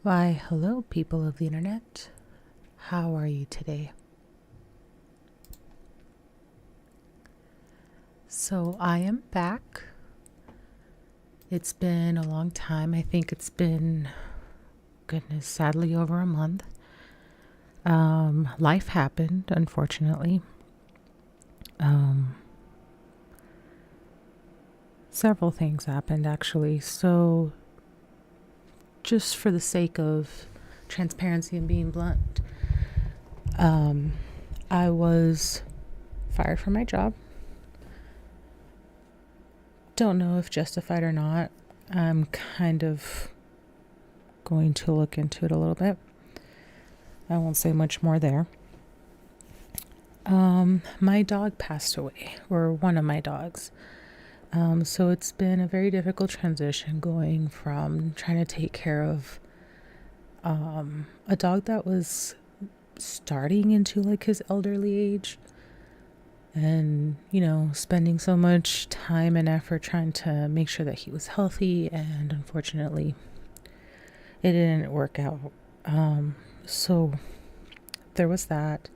Why, hello, people of the internet. How are you today? So, I am back. It's been a long time. I think it's been, goodness, sadly over a month. Life happened, unfortunately. Several things happened, actually. So, just for the sake of transparency and being blunt, I was fired from my job. Don't know if justified or not. I'm kind of going to look into it a little bit. I won't say much more there. My dog passed away, or one of my dogs. So it's been a very difficult transition going from trying to take care of a dog that was starting into like his elderly age and, spending so much time and effort trying to make sure that he was healthy. And unfortunately, it didn't work out. So there was that.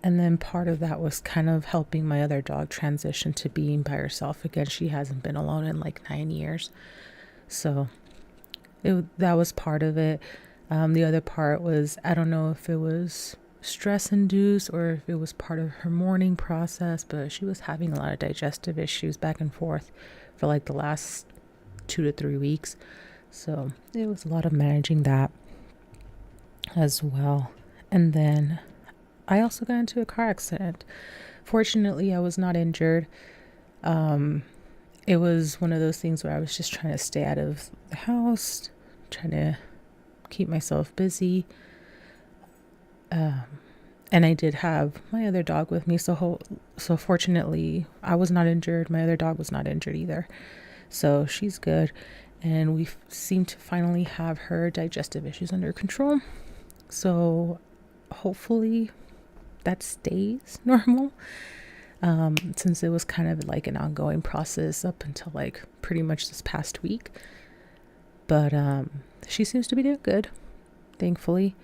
And then part of that was kind of helping my other dog transition to being by herself again. She hasn't been alone in like 9 years. So that was part of it. The other part was, I don't know if it was stress induced or if it was part of her mourning process, but she was having a lot of digestive issues back and forth for like the last 2 to 3 weeks. So it was a lot of managing that as well. And then I also got into a car accident. Fortunately, I was not injured. It was one of those things where I was just trying to stay out of the house, trying to keep myself busy. And I did have my other dog with me. So fortunately, I was not injured. My other dog was not injured either. So she's good. And we seem to finally have her digestive issues under control. So hopefully that stays normal. Since it was kind of like an ongoing process up until like pretty much this past week. But she seems to be doing good, thankfully.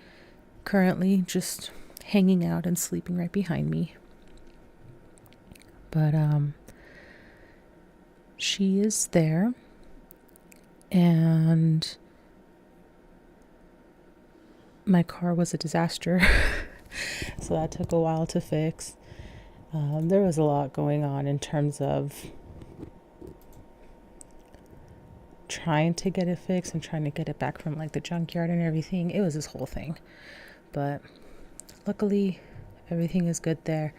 Currently just hanging out and sleeping right behind me. But she is there. And my car was a disaster. So that took a while to fix. There was a lot going on in terms of trying to get it fixed and trying to get it back from like the junkyard and everything. It was this whole thing. But luckily, everything is good there.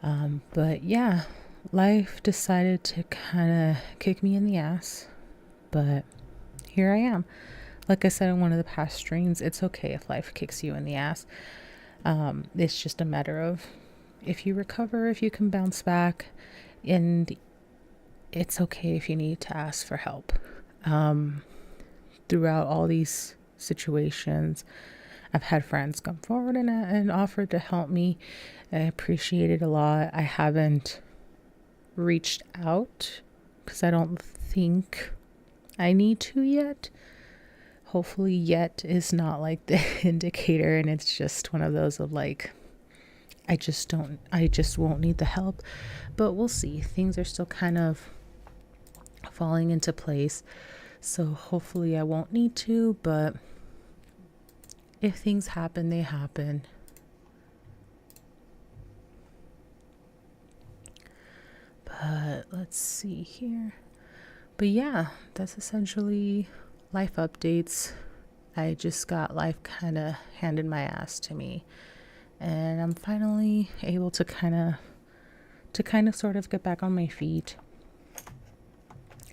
But yeah, life decided to kind of kick me in the ass. But here I am. Like I said in one of the past streams, it's okay if life kicks you in the ass. It's just a matter of if you recover, if you can bounce back, and it's okay if you need to ask for help. Throughout all these situations, I've had friends come forward and offer to help me. I appreciate it a lot. I haven't reached out because I don't think I need to yet. Hopefully yet is not like the indicator, and it's just one of those of like, I just won't need the help. But we'll see. Things are still kind of falling into place. So hopefully I won't need to, but if things happen, they happen. But let's see here. But yeah, that's essentially life updates. I just got life kind of handed my ass to me. And I'm finally able to kind of sort of get back on my feet,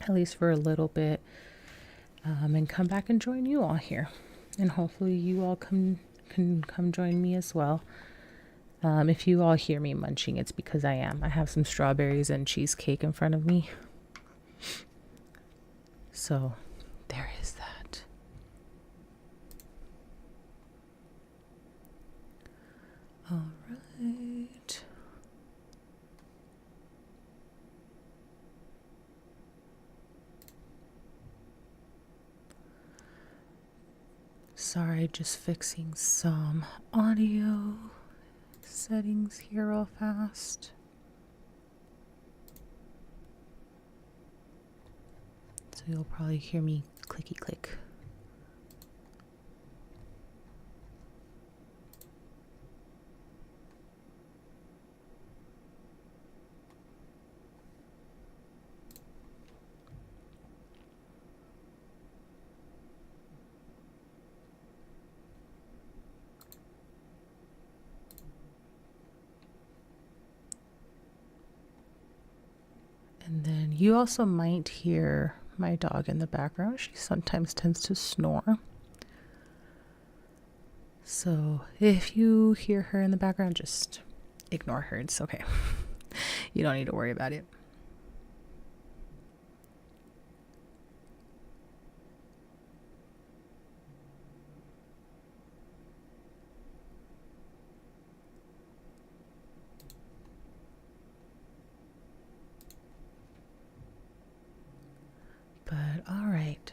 at least for a little bit, and come back and join you all here. And hopefully you all can come join me as well. If you all hear me munching, it's because I am. I have some strawberries and cheesecake in front of me. So there is that. All right. Sorry, just fixing some audio settings here real fast. So you'll probably hear me clicky click. And then you also might hear my dog in the background. She sometimes tends to snore. So if you hear her in the background, just ignore her. It's okay. You don't need to worry about it. But all right.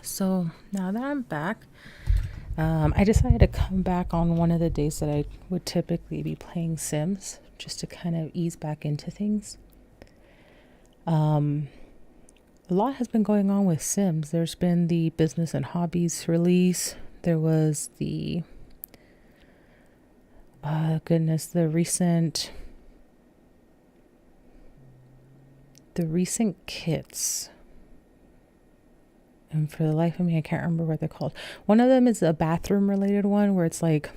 So now that I'm back, I decided to come back on one of the days that I would typically be playing Sims, just to kind of ease back into things. A lot has been going on with Sims. There's been the business and hobbies release. There was the recent kits. And for the life of me, I can't remember what they're called. One of them is a bathroom related one where it's like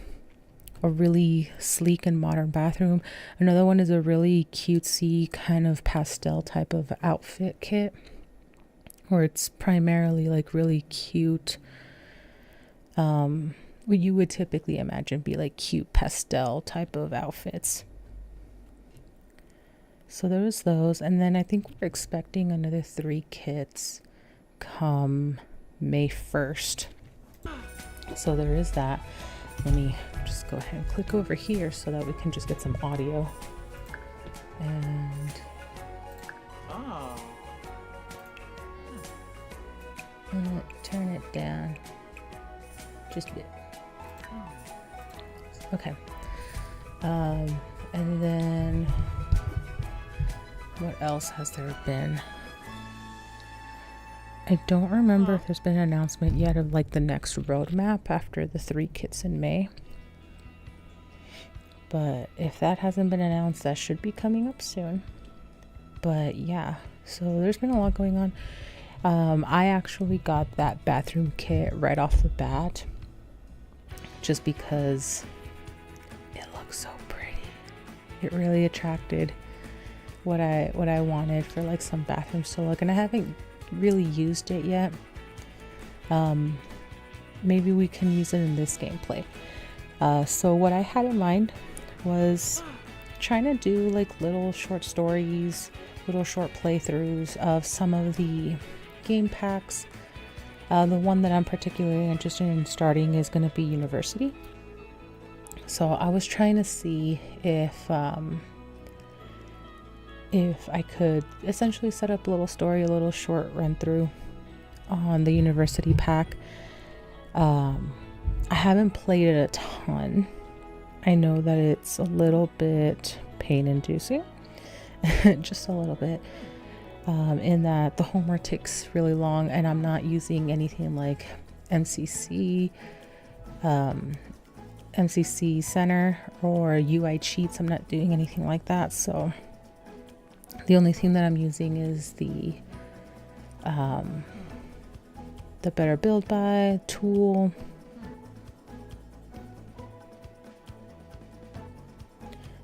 a really sleek and modern bathroom. Another one is a really cutesy kind of pastel type of outfit kit where it's primarily like really cute. What you would typically imagine be like cute pastel type of outfits. So there was those. And then I think we're expecting another 3 kits come May 1st. So there is that. Let me just go ahead and click over here so that we can just get some audio. And turn it down just a bit. Okay. And then what else has there been? I don't remember if there's been an announcement yet of like the next roadmap after the 3 kits in May. But if that hasn't been announced, that should be coming up soon. But yeah, so there's been a lot going on. I actually got that bathroom kit right off the bat just because it looks so pretty. It really attracted what I wanted for like some bathrooms to look, and I haven't really used it yet. Maybe we can use it in this gameplay. So what I had in mind was trying to do like little short stories, little short playthroughs of some of the game packs. The one that I'm particularly interested in starting is going to be University. So I was trying to see if I could essentially set up a little story, a little short run through on the University pack. I haven't played it a ton. I know that it's a little bit pain inducing, just a little bit, in that the homework takes really long and I'm not using anything like MCC Center or UI cheats. I'm not doing anything like that. So the only thing that I'm using is the Better Build By tool.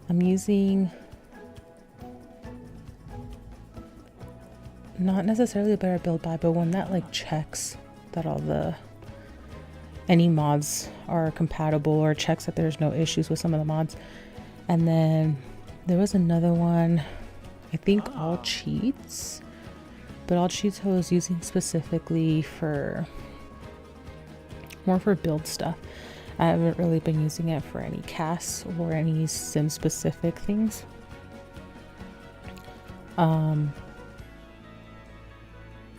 I'm using not necessarily a Better Build By, but one that like checks that any mods are compatible, or checks that there's no issues with some of the mods. And then there was another one, I think All Cheats, but All Cheats I was using specifically more for build stuff. I haven't really been using it for any casts or any sim specific things.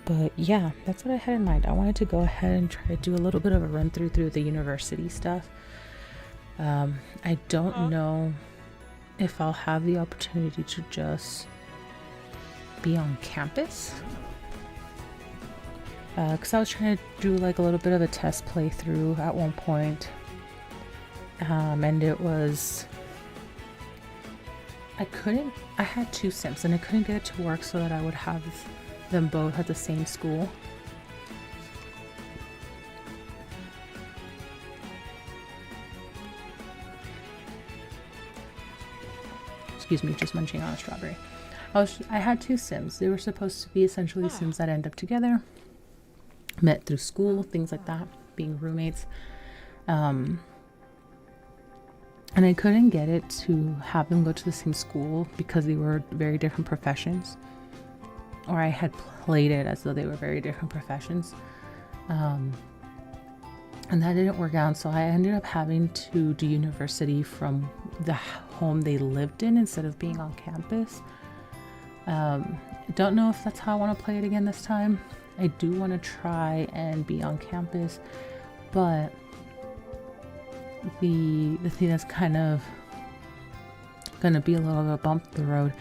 But yeah, that's what I had in mind. I wanted to go ahead and try to do a little bit of a run through the university stuff. I don't know if I'll have the opportunity to just be on campus, because I was trying to do like a little bit of a test playthrough at one point, and it was, I had 2 sims and I couldn't get it to work so that I would have them both at the same school. Excuse me, just munching on a strawberry. I had 2 sims. They were supposed to be essentially sims that end up together, met through school, things like that, being roommates. And I couldn't get it to have them go to the same school because they were very different professions. Or I had played it as though they were very different professions. And that didn't work out, so I ended up having to do university from the home they lived in instead of being on campus. Don't know if that's how I want to play it again this time. I do want to try and be on campus, but the thing that's kind of gonna be a little bit of a bump in the road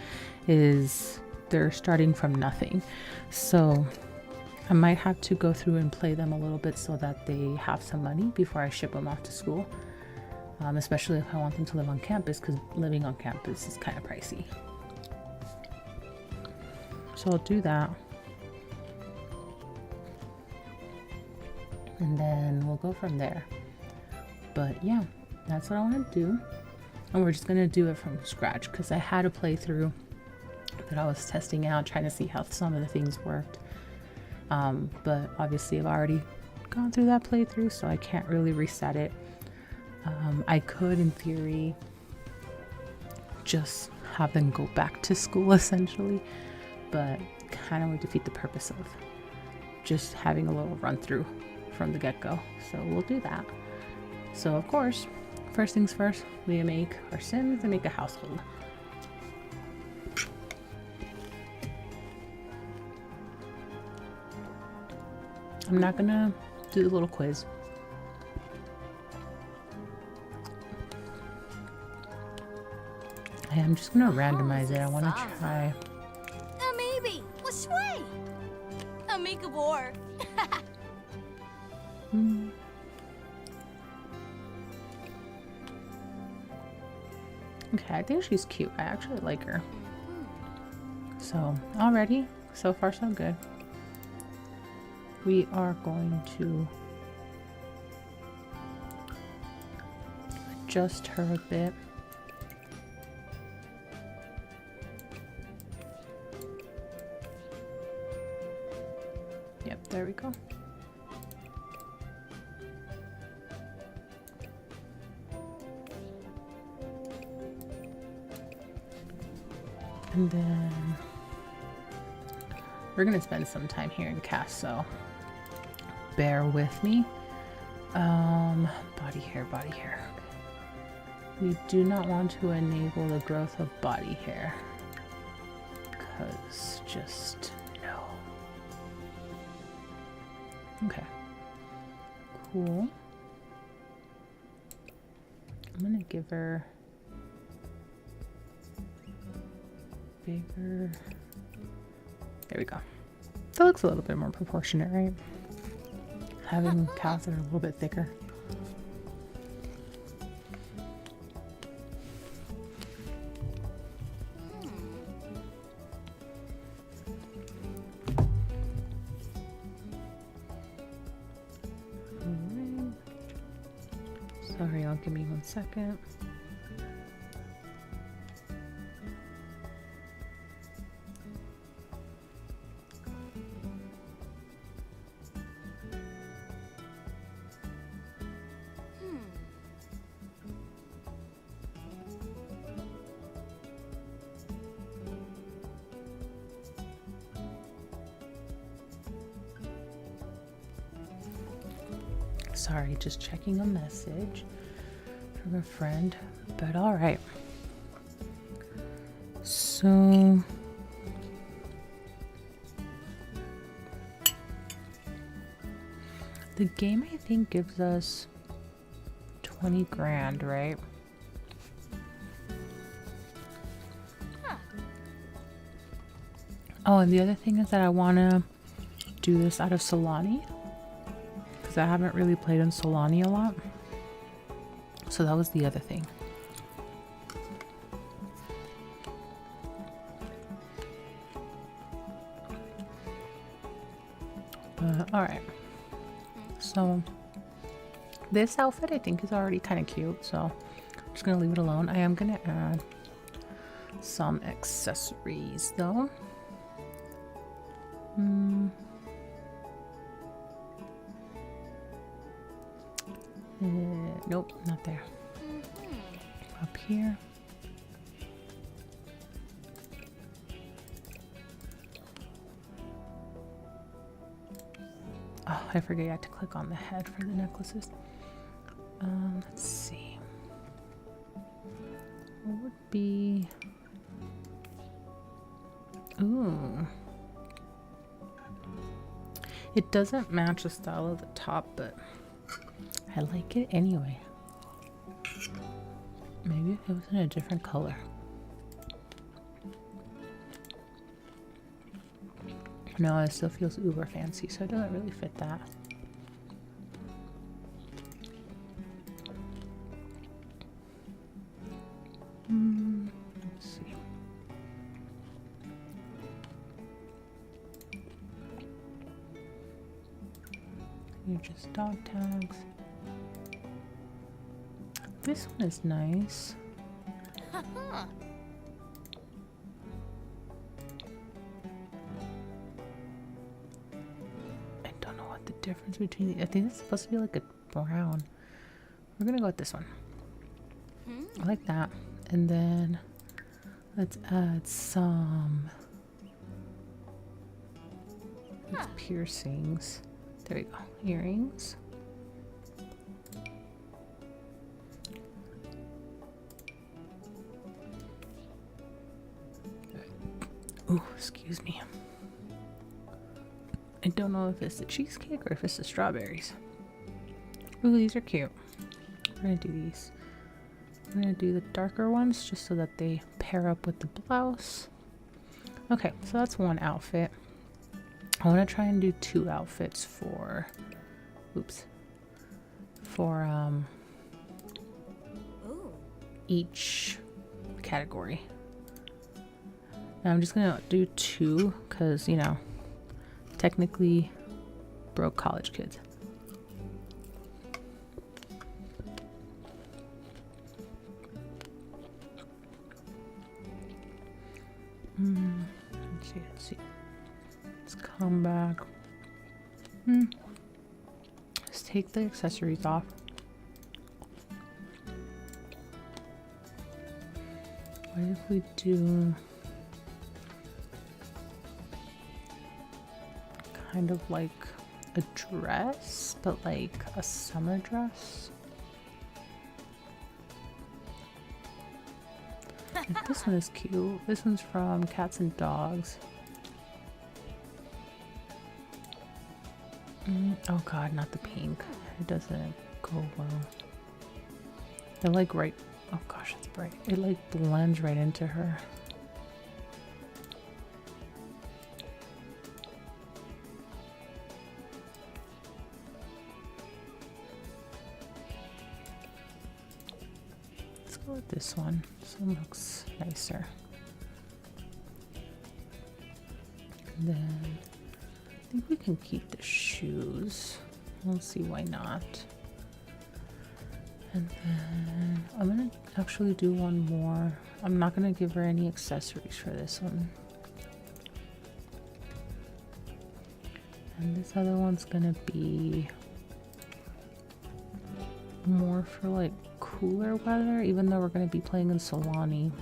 is they're starting from nothing. So I might have to go through and play them a little bit so that they have some money before I ship them off to school, especially if I want them to live on campus, because living on campus is kind of pricey. So I'll do that, and then we'll go from there. But yeah, that's what I want to do, and we're just gonna do it from scratch because I had a playthrough that I was testing out, trying to see how some of the things worked. But obviously I've already gone through that playthrough, so I can't really reset it. I could, in theory, just have them go back to school essentially, but kind of would defeat the purpose of just having a little run through from the get-go. So we'll do that. So of course, first things first, we make our sims and make a household. I'm not gonna do the little quiz. I'm just gonna randomize it. I want to try. Maybe. What's way? Make a war. Okay, I think she's cute. I actually like her. So, already, so far so good. We are going to adjust her a bit. Yep, there we go. And then we're gonna spend some time here in cast, so bear with me. Body hair, body hair. We do not want to enable the growth of body hair, because just no. Okay, cool. I'm gonna give her bigger. There we go. That looks a little bit more proportionate, right? Having cows that are a little bit thicker. Alright. Sorry, y'all, give me 1 second. Sorry, just checking a message from a friend, but all right. So The game, I think, gives us 20 grand, right? Huh. Oh, and the other thing is that I want to do this out of Solani, because I haven't really played in Solani a lot. So that was the other thing. Alright. So this outfit I think is already kind of cute, so I'm just going to leave it alone. I am going to add some accessories though. Nope, not there. Up here. Oh, I forget I had to click on the head for the necklaces. Let's see. What would be... Ooh. It doesn't match the style of the top, but I like it anyway. Maybe if it was in a different color. No, it still feels uber fancy, so it doesn't really fit that. Let's see. You're just dog tags. This one is nice. I don't know what the difference between I think it's supposed to be like a brown. We're gonna go with this one. I like that. And then let's add some piercings. There we go. Earrings. Oh, excuse me. I don't know if it's the cheesecake or if it's the strawberries. Ooh, these are cute. We're gonna do these. I'm gonna do the darker ones just so that they pair up with the blouse. Okay, so that's one outfit. I want to try and do 2 outfits for, each category. Now I'm just gonna do 2 because, you know, technically broke college kids. Let's see. Let's come back. Let's take the accessories off. What if we do kind of like a dress, but like a summer dress? This one is cute. This one's from Cats and Dogs. Oh god, not the pink. It doesn't go well. It like right... Oh gosh, it's bright. It like blends right into her. Let's go with this one. This one looks nicer. And then I think we can keep the shoes. We'll see why not. And then I'm gonna actually do one more. I'm not gonna give her any accessories for this one. And this other one's gonna be more for like cooler weather, even though we're gonna be playing in Solani.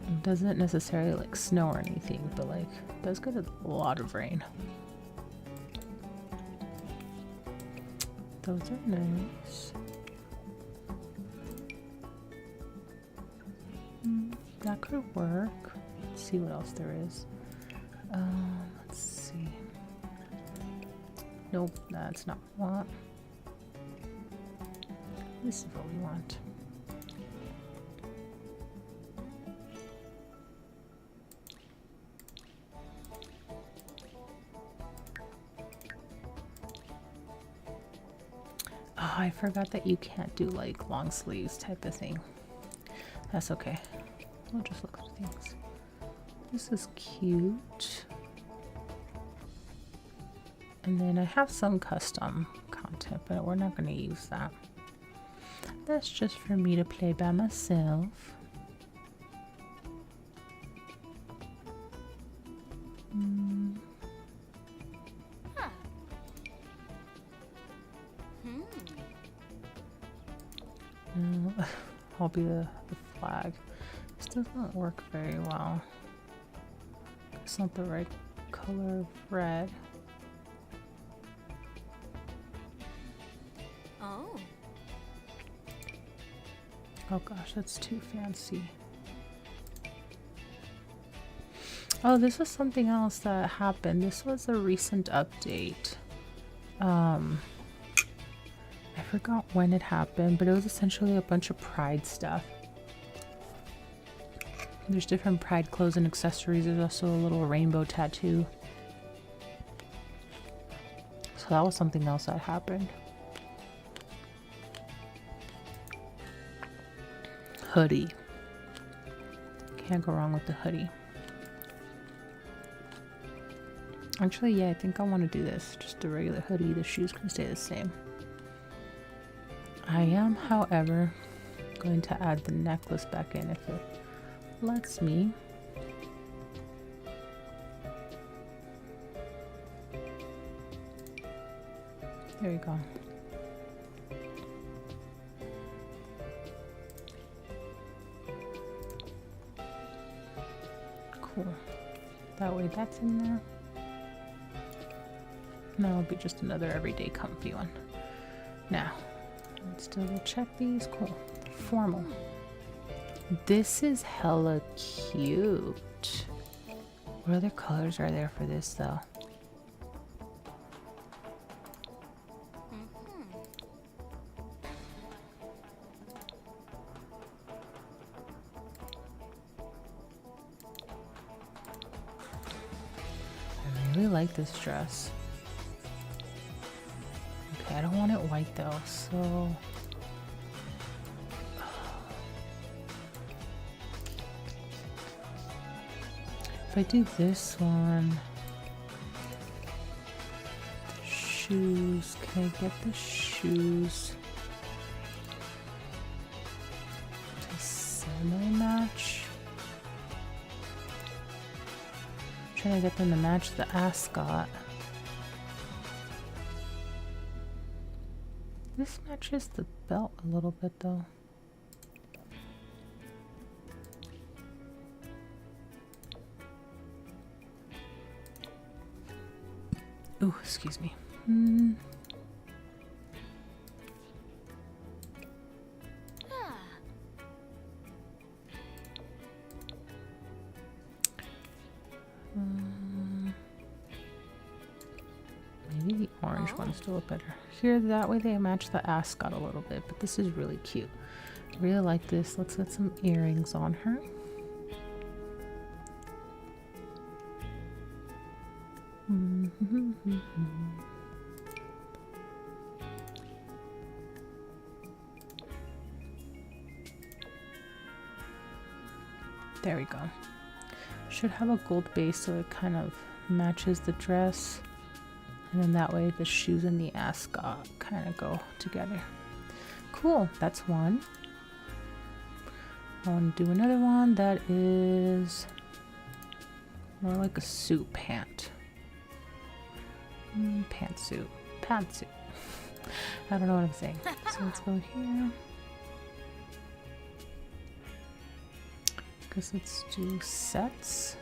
It doesn't necessarily like snow or anything, but like it does get a lot of rain. Those are nice. That could work. Let's see what else there is. Let's see. Nope, that's not what we want. This is what we want. Oh, I forgot that you can't do like long sleeves type of thing. That's okay. We'll just look at things. This is cute. And then I have some custom content, but we're not going to use that. That's just for me to play by myself. Huh. No, I'll be the flag. This doesn't work very well. It's not the right color of red. Oh. Oh gosh, that's too fancy. Oh, this was something else that happened. This was a recent update. I forgot when it happened, but it was essentially a bunch of Pride stuff. There's different Pride clothes and accessories. There's also a little rainbow tattoo. So that was something else that happened. Hoodie. Can't go wrong with the hoodie. Actually, yeah, I think I want to do this. Just a regular hoodie. The shoes can stay the same. I am, however, going to add the necklace back in if it lets me. There you go. Cool. That way that's in there. And that'll be just another everyday comfy one. Now, let's double check these. Cool. Formal. This is hella cute. What other colors are there for this though? I really like this dress. Okay, I don't want it white though, so if I do this one, shoes, can I get the shoes to semi-match? Trying to get them to match the ascot. This matches the belt a little bit though. Ooh, excuse me. Maybe the orange ones do look better. Here, that way they match the ascot a little bit, but this is really cute. I really like this. Let's get some earrings on her. There we go. Should have a gold base so it kind of matches the dress. And then that way the shoes and the ascot kind of go together. Cool, that's one. I want to do another one that is more like a suit pant. Pantsuit. Pantsuit. I don't know what I'm saying. So let's go here. Guess let's do sets.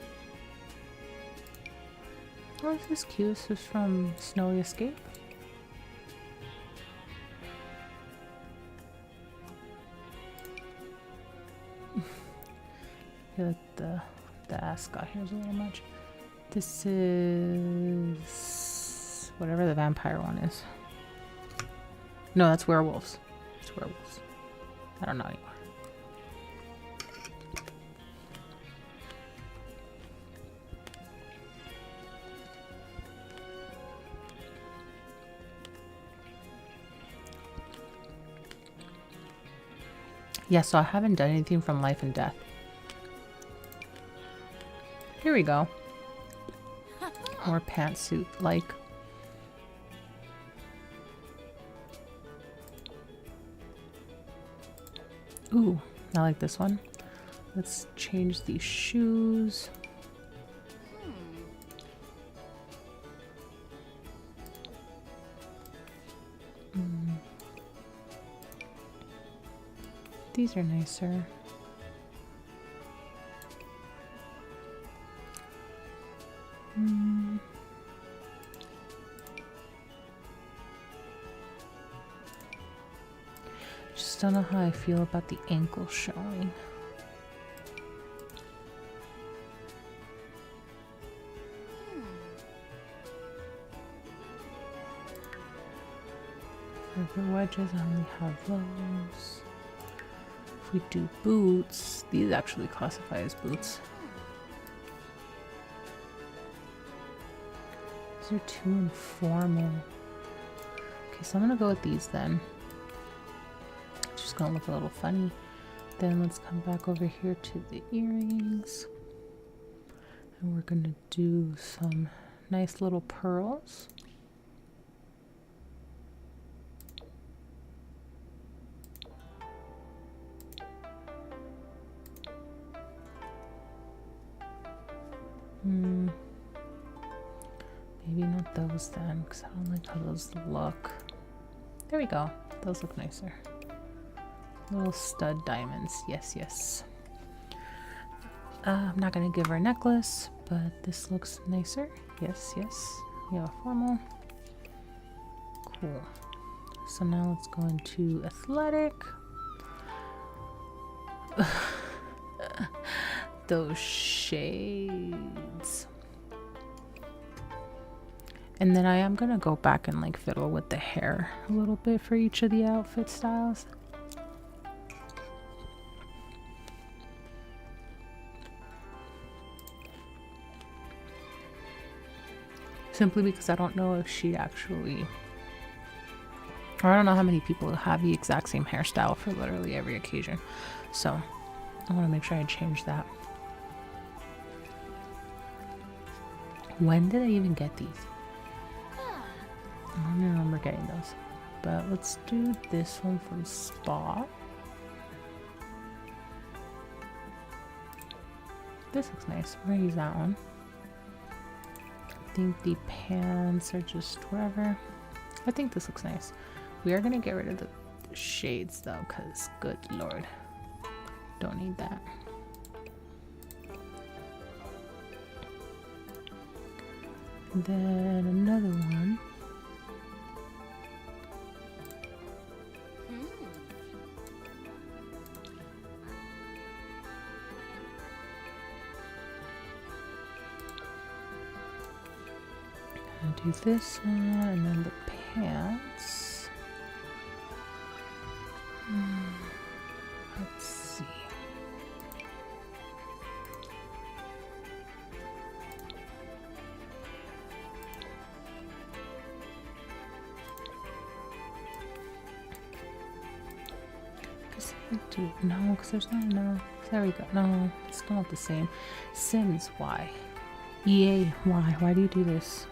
Oh, this is cute. This is from Snowy Escape. I feel like the The ascot here is a little much. This is whatever the vampire one is. No, that's werewolves. It's werewolves. I don't know anymore. Yeah, so I haven't done anything from Life and Death. Here we go. More pantsuit like. Ooh, I like this one. Let's change these shoes. These are nicer. Just don't know how I feel about the ankle showing. For wedges, I only have those. If we do boots, these actually classify as boots. These are too informal. Okay, so I'm gonna go with these then. It's just gonna look a little funny. Then let's come back over here to the earrings. And we're gonna do some nice little pearls. Maybe not those then, because I don't like how those look. There we go. Those look nicer. Little stud diamonds. Yes, yes. I'm not going to give her a necklace, but this looks nicer. Yes, yes. We have a formal. Cool. So now let's go into athletic. Those shades. And then I am gonna go back and like fiddle with the hair a little bit for each of the outfit styles. Simply because I don't know if she actually, or I don't know how many people have the exact same hairstyle for literally every occasion. So I want to make sure I change that. When did I even get these? I don't remember getting those. But let's do this one from Spa. This looks nice. We're gonna use that one. I think the pants are just wherever. I think this looks nice. We are gonna get rid of the shades though, because good lord. Don't need that. And then another one. Do this one and then the pants. Let's see. No, because there's not enough. There we go. No, it's still not the same. Sims, why? EA, why? Why do you do this?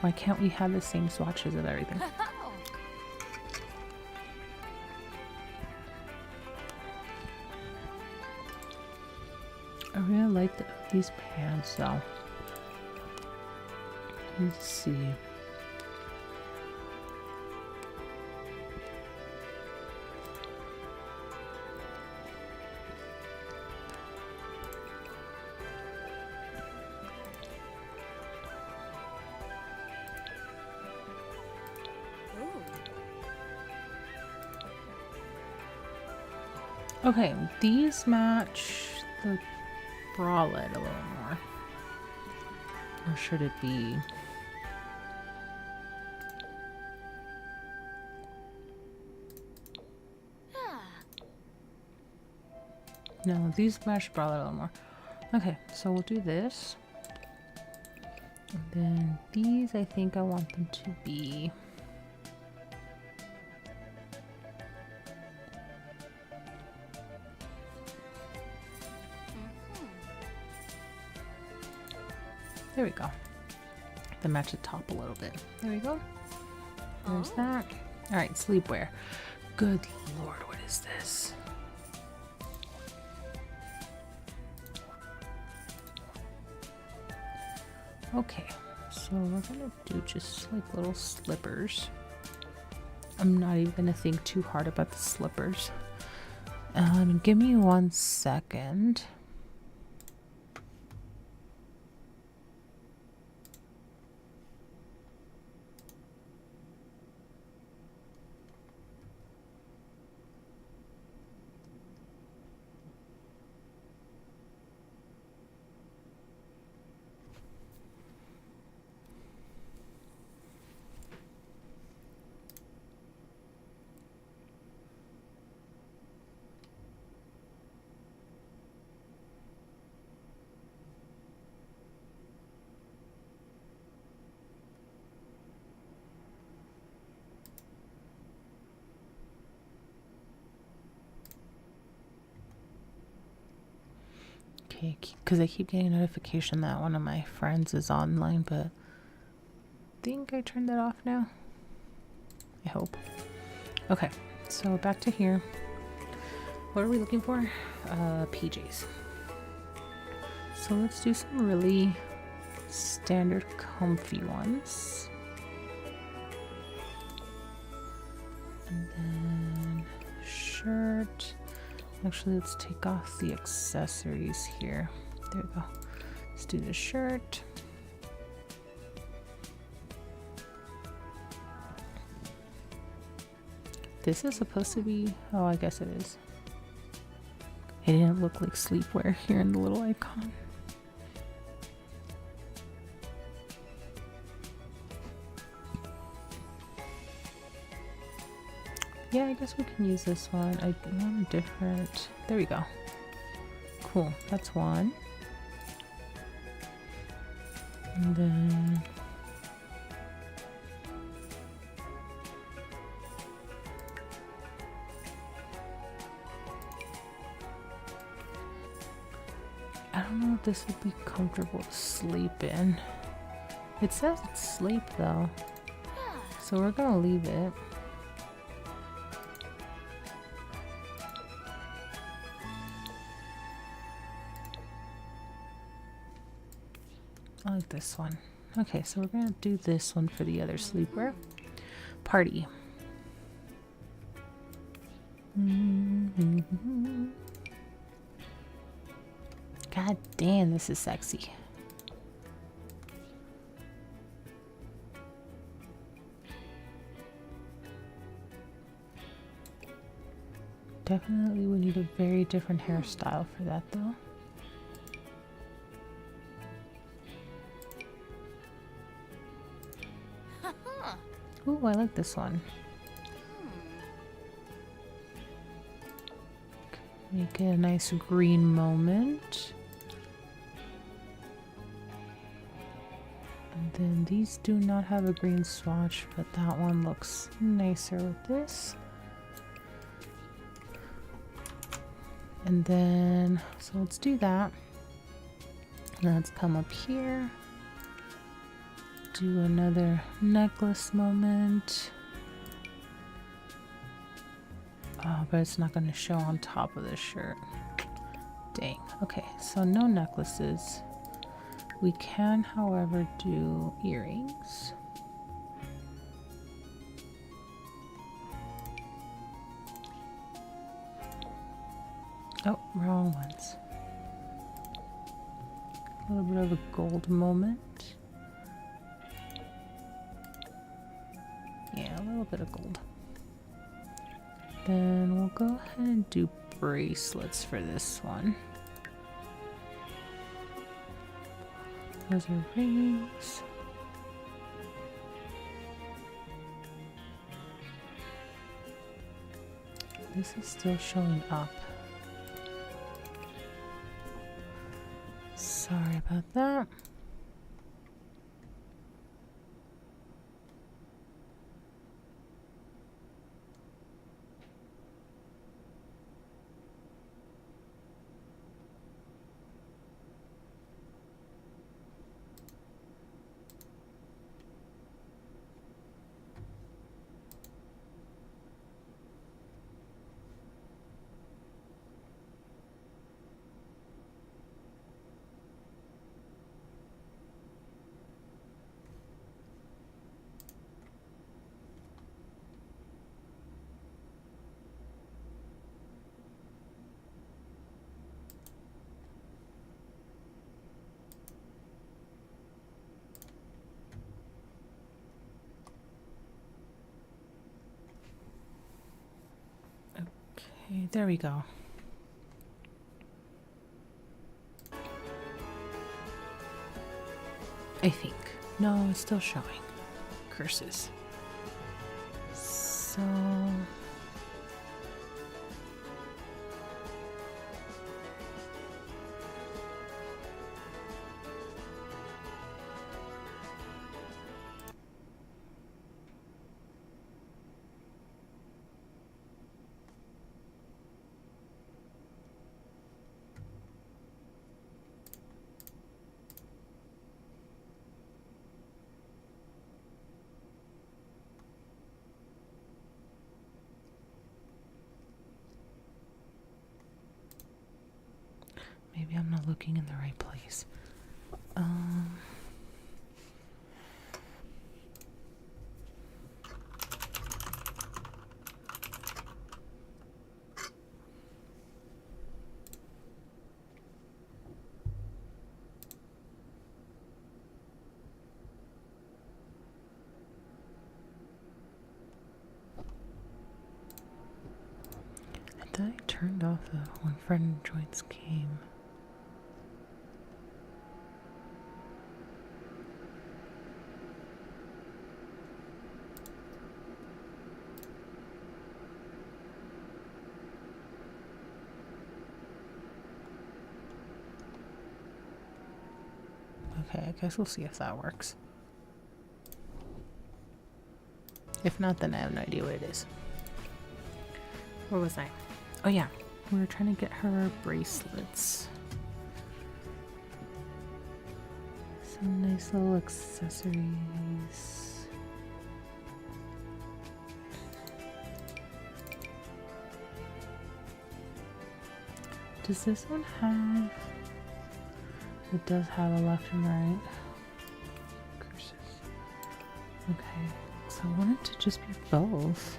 Why can't we have the same swatches of everything? I really like these pants though. Let's see. Okay, these match the bralette a little more. Or should it be... No, these match bralette a little more. Okay, so we'll do this. And then these, I think I want them to be... There we go. Then match the top a little bit. There we go. There's that. All right, sleepwear. Good Lord, what is this? Okay, so we're gonna do just like little slippers. I'm not even gonna think too hard about the slippers. Give me 1 second. Okay, because I keep getting a notification that one of my friends is online, but I think I turned that off now. I hope. Okay, so back to here. What are we looking for? PJs. So let's do some really standard comfy ones. And then shirt. Actually, let's take off the accessories here. There we go. Let's do the shirt. This is supposed to be... Oh, I guess it is. It didn't look like sleepwear here in the little icon. Yeah, I guess we can use this one. I want a different... There we go. Cool. That's one. And then... I don't know if this would be comfortable to sleep in. It says it's sleep though. So we're gonna leave it. I like this one. Okay, so we're gonna do this one for the other sleepwear. Party. God damn, this is sexy. Definitely we need a very different hairstyle for that though. Ooh, I like this one. Make it a nice green moment. And then these do not have a green swatch, but that one looks nicer with this. And then, so let's do that. And let's come up here. Do another necklace moment. Oh, but it's not going to show on top of the shirt. Dang. Okay, so no necklaces. We can, however, do earrings. Oh, wrong ones. A little bit of a gold moment. Yeah, a little bit of gold. Then we'll go ahead and do bracelets for this one. Those are rings. This is still showing up. Sorry about that. Okay, there we go. I think. No, it's still showing. Curses. So... maybe I'm not looking in the right place. I thought I turned off the when friend joins game. Okay, I guess we'll see if that works. If not, then I have no idea what it is. Where was I? Oh yeah, we were trying to get her bracelets. Some nice little accessories. Does this one have... It does have a left and right. Curses. Okay, so I want it to just be both.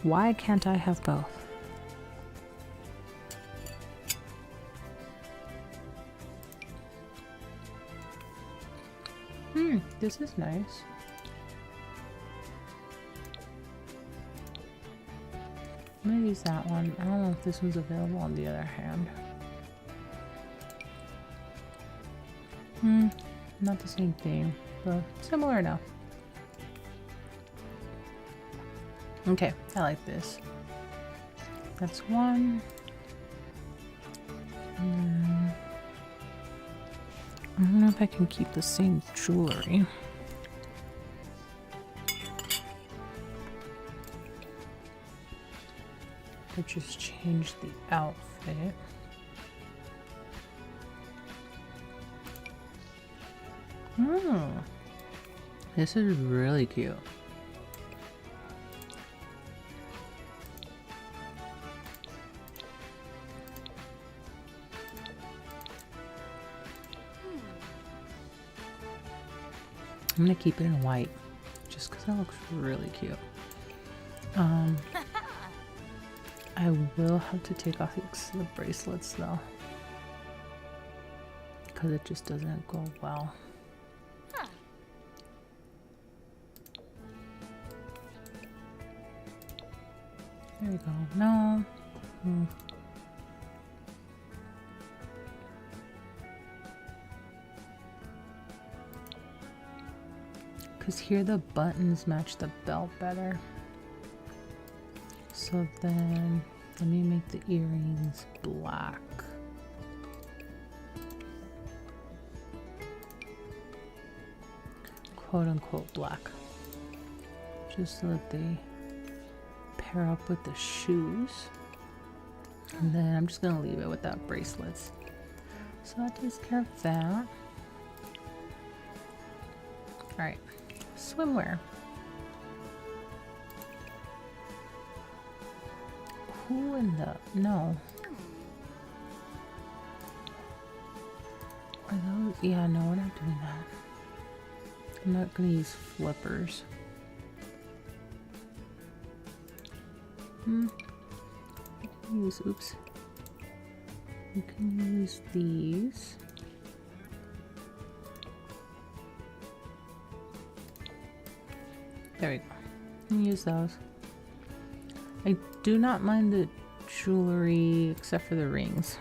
Why can't I have both? This is nice. I'm gonna use that one. I don't know if this one's available on the other hand. Not the same thing, but similar enough. Okay, I like this. That's one. I don't know if I can keep the same jewelry. Or just change the outfit. Oh, this is really cute. I'm gonna keep it in white just because that looks really cute. I will have to take off the bracelets though, because it just doesn't go well. There we go. No. Because here the buttons match the belt better. So then let me make the earrings black. Quote unquote black. Just so that they pair up with the shoes. And then I'm just gonna leave it without bracelets. So that takes care of that. Alright, swimwear. Who in the... no. Are those... yeah, no, we're not doing that. I'm not gonna use flippers. You can use... oops. You can use these. There we go. You can use those. I do not mind the jewelry except for the rings.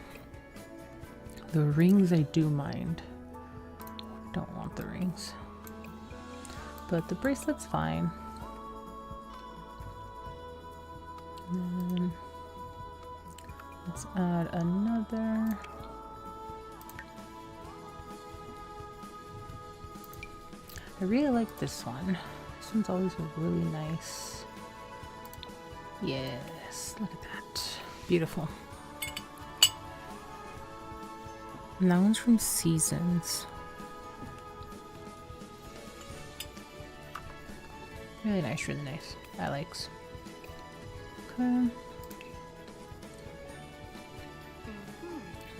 The rings I do mind. Don't want the rings. But the bracelet's fine. And then let's add another. I really like this one. This one's always really nice. Yes, look at that. Beautiful. And that one's from Seasons. Really nice, really nice. I likes. Okay.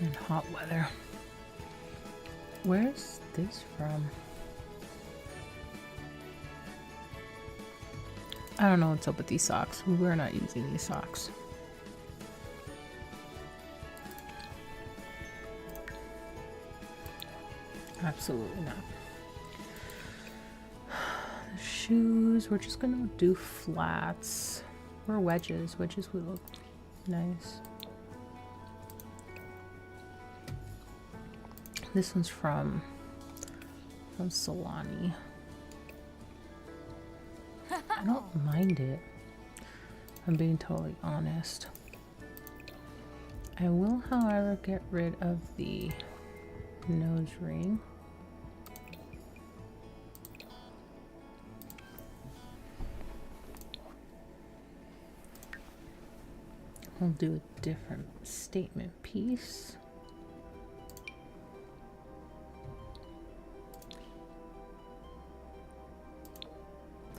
And hot weather. Where's this from? I don't know what's up with these socks. We're not using these socks. Absolutely not. The shoes, we're just gonna do flats or wedges. Wedges would look nice. This one's from Solani. I don't mind it. I'm being totally honest. I will, however, get rid of the nose ring. I'll do a different statement piece.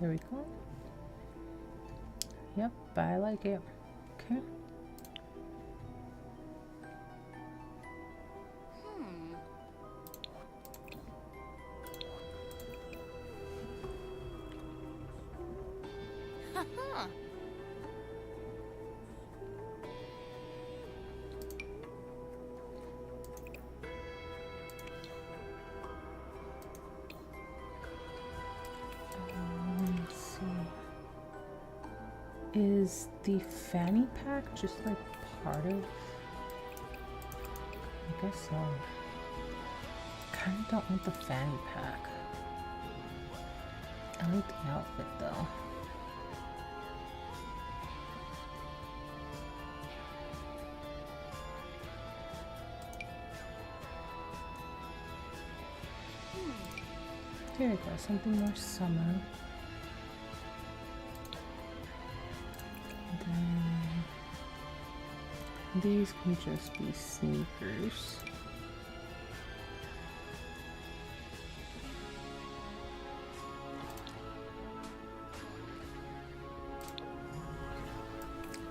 There we go. Yep, I like it. Okay. Is the fanny pack just like part of? I guess so. Kind of don't want the fanny pack. I like the outfit though. Here we go, something more summer. These can just be sneakers.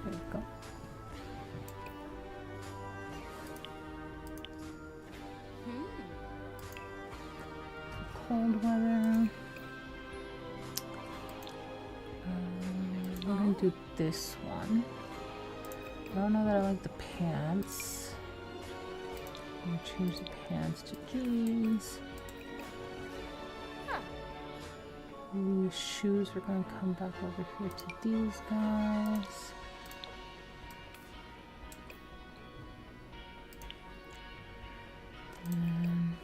There we go. Cold weather. We're gonna do this one. I don't know that I like the pants. I'm gonna change the pants to jeans. The shoes are gonna come back over here to these guys. And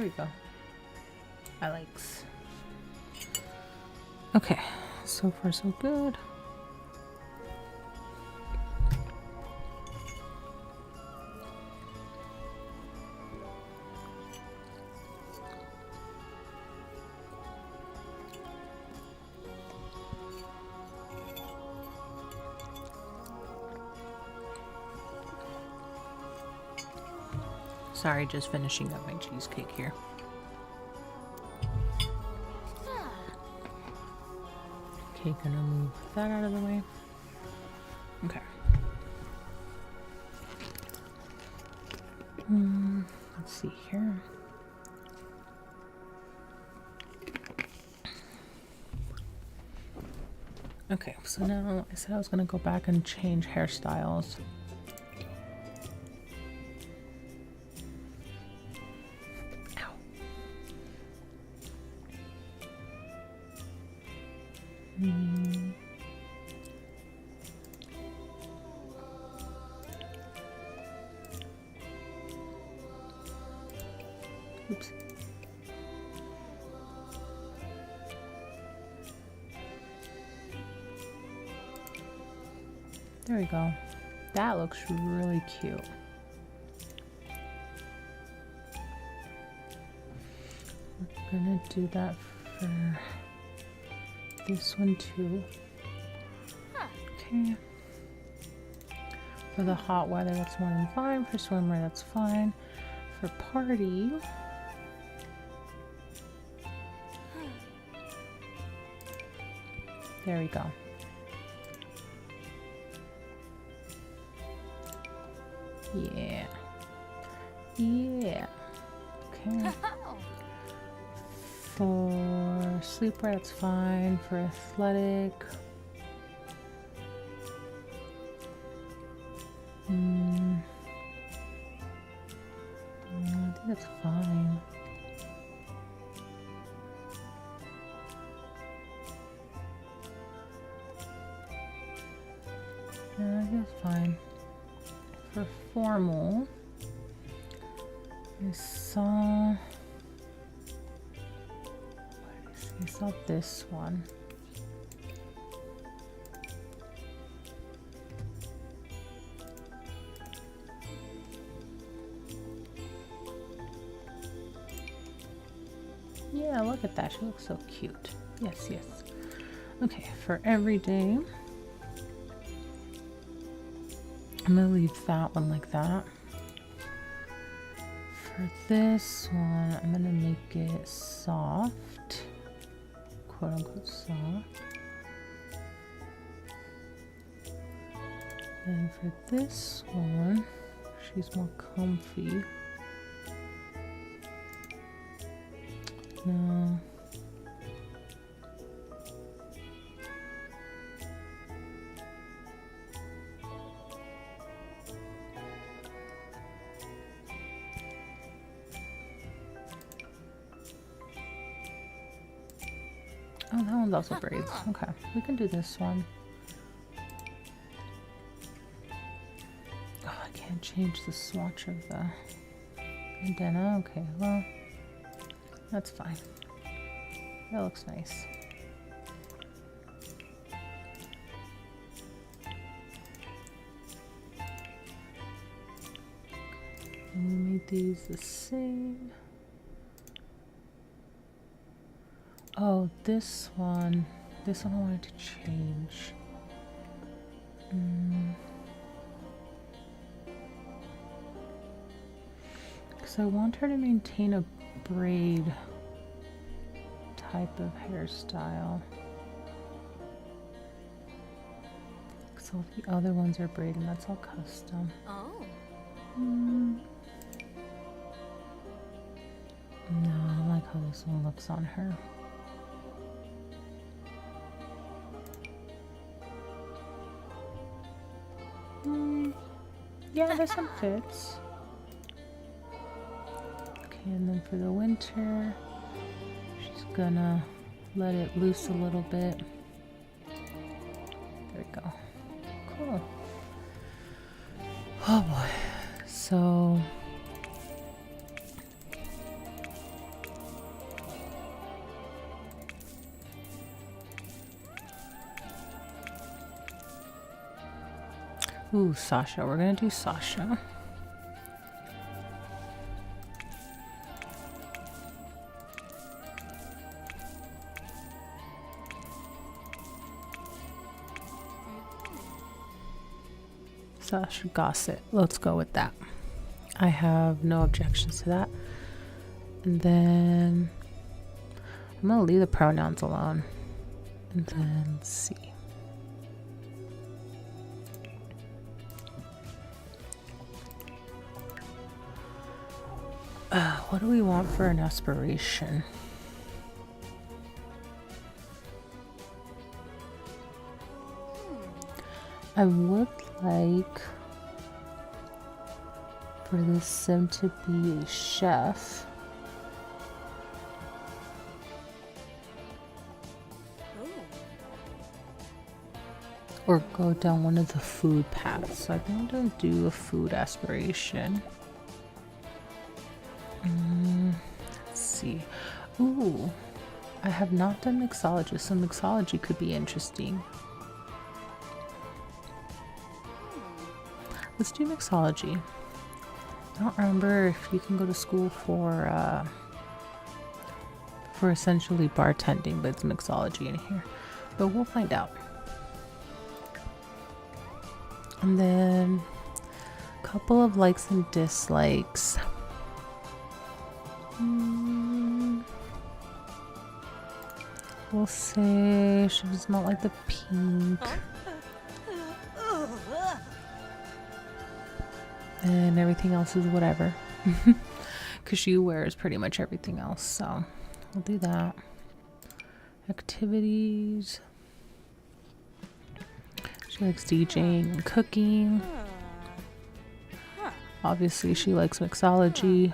There we go. I likes. Okay, so far so good. Sorry, just finishing up my cheesecake here. Okay, gonna move that out of the way. Okay. Let's see here. Okay, so now I said I was gonna go back and change hairstyles. Ow. Oops. There we go. That looks really cute. We're gonna do that for this one too. Okay. For the hot weather, that's more than fine. For swimwear, that's fine. For party, there we go. Yeah. Yeah. Okay. For sleepwear, that's fine. For athletic, I think that's fine. Yeah, I think that's fine. For formal, I saw this one. Yeah, look at that. She looks so cute. Yes, yes. Okay, for everyday, I'm gonna leave that one like that. For this one, I'm gonna make it soft, quote unquote soft. And for this one, she's more comfy. No. Oh, that one's also braids. Okay, we can do this one. Oh, I can't change the swatch of the bandana. Okay, well, that's fine. That looks nice. And we made these the same. Oh, this one I wanted to change. Because I want her to maintain a braid type of hairstyle. So the other ones are braid and that's all custom. Oh. No, I like how this one looks on her. Yeah, this one fits. Okay, and then for the winter, she's gonna let it loose a little bit. There we go. Cool. Oh boy. So Ooh, Sasha. We're gonna do Sasha. Sasha Gossip. Let's go with that. I have no objections to that. And then I'm gonna leave the pronouns alone. And then see. What do we want for an aspiration? I would like for this sim to be a chef. Or go down one of the food paths. So I think I'm gonna do a food aspiration. Let's see. Ooh, I have not done mixology, so mixology could be interesting. Let's do mixology. I don't remember if you can go to school for essentially bartending, but it's mixology in here. But we'll find out. And then a couple of likes and dislikes. We'll say she does not like the pink. And everything else is whatever. Because she wears pretty much everything else. So we'll do that. Activities. She likes DJing and cooking. Obviously, she likes mixology.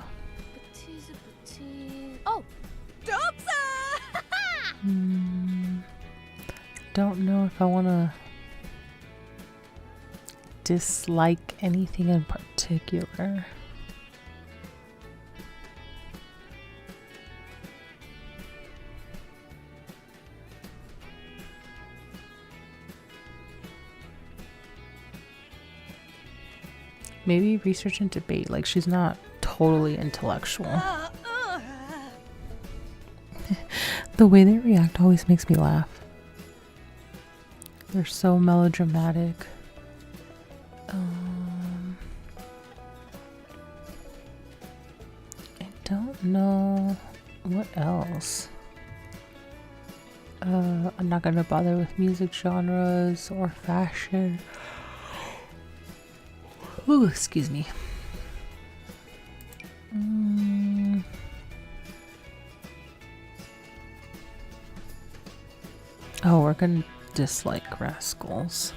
Oh, Don't know if I want to dislike anything in particular. Maybe research and debate. Like, she's not totally intellectual. The way they react always makes me laugh. They're so melodramatic. I don't know what else. I'm not gonna bother with music genres or fashion. Ooh, excuse me. Oh, we're gonna dislike rascals.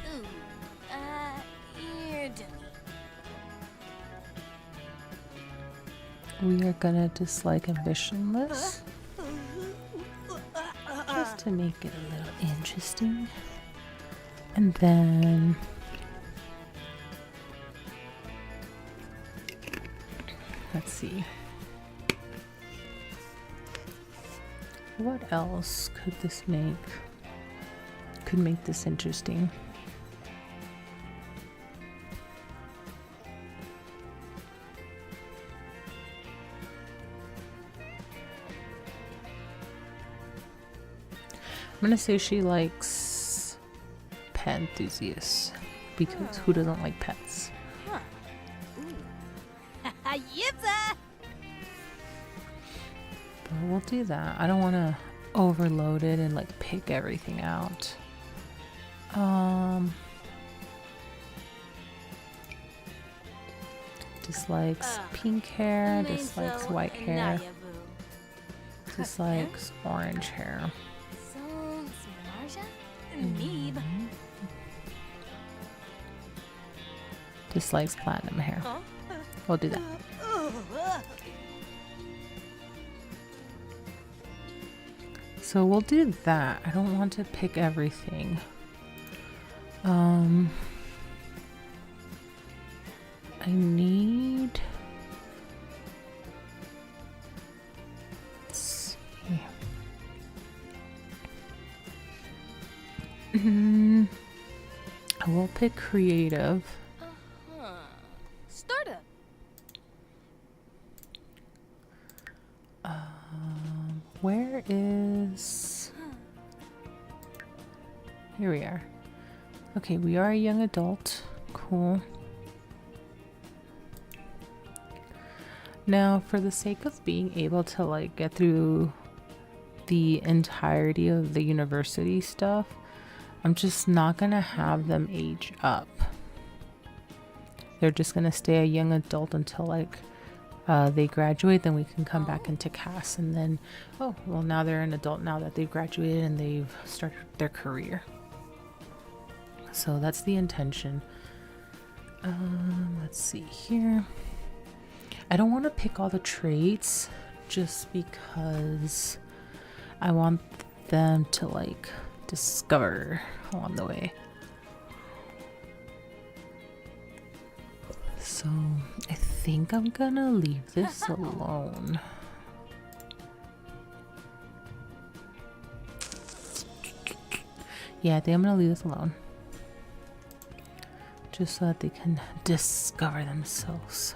We are gonna dislike ambitionless. Just to make it a little interesting. And then let's see. What else could this make? Could make this interesting. I'm gonna say she likes pet enthusiasts because who doesn't like pets? But we'll do that. I don't want to overload it and like pick everything out. Dislikes pink hair, dislikes white hair, dislikes orange hair. Dislikes platinum hair. We'll do that. So we'll do that. I don't want to pick everything. I need... Let's see. I will pick creative. where is... Here we are. Okay, we are a young adult. Cool. Now, for the sake of being able to like get through the entirety of the university stuff, I'm just not gonna have them age up. They're just gonna stay a young adult until like they graduate. Then we can come back into CAS, and then oh well, now they're an adult now that they've graduated and they've started their career. So that's the intention. Let's see here. I don't want to pick all the traits just because I want them to like discover along the way. So I think I'm gonna leave this alone. Yeah, I think I'm gonna leave this alone. Just so that they can discover themselves.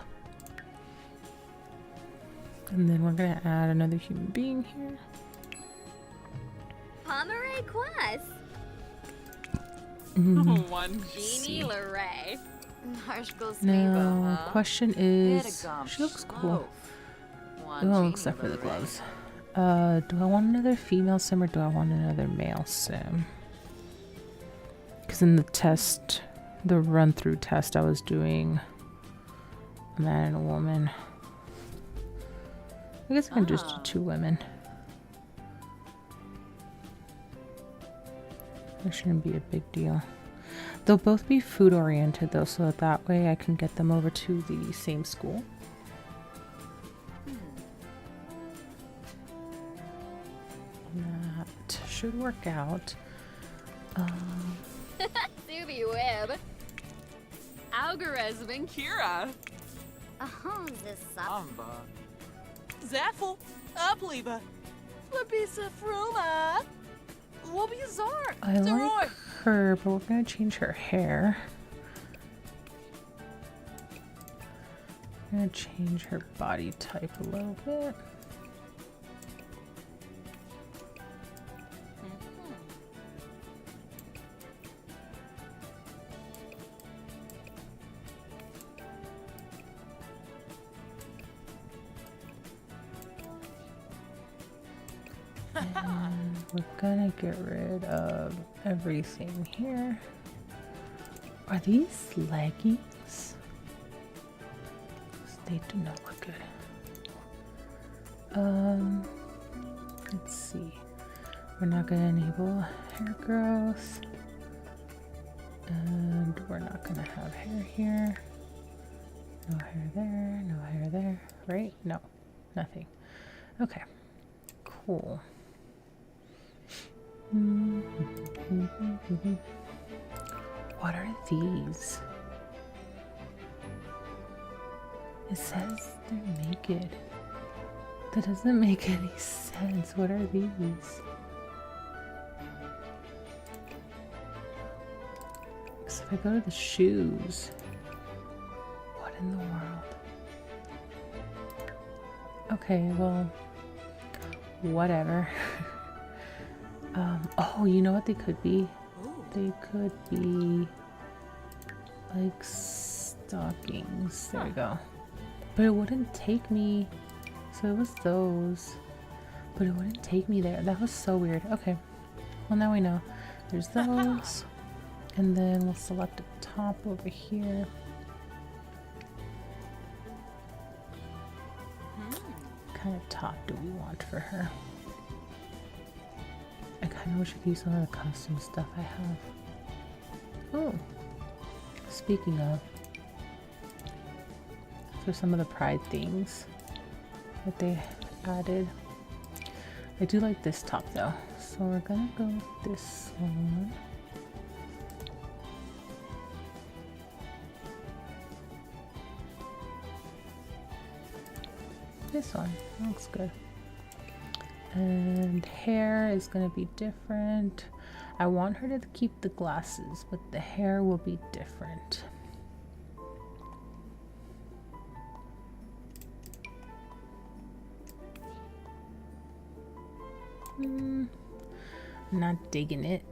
And then we're gonna add another human being here. Pomeray Quest. One Jeannie Leray. Now, question is, she looks cool. We won't accept for the gloves. Do I want another female sim or do I want another male sim? Because in the test, the run-through test, I was doing a man and a woman. I guess I can just do 2 women. That shouldn't be a big deal. They'll both be food oriented though, so that way I can get them over to the same school. That should work out. Subi Web. Algorithm. Kira. This up. Zaffel. Upleva. Flabisa Fruma. Wobizar. I like her, but we're gonna change her hair. I'm gonna change her body type a little bit. And we're gonna get rid of everything here. Are these leggings? They do not look good. Let's see. We're not gonna enable hair growth. And we're not gonna have hair here. No hair there, no hair there, right? No, nothing. Okay, cool. What are these? It says they're naked. That doesn't make any sense. What are these? Because if I go to the shoes, what in the world? Okay, well, whatever. Oh, you know what they could be? They could be like stockings. There we go. But it wouldn't take me. So it was those. But it wouldn't take me there. That was so weird. Okay. Well, now we know. There's those. And then we'll select a top over here. What kind of top do we want for her? I kind of wish I could use some of the custom stuff I have. Oh, speaking of, for some of the pride things that they added, I do like this top though, so we're gonna go with this one. This one looks good. And hair is going to be different. I want her to keep the glasses, but the hair will be different. Not digging it.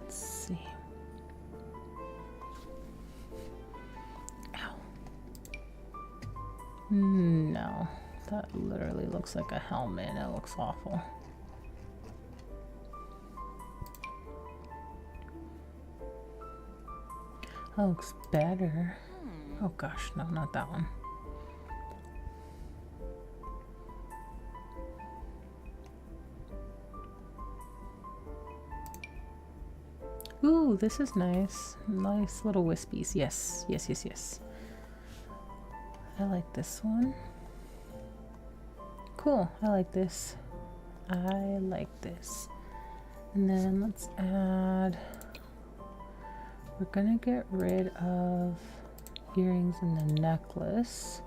Let's see. Ow. No, that literally looks like a helmet. It looks awful. That looks better. Oh gosh, no, not that one. Ooh, this is nice. Nice little wispies. Yes, yes, yes, yes. I like this one. Cool, I like this. I like this. And then let's add... We're gonna get rid of earrings and the necklace.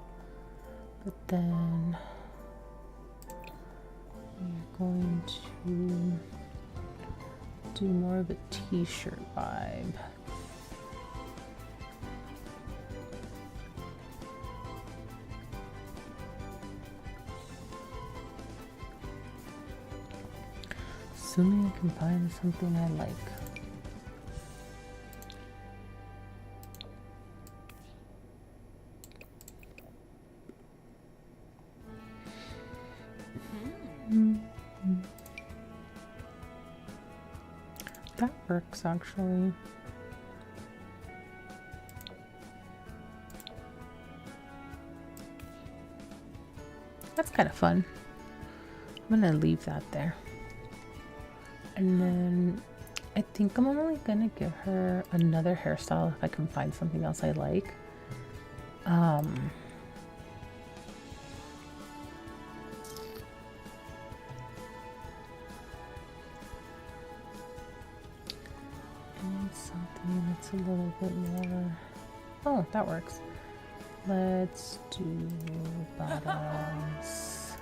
But then... we're going to do more of a t-shirt vibe. Assuming I can find something I like. That works actually. That's kind of fun. I'm gonna leave that there. And then I think I'm only gonna give her another hairstyle if I can find something else I like. And something that's a little bit more... Oh, that works. Let's do bottoms.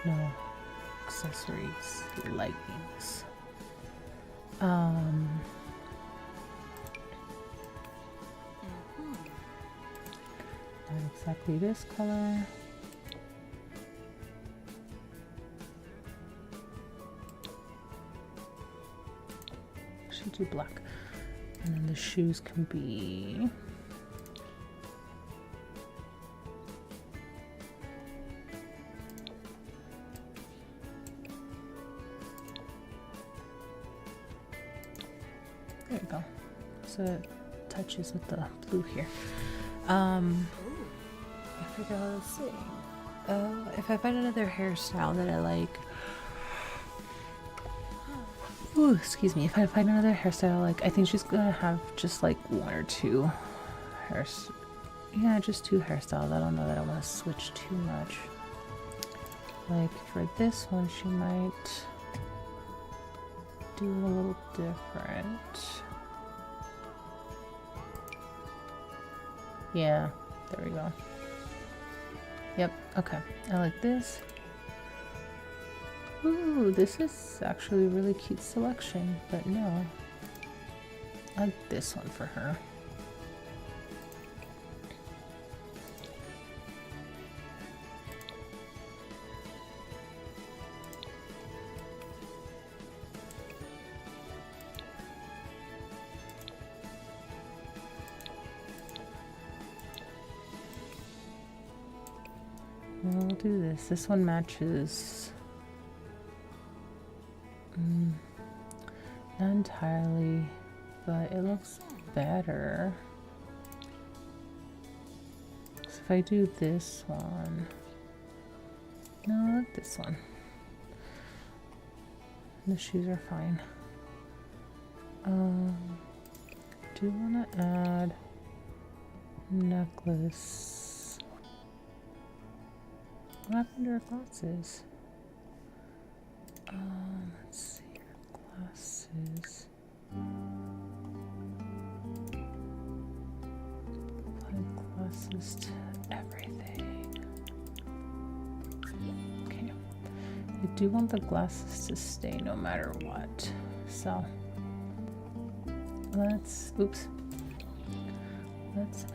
No. Accessories, leggings. Not exactly this color. Should do black. And then the shoes can be... There we go. So it touches with the blue here. I forgot what I was saying. If I find another hairstyle that I like... Ooh, excuse me. If I find another hairstyle, like, I think she's gonna have just like one or two hairs. Yeah, just two hairstyles. I don't know that I want to switch too much. Like for this one, she might do it a little different. Yeah, there we go. Yep, okay. I like this. Ooh, this is actually a really cute selection, but no. I like this one for her. We'll do this. This one matches. Not entirely, but it looks better. So if I do this one, no, I like this one. The shoes are fine. Do you want to add necklace? What happened to her glasses? Let's see. Glasses. Apply glasses to everything. Okay. I do want the glasses to stay no matter what. So let's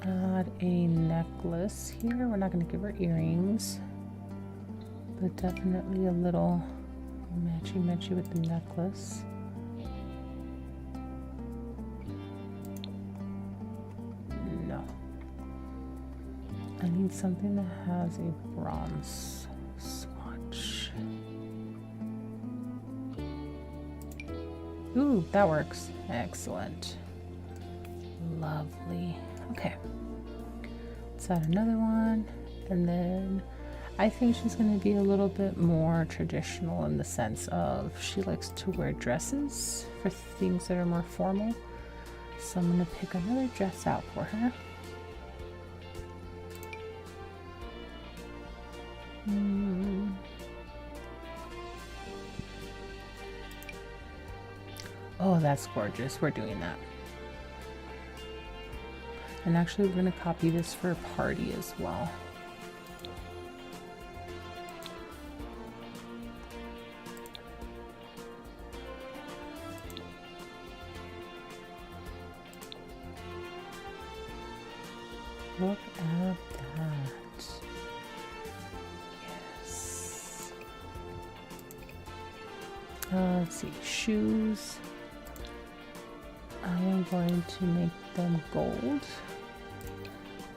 add a necklace here. We're not going to give her earrings, but definitely a little matchy-matchy with the necklace. No. I need something that has a bronze swatch. Ooh, that works. Excellent. Lovely. Okay. Let's add another one. And then I think she's going to be a little bit more traditional in the sense of she likes to wear dresses for things that are more formal. So I'm going to pick another dress out for her. Oh, that's gorgeous. We're doing that. And actually, we're going to copy this for a party as well. Look at that. Yes. Let's see. Shoes. I am going to make them gold.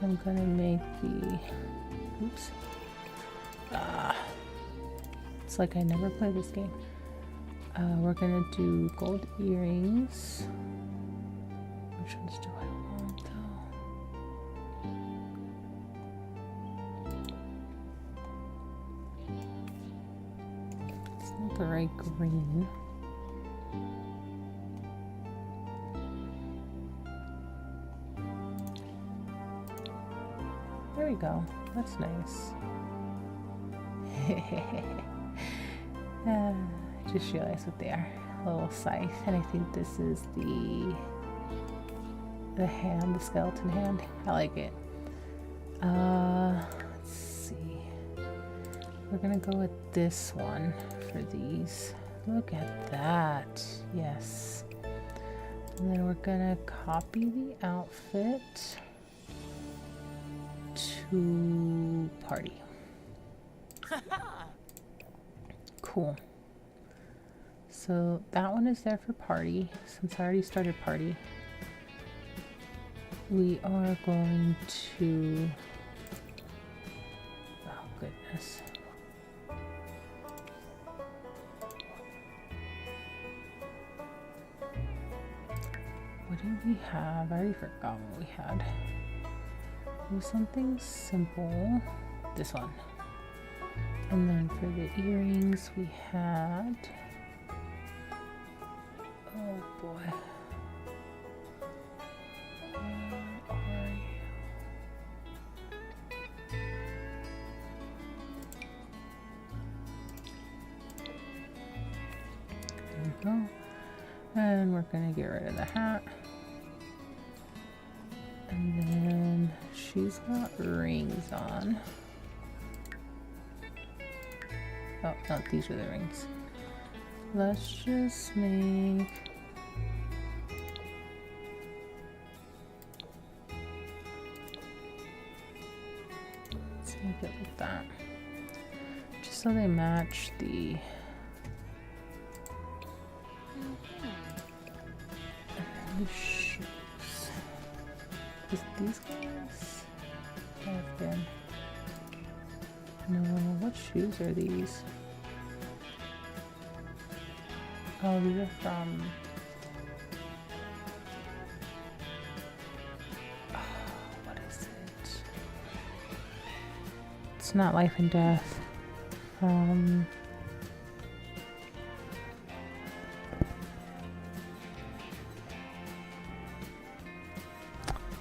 I'm going to make the... Oops. It's like I never play this game. We're going to do gold earrings. Which ones do I want though? It's not the right green. There we go. That's nice. I just realized what they are. A little scythe. And I think this is the hand, the skeleton hand. I like it. Let's see. We're gonna go with this one for these. Look at that. Yes. And then we're gonna copy the outfit to party. Cool. So that one is there for party. Since I already started party, we are going to... Oh goodness. What did we have? I already forgot what we had. It was something simple. This one. And then for the earrings we had... Oh boy. Where are you? There we go. And we're gonna get rid of the hat. And then she's got rings on. Oh, no, these are the rings. Let's just make... Let's make it like that. Just so they match the... And the shoes. Is these guys? I've been... No, what shoes are these? Oh, these are from... Oh, what is it? It's not Life and Death.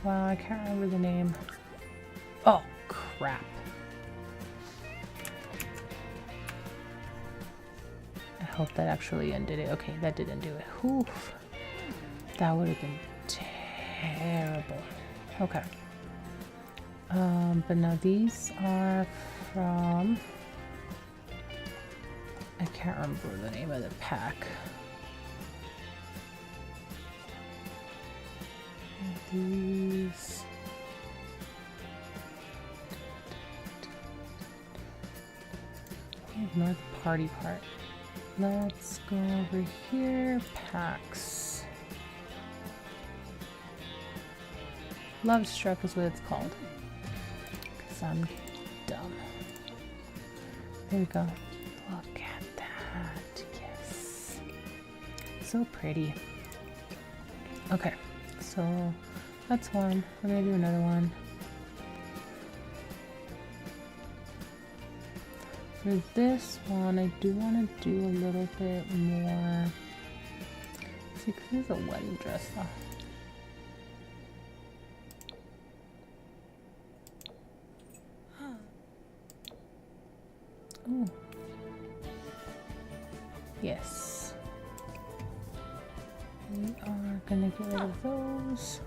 Wow, I can't remember the name. Oh, crap. I hope that actually ended it. Okay, that didn't do it. Oof. That would have been terrible. Okay. But now these are from... I can't remember the name of the pack. These... Ignore the party part. Let's go over here. Packs. Love Struck is what it's called. Because I'm dumb. There we go. Look at that. Yes. So pretty. Okay. So that's one. We're going to do another one. For this one, I do want to do a little bit more. See, because it's a wedding dress though. Ooh. Yes. We are gonna get rid of those.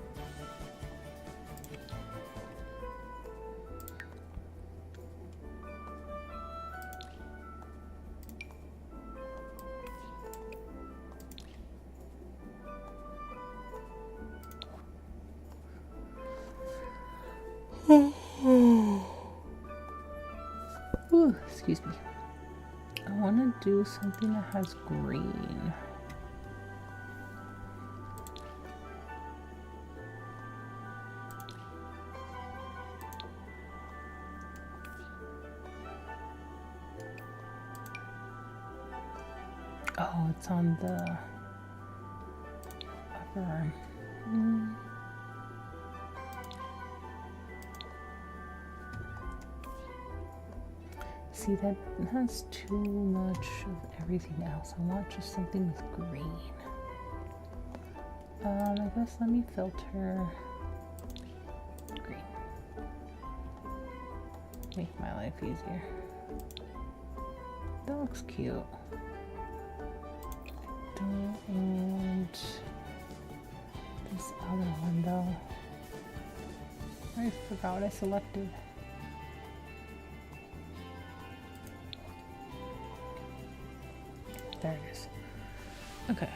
Ooh, excuse me. I want to do something that has green. Oh, it's on the upper arm. See, that has too much of everything else. I want just something with green. I guess let me filter green. Make my life easier. That looks cute. Don't want this other one though. I forgot what I selected. There it is. Okay.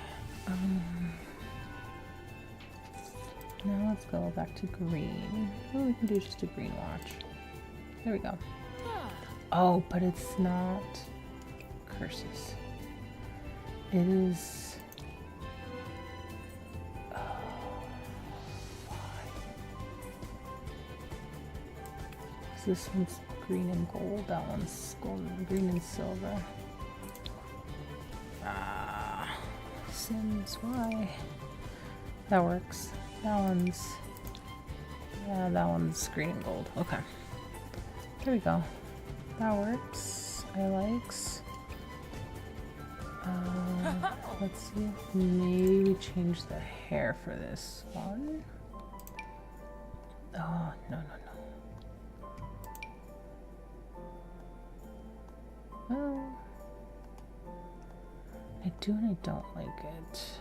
Now let's go back to green. Oh, we can do just a green watch. There we go. Oh, but it's not curses. It is. Oh, fine. So this one's green and gold. That one's golden, green and silver. Sims, why? That works. That one's, yeah, that one's green and gold. Okay. There we go. That works. I likes. Let's see. Maybe we change the hair for this one. Oh, no, no, no. Oh. I do and I don't like it.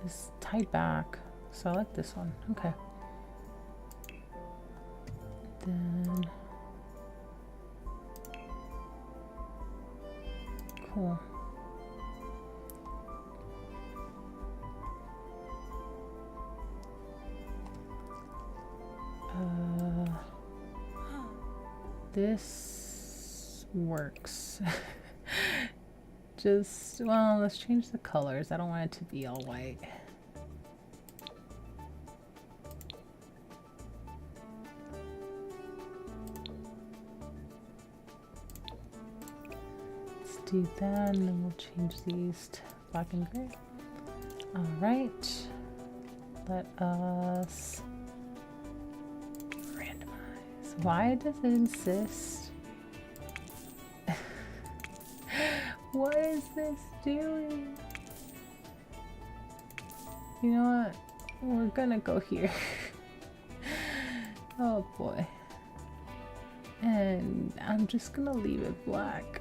It's tied back, so I like this one. Okay. Then, cool. This works. Just, well, let's change the colors. I don't want it to be all white. Let's do that, and then we'll change these to black and gray. All right. Let us randomize. Why does it insist? What is this doing? You know what? We're gonna go here. Oh boy. And I'm just gonna leave it black.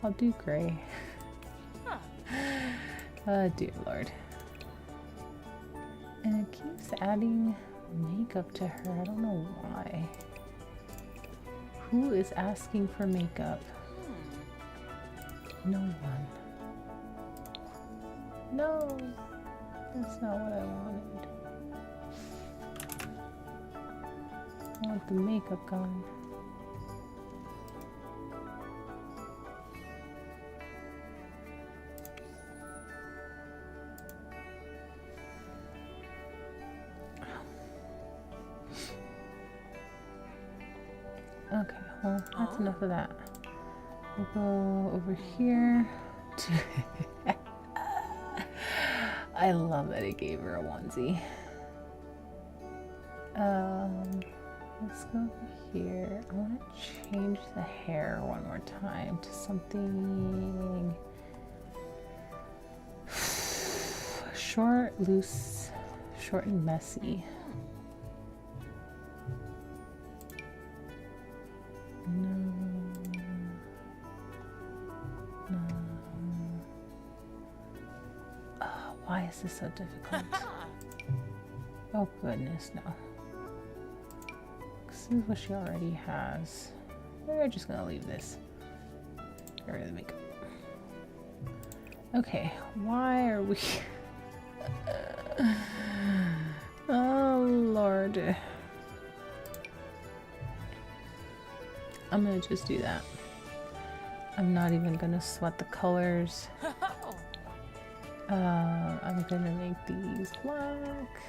I'll do gray. Dear Lord. And it keeps adding makeup to her. I don't know why. Who is asking for makeup? No one. No, that's not what I wanted. I want the makeup gone. Okay, well, that's enough of that. We'll go over here to I love that it gave her a onesie. Let's go over here. I want to change the hair one more time to something short, loose, short and messy. Why is this so difficult? Oh goodness, no. This is what she already has. We're just gonna leave this. Get rid of the makeup. Okay, why are we... Oh Lord. I'm gonna just do that. I'm not even gonna sweat the colors. I'm gonna make these black.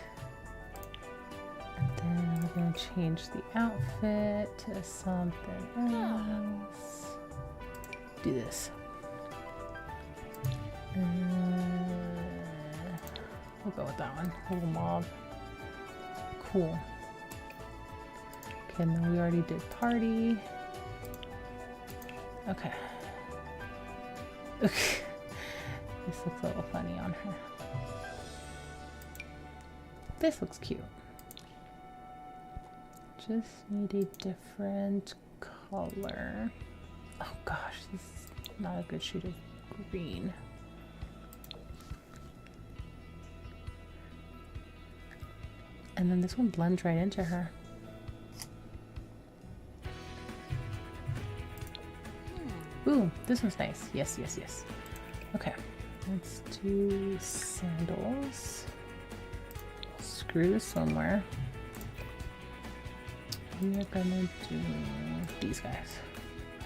And then we're gonna change the outfit to something else. Do this. We'll go with that one. A little mauve. Cool. Okay, and then we already did party. Okay. Okay. This looks a little funny on her. This looks cute. Just need a different color. Oh gosh, this is not a good shade of green. And then this one blends right into her. Ooh, this one's nice. Yes, yes, yes. Okay, let's do sandals. Screw this somewhere. We are gonna do these guys.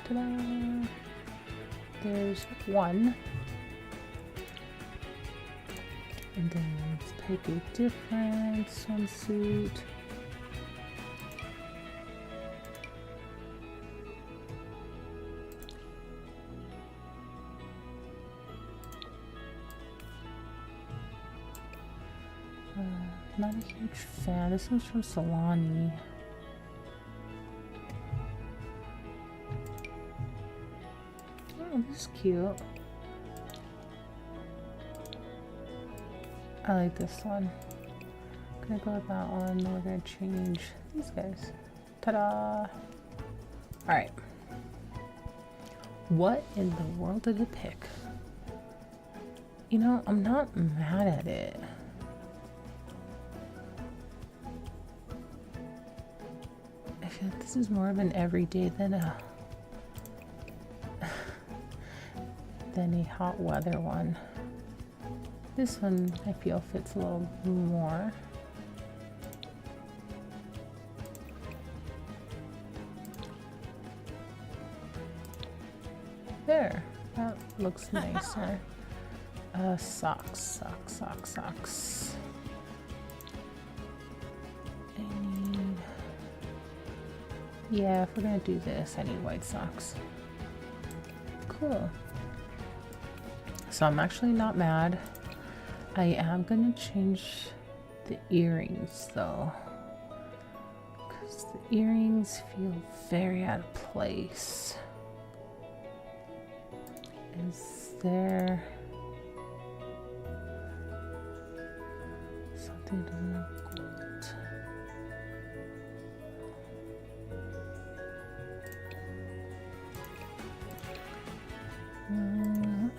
Ta-da! There's one. And then let's pick a different swimsuit. Not a huge fan. This one's from Solani. Oh, this is cute. I like this one. Gonna go with that one. Then we're gonna change these guys. Ta-da! Alright. What in the world did it pick? You know, I'm not mad at it. I feel like this is more of an everyday than a hot weather one. This one I feel fits a little more. There, that looks nicer. Socks. I need... Yeah, if we're gonna do this, I need white socks. Cool. So I'm actually not mad. I am gonna change the earrings though, because the earrings feel very out of place. Is there something to look at?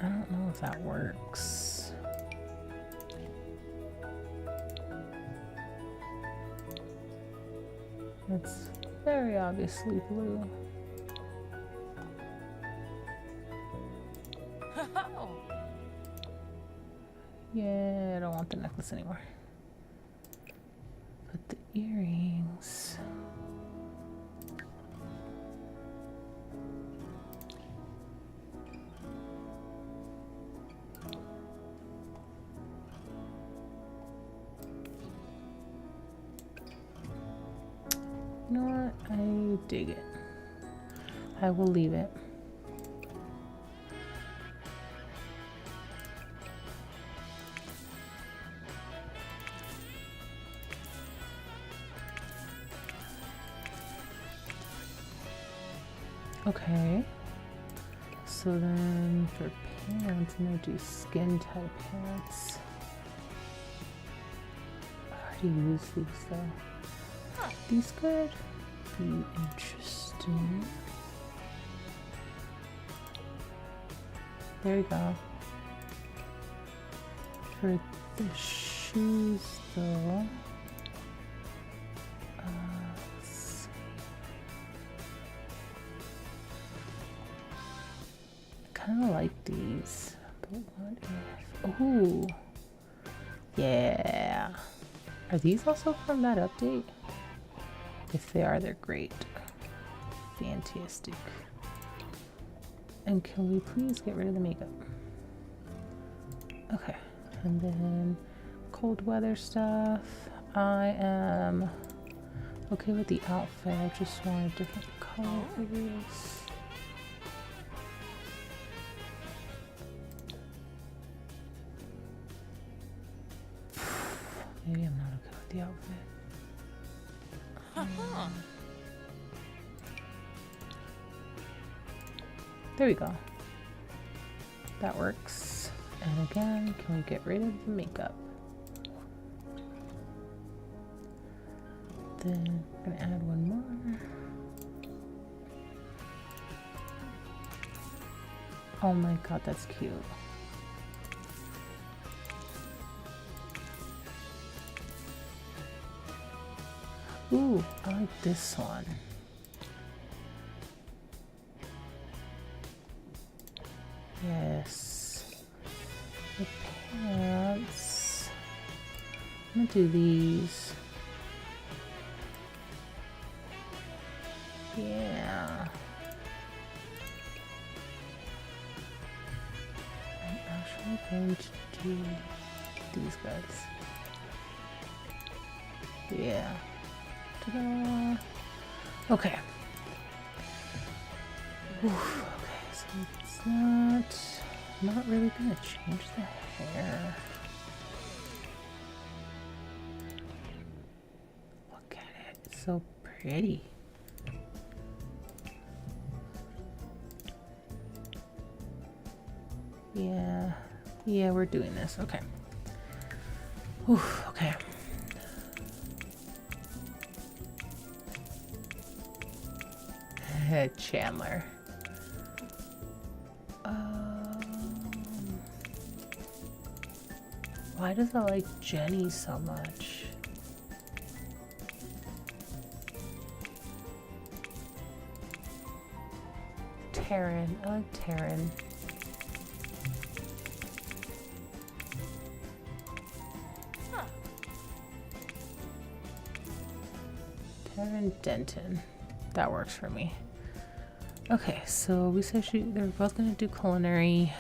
I don't know if that works. It's very obviously blue. Yeah, I don't want the necklace anymore. But the earrings. You know what? I dig it. I will leave it. Okay. So then for pants, I'm gonna do skin type pants. I already use these though. These could be interesting. There you go. For the shoes though, let's see. I kind of like these, but what if? Ooh, yeah. Are these also from that update? If they are, they're great. Fantastic. And can we please get rid of the makeup? Okay. And then cold weather stuff. I am okay with the outfit. I just want a different color for this. Maybe I'm not okay with the outfit. There we go. That works. And again, can we get rid of the makeup? Then I'm gonna add one more. Oh my god, that's cute. Ooh, I like this one. Yes. The pants. I'm gonna do these. Yeah. I'm actually going to do these guys. Yeah. Ta-da. Okay. Oof, okay, so it's not really gonna change the hair. Look at it, it's so pretty. Yeah, we're doing this. Okay. Oof, okay. Chandler. Why does I like Jenny so much? Taryn. I like Taryn. Taryn Denton. That works for me. Okay, so we said they're both gonna do culinary.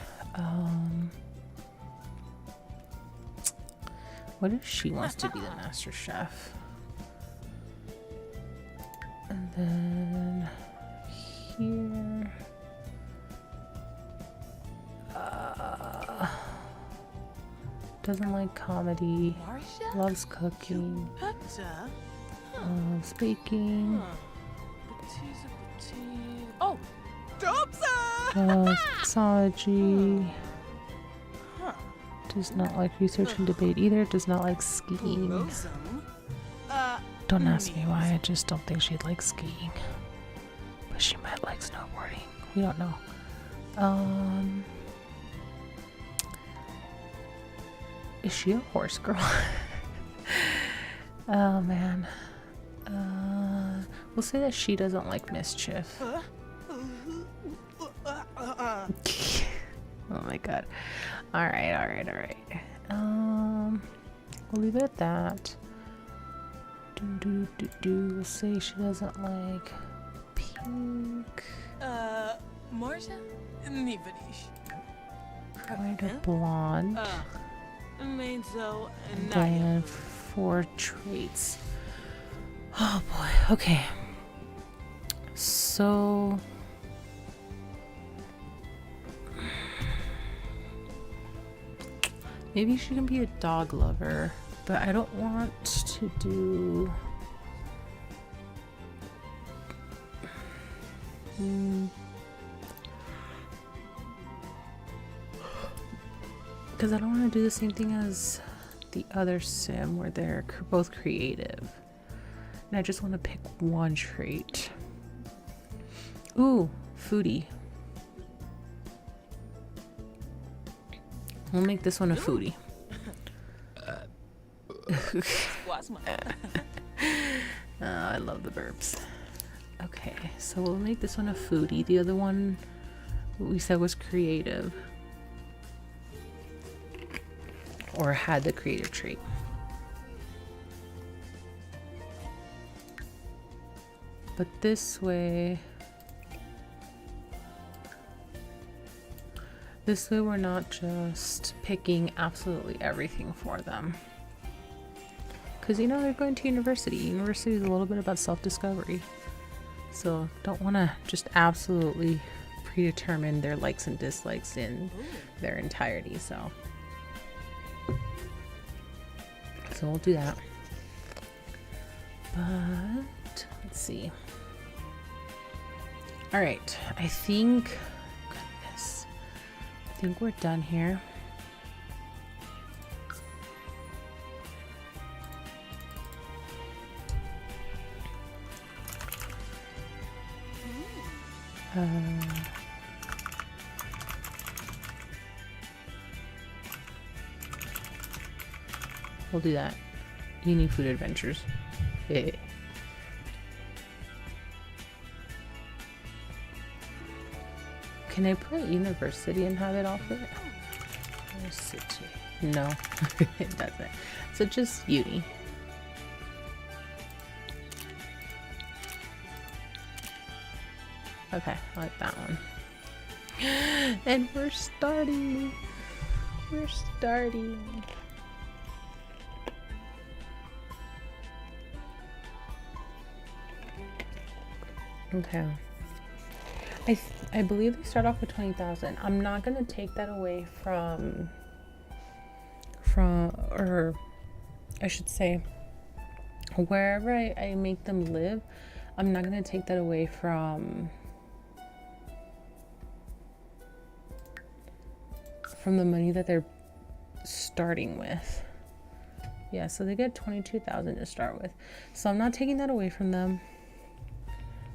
What if she wants to be the master chef? And then here, doesn't like comedy, loves cooking, loves baking. Oh, loves mixology. Does not like research and debate either. Does not like skiing. Don't ask me why. I just don't think she'd like skiing. But she might like snowboarding. We don't know. Is she a horse girl? Oh man. We'll say that she doesn't like mischief. Oh my god. Alright. We'll leave it at that. Let's say she doesn't like pink. Marcia? Не видишь. Quite a blonde. Menzo, Then 4 traits. Oh boy. Okay. So maybe she can be a dog lover, but I don't want to do because I don't want to do the same thing as the other sim where they're both creative. And I just want to pick one trait. Ooh, foodie. We'll make this one a foodie. I love the burps. Okay, so we'll make this one a foodie. The other one we said was creative. Or had the creative trait. But this way we're not just picking absolutely everything for them. Because, you know, they're going to university. University is a little bit about self-discovery. So don't want to just absolutely predetermine their likes and dislikes in their entirety. So we'll do that. But let's see. All right, I think we're done here. We'll do that. Uni food adventures. Yeah. Can I put university and have it off it? University. No, it doesn't. So just uni. Okay, I like that one. And we're starting. We're starting. Okay. I believe they start off with 20,000. I'm not gonna take that away from, or I should say, wherever I make them live. I'm not gonna take that away from the money that they're starting with. Yeah, so they get 22,000 to start with. So I'm not taking that away from them.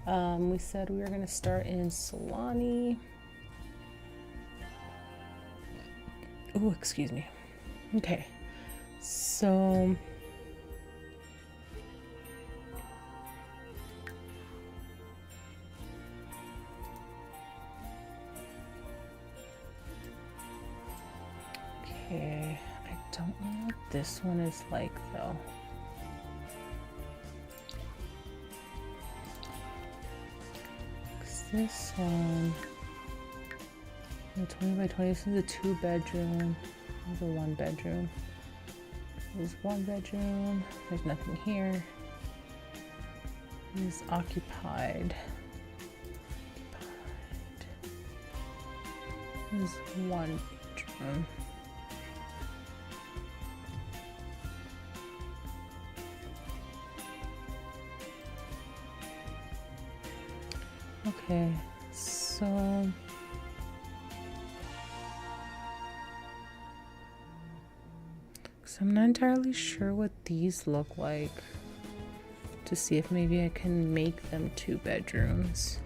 We said we were going to start in Solani. Oh, excuse me. Okay. So okay, I don't know what this one is like though. This one, 20 by 20. This is a 2-bedroom. This is a 1-bedroom. There's 1 bedroom. There's nothing here. This is occupied. This is 1 bedroom. Okay, so I'm not entirely sure what these look like to see if maybe I can make them 2 bedrooms.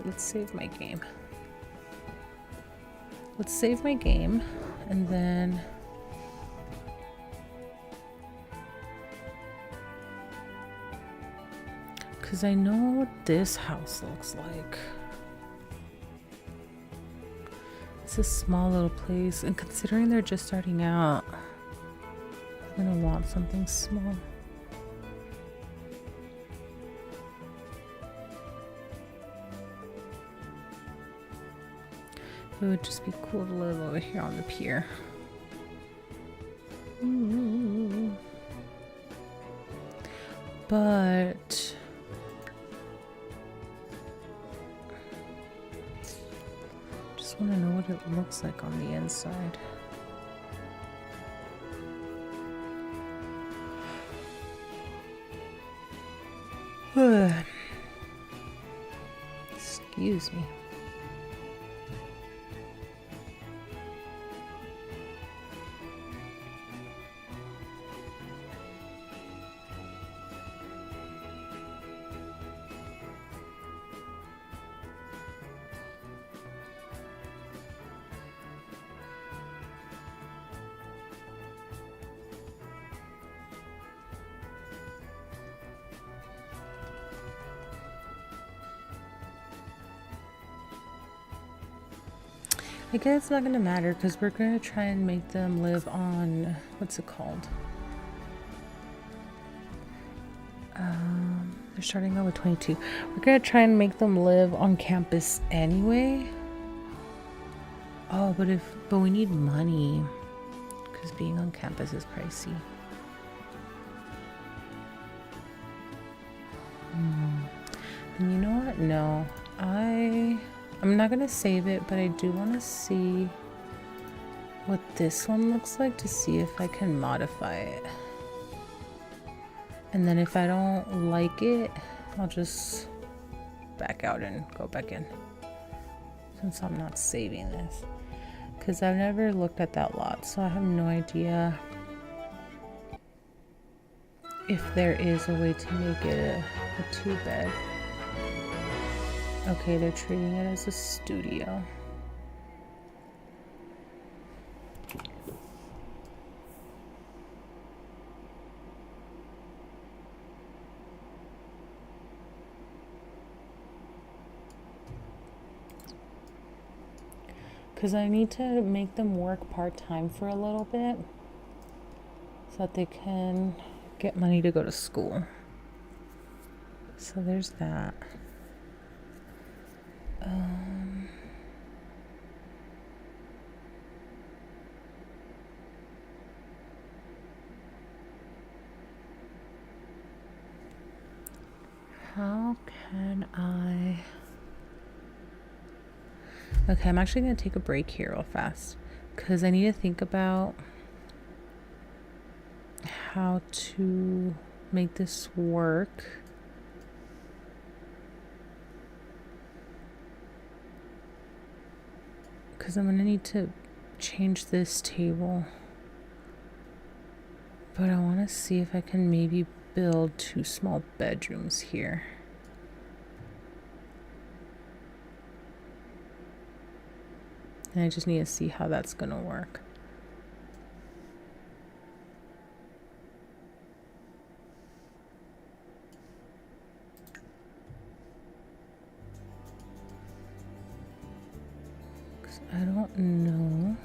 Let's save my game. let's save my game and then because I know what this house looks like. It's a small little place, and considering they're just starting out, I'm gonna want something small. It would just be cool to live over here on the pier. Ooh. But just want to know what it looks like on the inside. Excuse me. I guess it's not gonna matter because we're gonna try and make them live on, what's it called? They're starting out with 22. We're gonna try and make them live on campus anyway. Oh, but we need money because being on campus is pricey. And you know what? No, I'm not gonna save it, but I do want to see what this one looks like to see if I can modify it. And then if I don't like it, I'll just back out and go back in. Since I'm not saving this. Because I've never looked at that lot, so I have no idea if there is a way to make it a 2-bed. Okay, they're treating it as a studio. Because I need to make them work part-time for a little bit so that they can get money to go to school. So there's that. How can I... Okay, I'm actually going to take a break here real fast because I need to think about how to make this work. Because I'm going to need to change this table. But I want to see if I can maybe build 2 small bedrooms here. And I just need to see how that's going to work. I don't know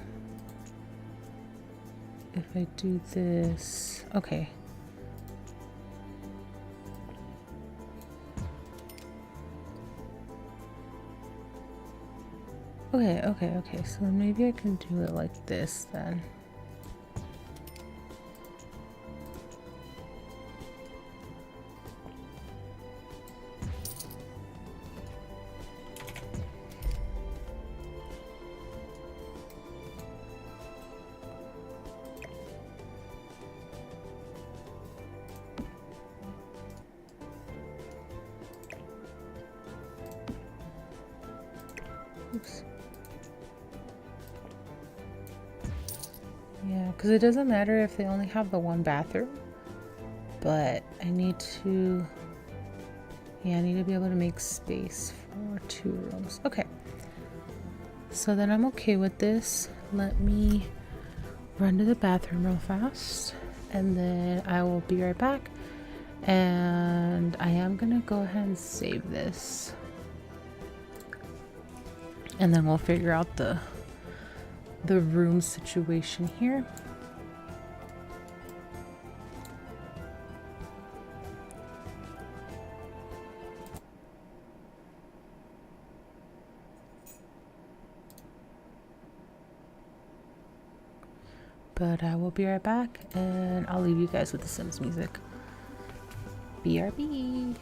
if I do this. Okay. Okay. So maybe I can do it like this then. Oops. Yeah, because it doesn't matter if they only have the 1 bathroom, but I need to, I need to be able to make space for 2 rooms. Okay, So then I'm okay with this. Let me run to the bathroom real fast and then I will be right back. And I am gonna go ahead and save this. And then we'll figure out the room situation here. But I will be right back and I'll leave you guys with the Sims music. BRB.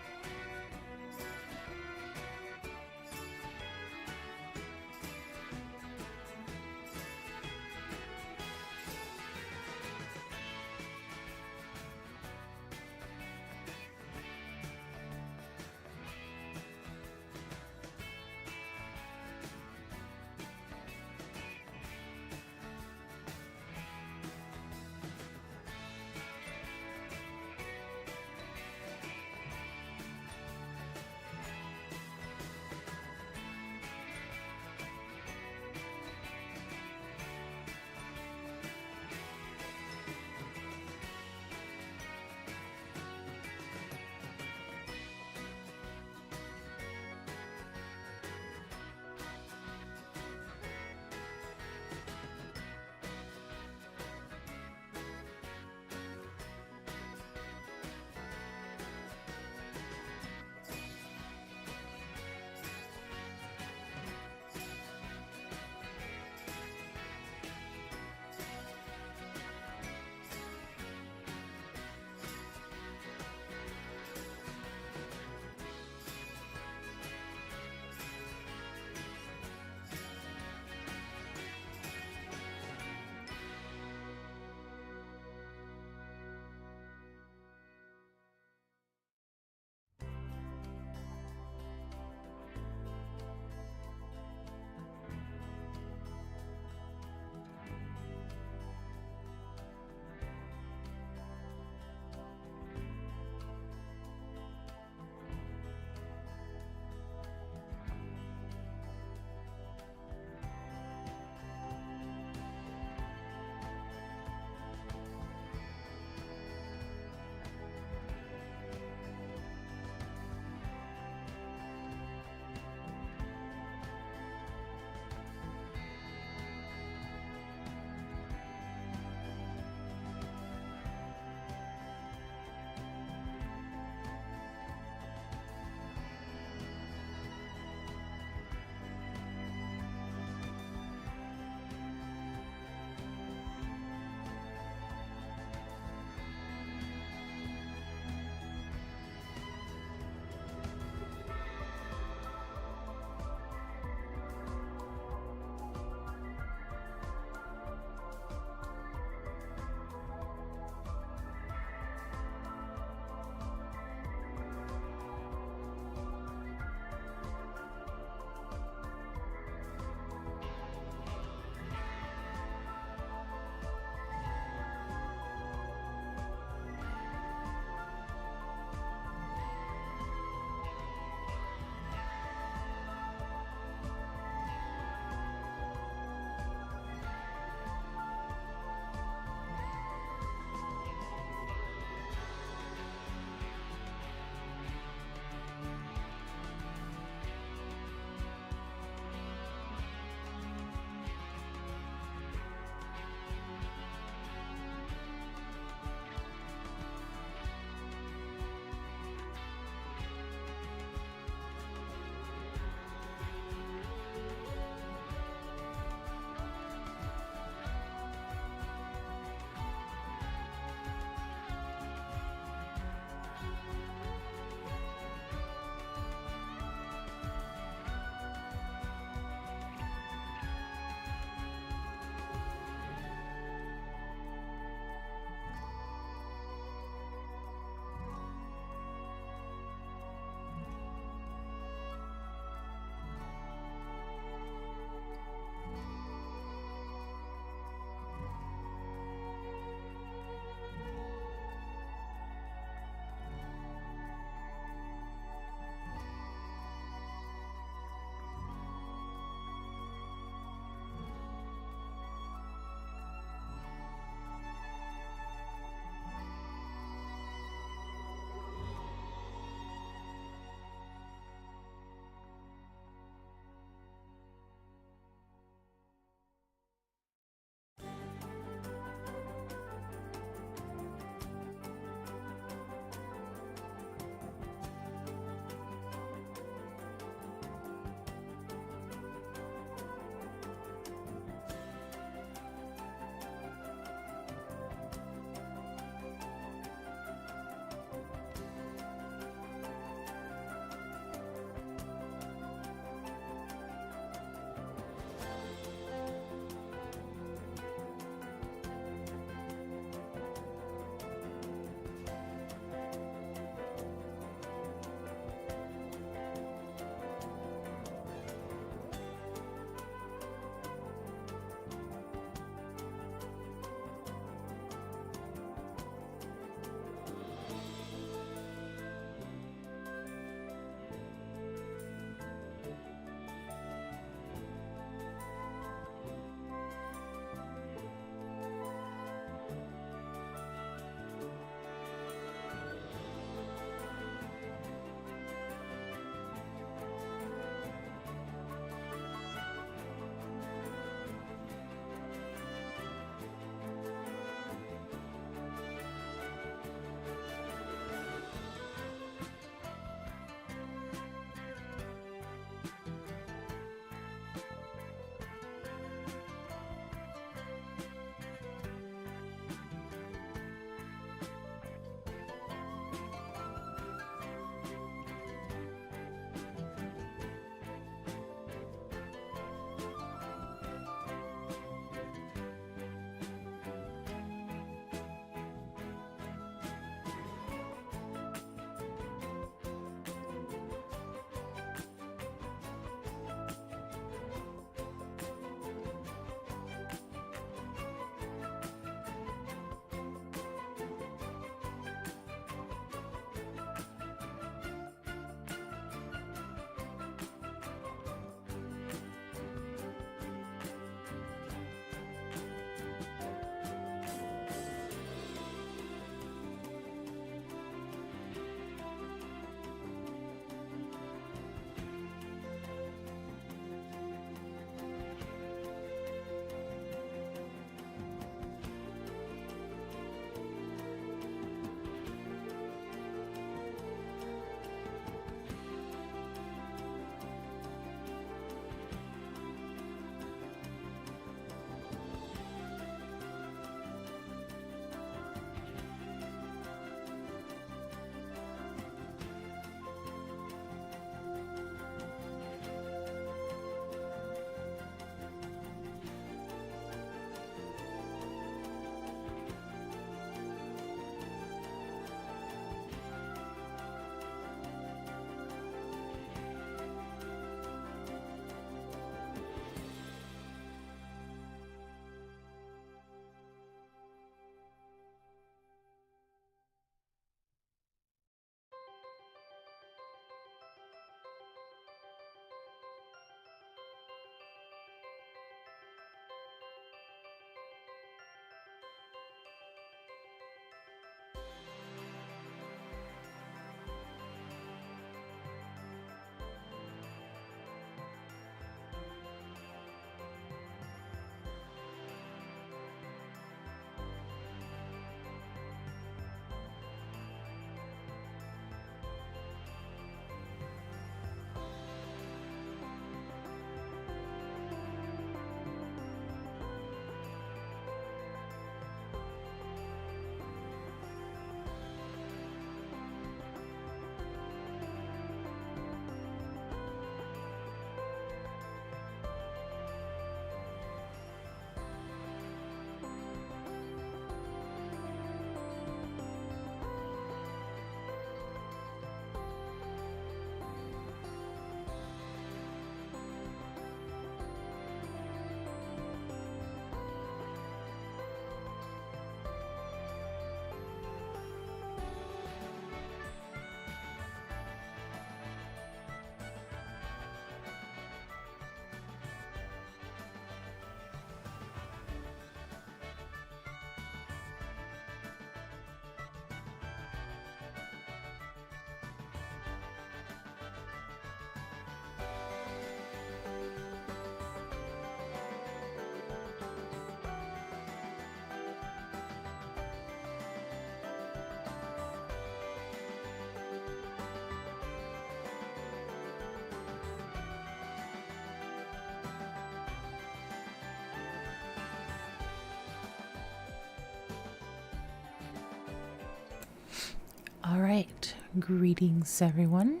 All right, greetings everyone.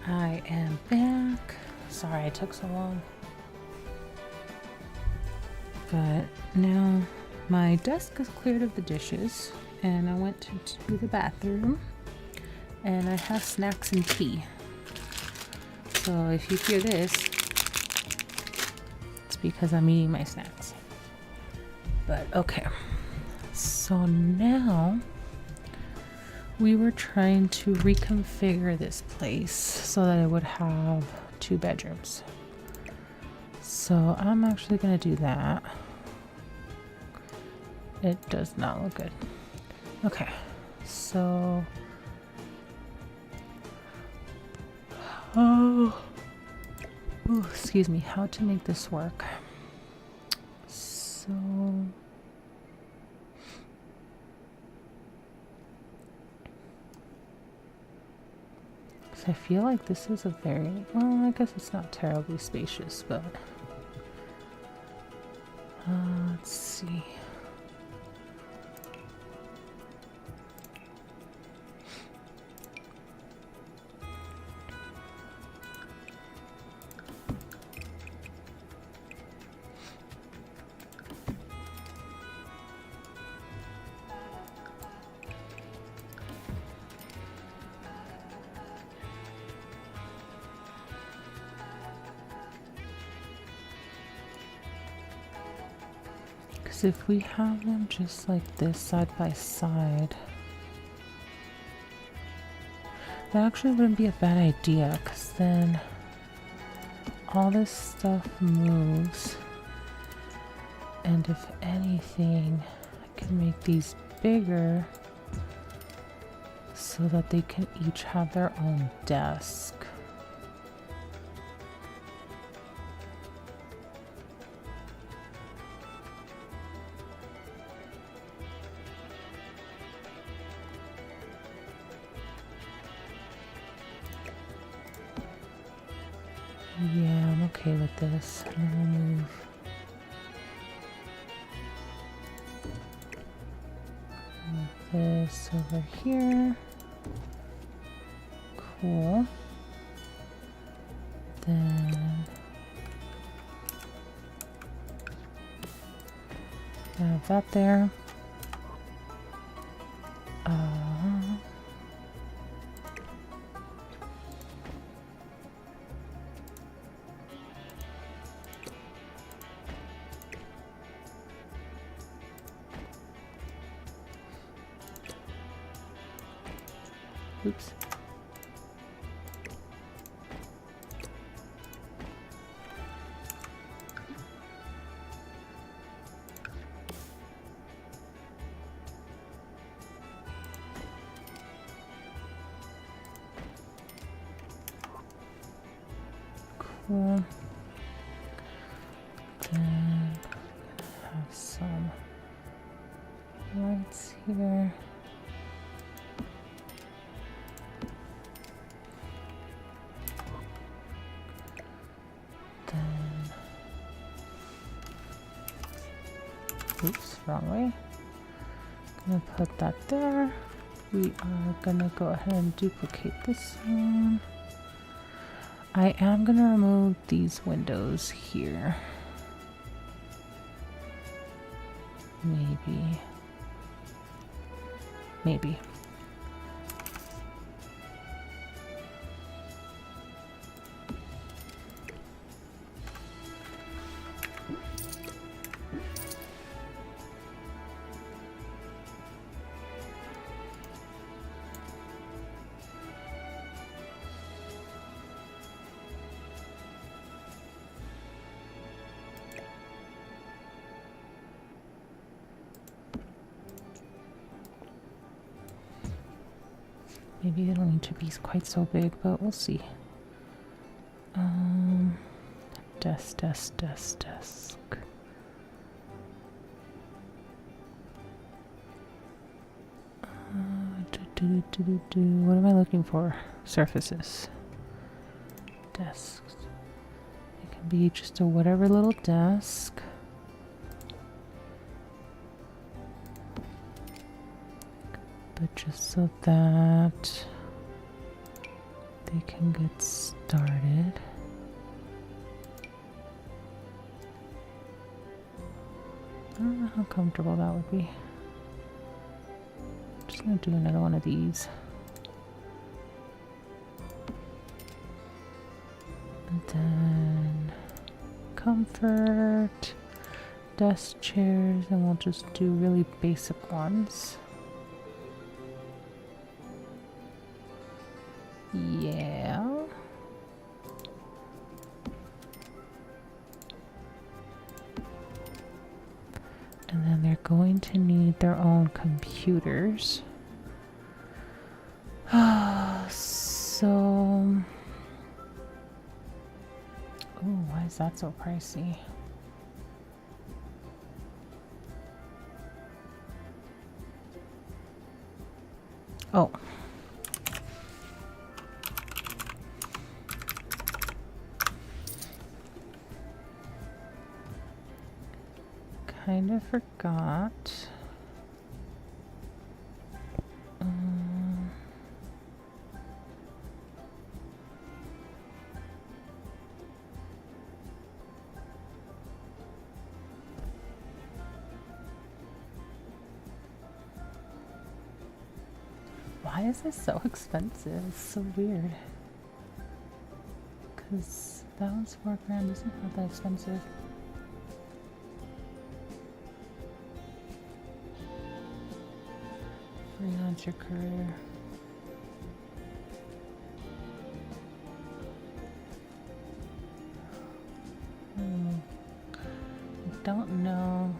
I am back. Sorry I took so long. But now my desk is cleared of the dishes and I went to the bathroom and I have snacks and tea. So if you hear this, it's because I'm eating my snacks. But okay. So now we were trying to reconfigure this place so that it would have 2 bedrooms. So I'm actually going to do that. It does not look good. Okay, so excuse me, how to make this work. So I feel like this is a very, well, I guess it's not terribly spacious, but let's see. Because if we have them just like this side by side, that actually wouldn't be a bad idea, because then all this stuff moves, and if anything, I can make these bigger so that they can each have their own desk. Yeah, I'm okay with this. I'm gonna move this over here. Cool. Then have that there. Oops. Cool. Then have some lights here. Oops, wrong way. Gonna put that there. We are gonna go ahead and duplicate this one. I am gonna remove these windows here. Maybe. Maybe they don't need to be quite so big, but we'll see. Desk. What am I looking for? Surfaces. Desks. It can be just a whatever little desk. but just so that they can get started. I don't know how comfortable that would be. Just gonna do another one of these. And then comfort, desk chairs, and we'll just do really basic ones. Yeah. And then they're going to need their own computers. So, oh, why is that so pricey? Oh. Kind of forgot. Why is this so expensive? It's so weird. Because that was $4 grand. This is not that expensive. Freelance your career. I don't know.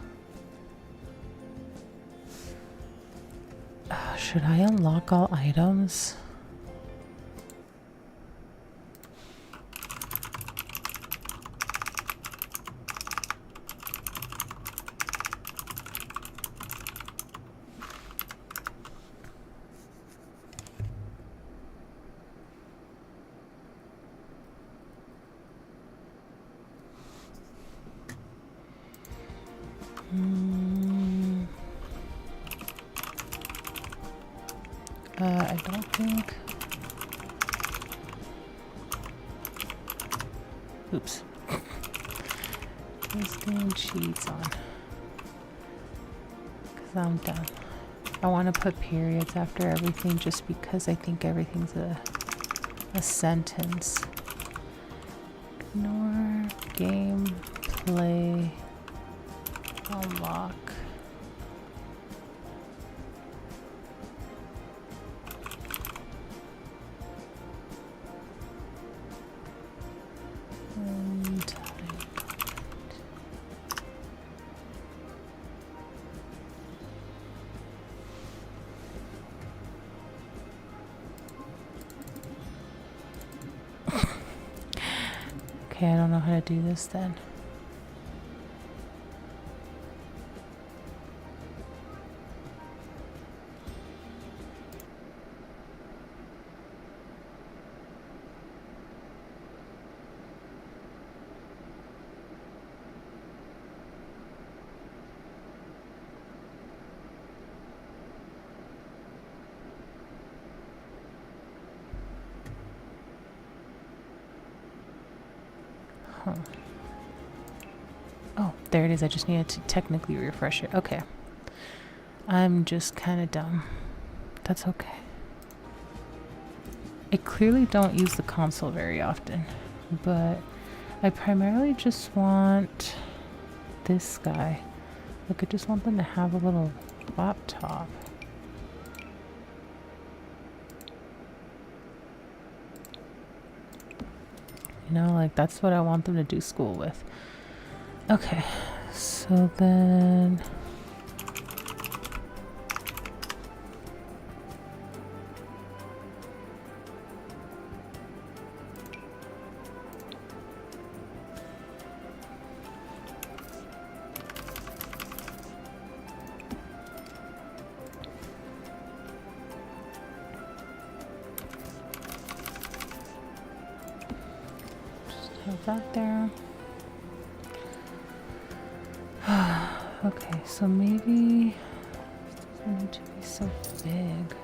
Should I unlock all items? I don't think. Oops. Testing cheats on. Because I'm done. I want to put periods after everything just because I think everything's a sentence. Ignore, game, play, unlock. Okay, I don't know how to do this then. Oh, there it is. I just needed to technically refresh it. Okay. I'm just kind of dumb. That's okay. I clearly don't use the console very often, but I primarily just want this guy. Like, I just want them to have a little laptop. You know, like, that's what I want them to do school with. Okay, so then... have that there. Okay, so maybe doesn't need to be so big.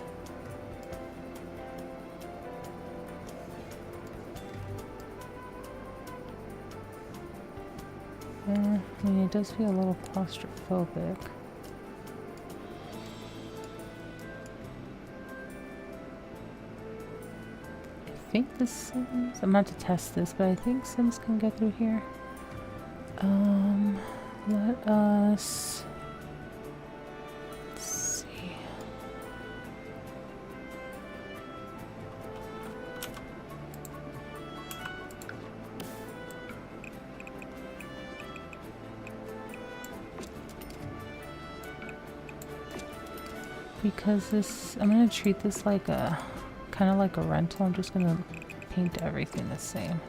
Yeah, I mean, it does feel a little claustrophobic. I think the Sims, I'm about to test this, but I think Sims can get through here. Let us see. Because this, I'm gonna treat this like a, kind of like a rental. I'm just gonna paint everything the same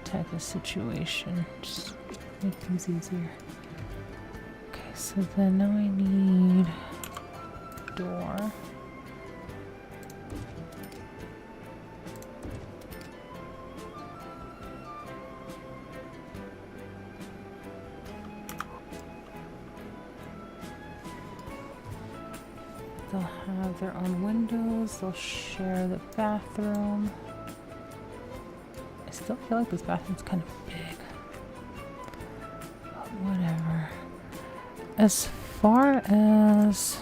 type of situation. Just make things easier. Okay, so then now I need door. They'll have their own windows. They'll share the bathroom. I still feel like this bathroom's kind of big. But whatever. As far as...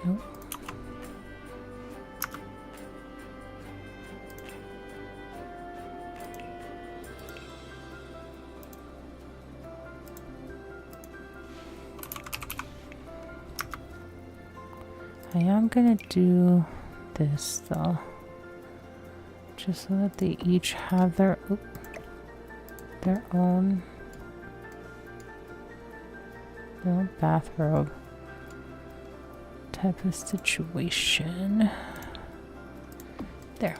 Nope. I am gonna do this though, just so that they each have their own bathrobe type of situation. There.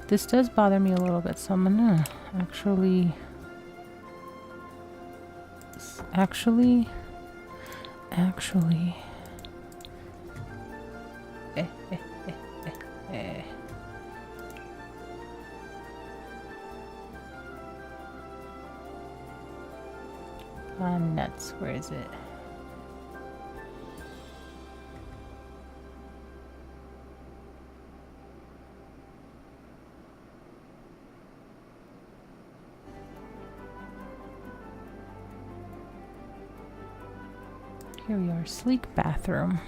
This does bother me a little bit, so I'm gonna actually nuts, where is it? Here we are, sleek bathroom.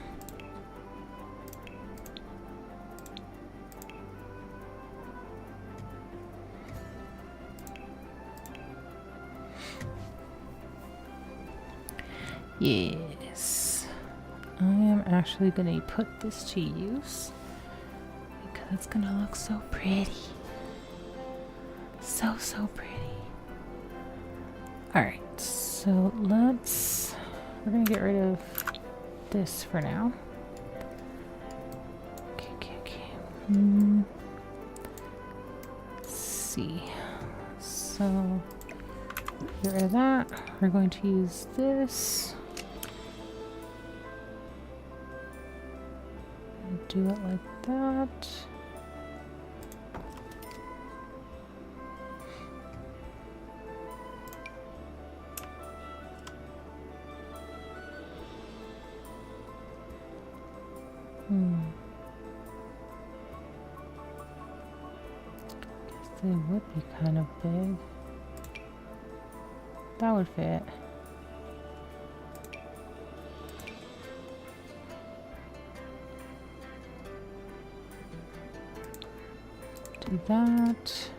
Yes, I am actually gonna put this to use because it's gonna look so pretty. So pretty. Alright, so we're gonna get rid of this for now. Okay. Let's see. So, get rid of that. We're going to use this. And do it like that. Guess they would be kind of big. That would fit. Do that.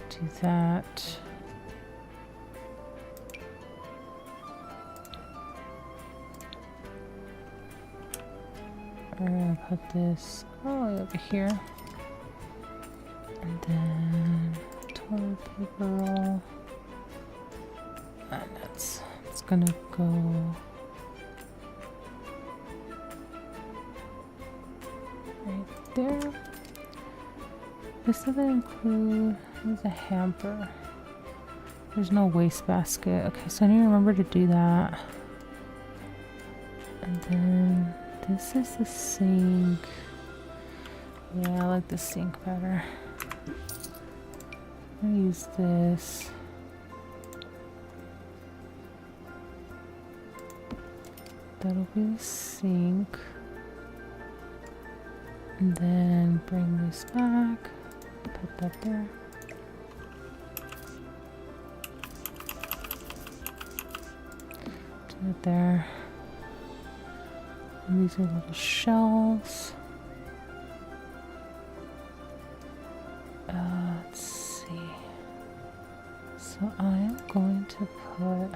Do that. We're gonna put this all the way over here. And then toilet paper roll. And it's gonna go right there. This doesn't include, there's a hamper. There's no wastebasket. Okay, so I need to remember to do that. And then this is the sink. Yeah, I like the sink better. I'm gonna use this. That'll be the sink. And then bring this back. Put that there. Do it there. And these are little shelves. Let's see. So I am going to put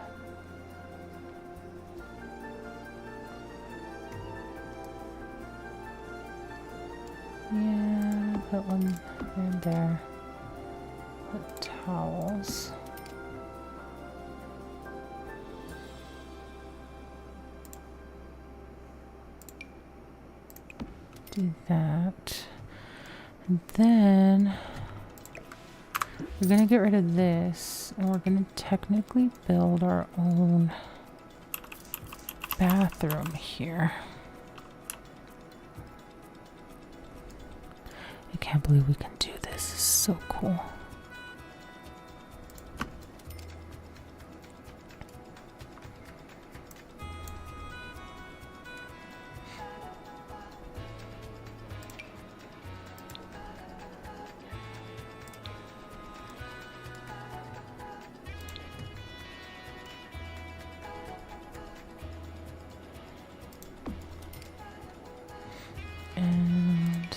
put one there and there. Put towels. Do that. And then we're gonna get rid of this and we're gonna technically build our own bathroom here. I can't believe we can do this. This is so cool. And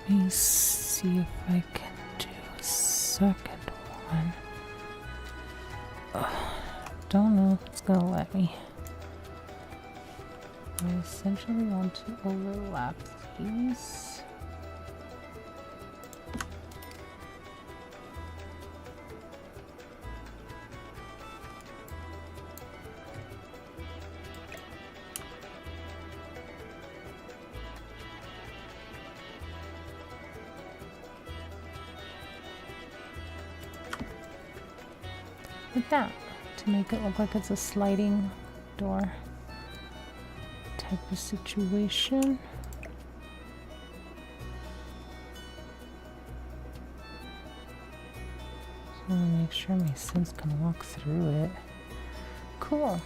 let me see if I can do a second one. Don't know if it's gonna let me. I essentially want to overlap these. Like that, to make it look like it's a sliding door type of situation. So I want to make sure my Sims can walk through it. Cool.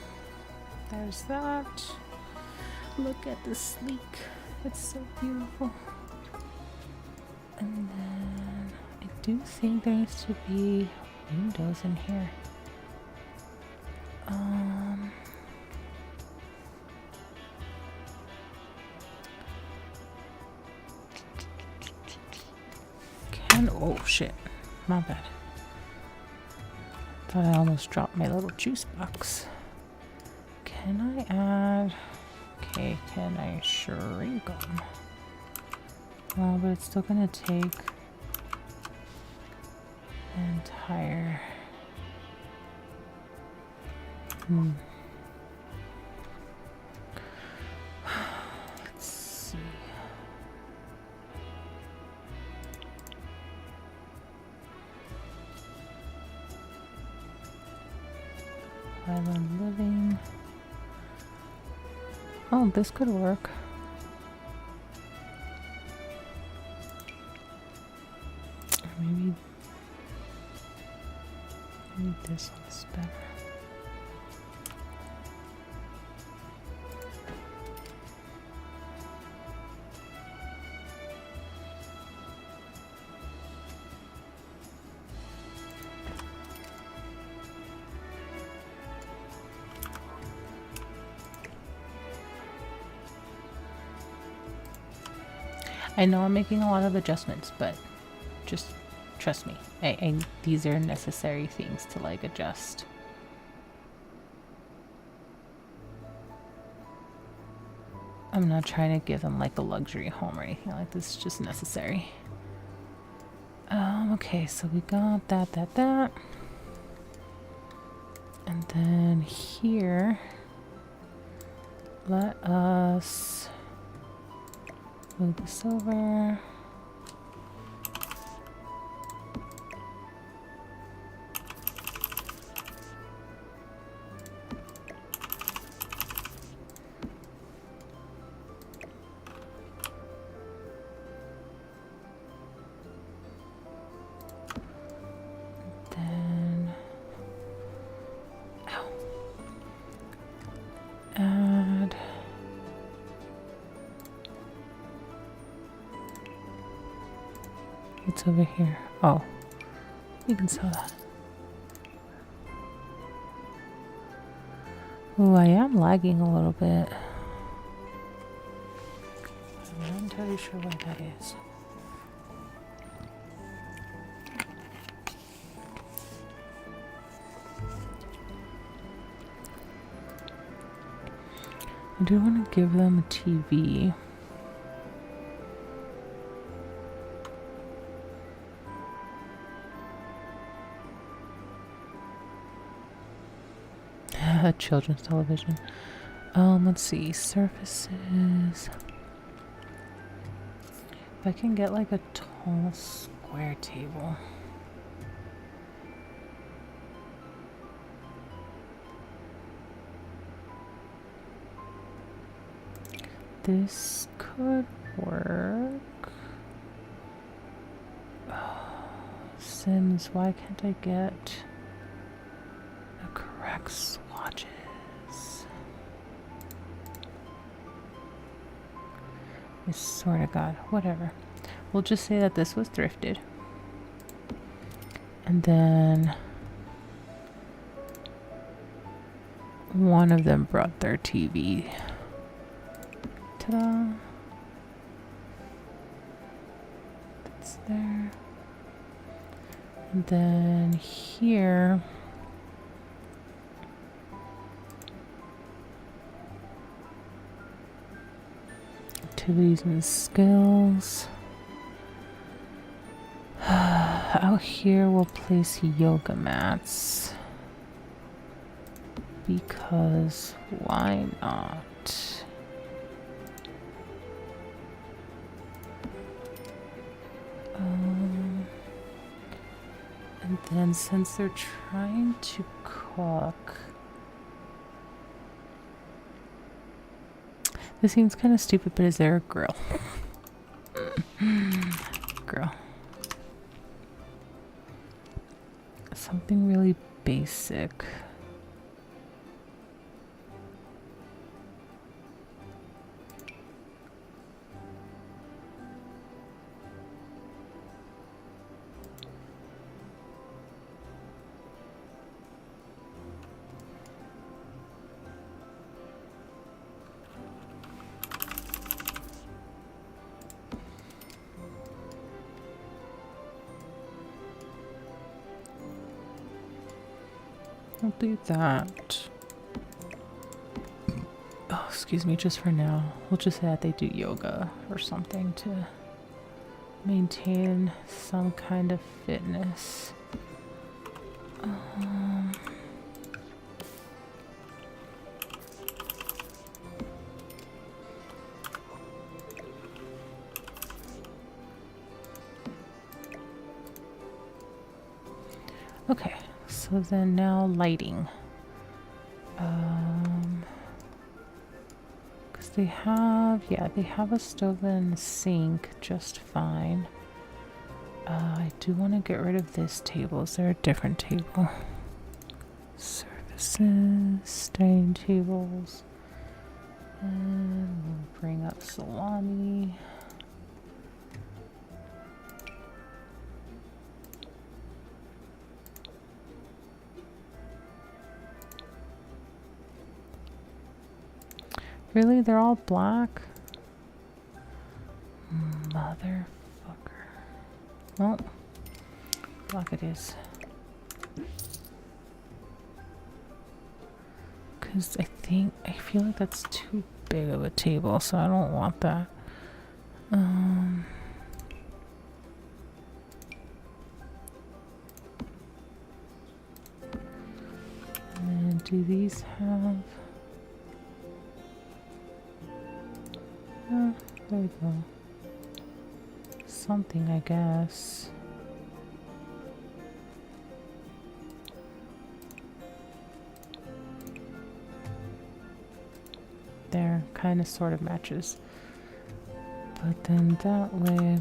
There's that. Look at the sleek. It's so beautiful. And then I do think there needs to be windows in here. Oh shit, my bad. Thought I almost dropped my little juice box. Can I add? Okay, can I shrink them? Well, but it's still gonna take an entire. Let's see. Island living. Oh, this could work. Maybe this one's better. I know I'm making a lot of adjustments, but just trust me. These are necessary things to like adjust. I'm not trying to give them like a luxury home or anything like this. It's just necessary. Okay, so we got that. And then here, let us move this over. What's over here? Oh, we can sell that. Oh, I am lagging a little bit. I'm not entirely sure why that is. I do want to give them a TV. Children's television. Let's see. Surfaces. If I can get like a tall square table. This could work. Oh, Sims, why can't I get the correct swatches? I swear to God, whatever. We'll just say that this was thrifted. And then one of them brought their TV. Ta-da! That's there. And then here, activities and skills. Out here we'll place yoga mats. Because why not? And then since they're trying to cook, this seems kind of stupid, but is there a grill? Grill. Something really basic. I'll do that. Oh, excuse me, just for now. We'll just say that they do yoga or something to maintain some kind of fitness. Okay. So then now lighting. Because they have, yeah, they have a stove and a sink just fine. I do want to get rid of this table. Is there a different table? Services, dining tables. And we'll bring up salami. Really? They're all black? Motherfucker. Well, black it is. Because I feel like that's too big of a table, so I don't want that. And do these have... there we go. Something, I guess. There, kind of sort of matches. But then that way...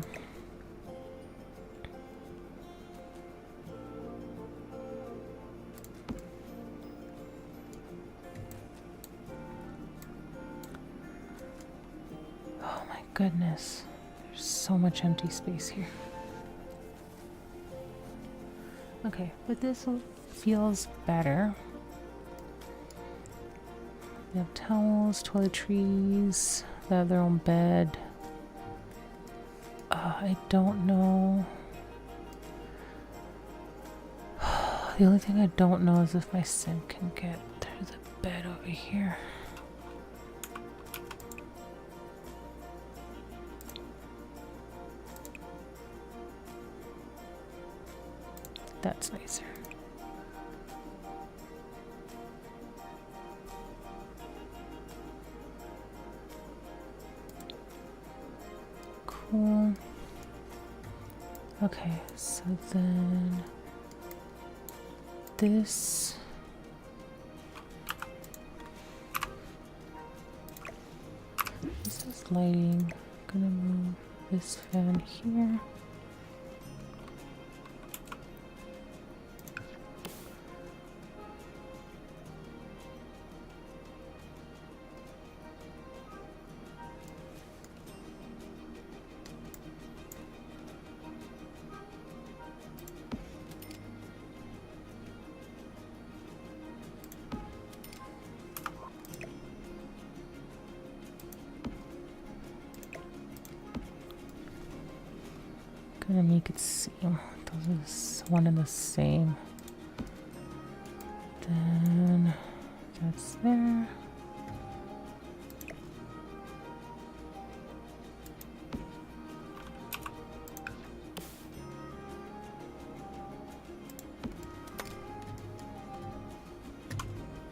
Goodness, there's so much empty space here. Okay, but this feels better. They have towels, toiletries, they have their own bed. I don't know. The only thing I don't know is if my sim can get through the bed over here. That's nicer. Cool. Okay, so then this is lighting. Gonna move this fan here. Gonna make it seem those are one and the same. Then that's there.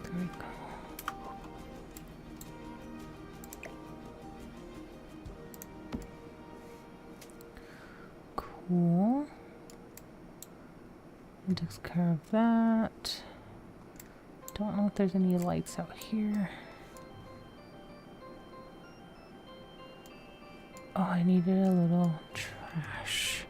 There we go. Cool. It takes care of that. Don't know if there's any lights out here. Oh, I needed a little trash.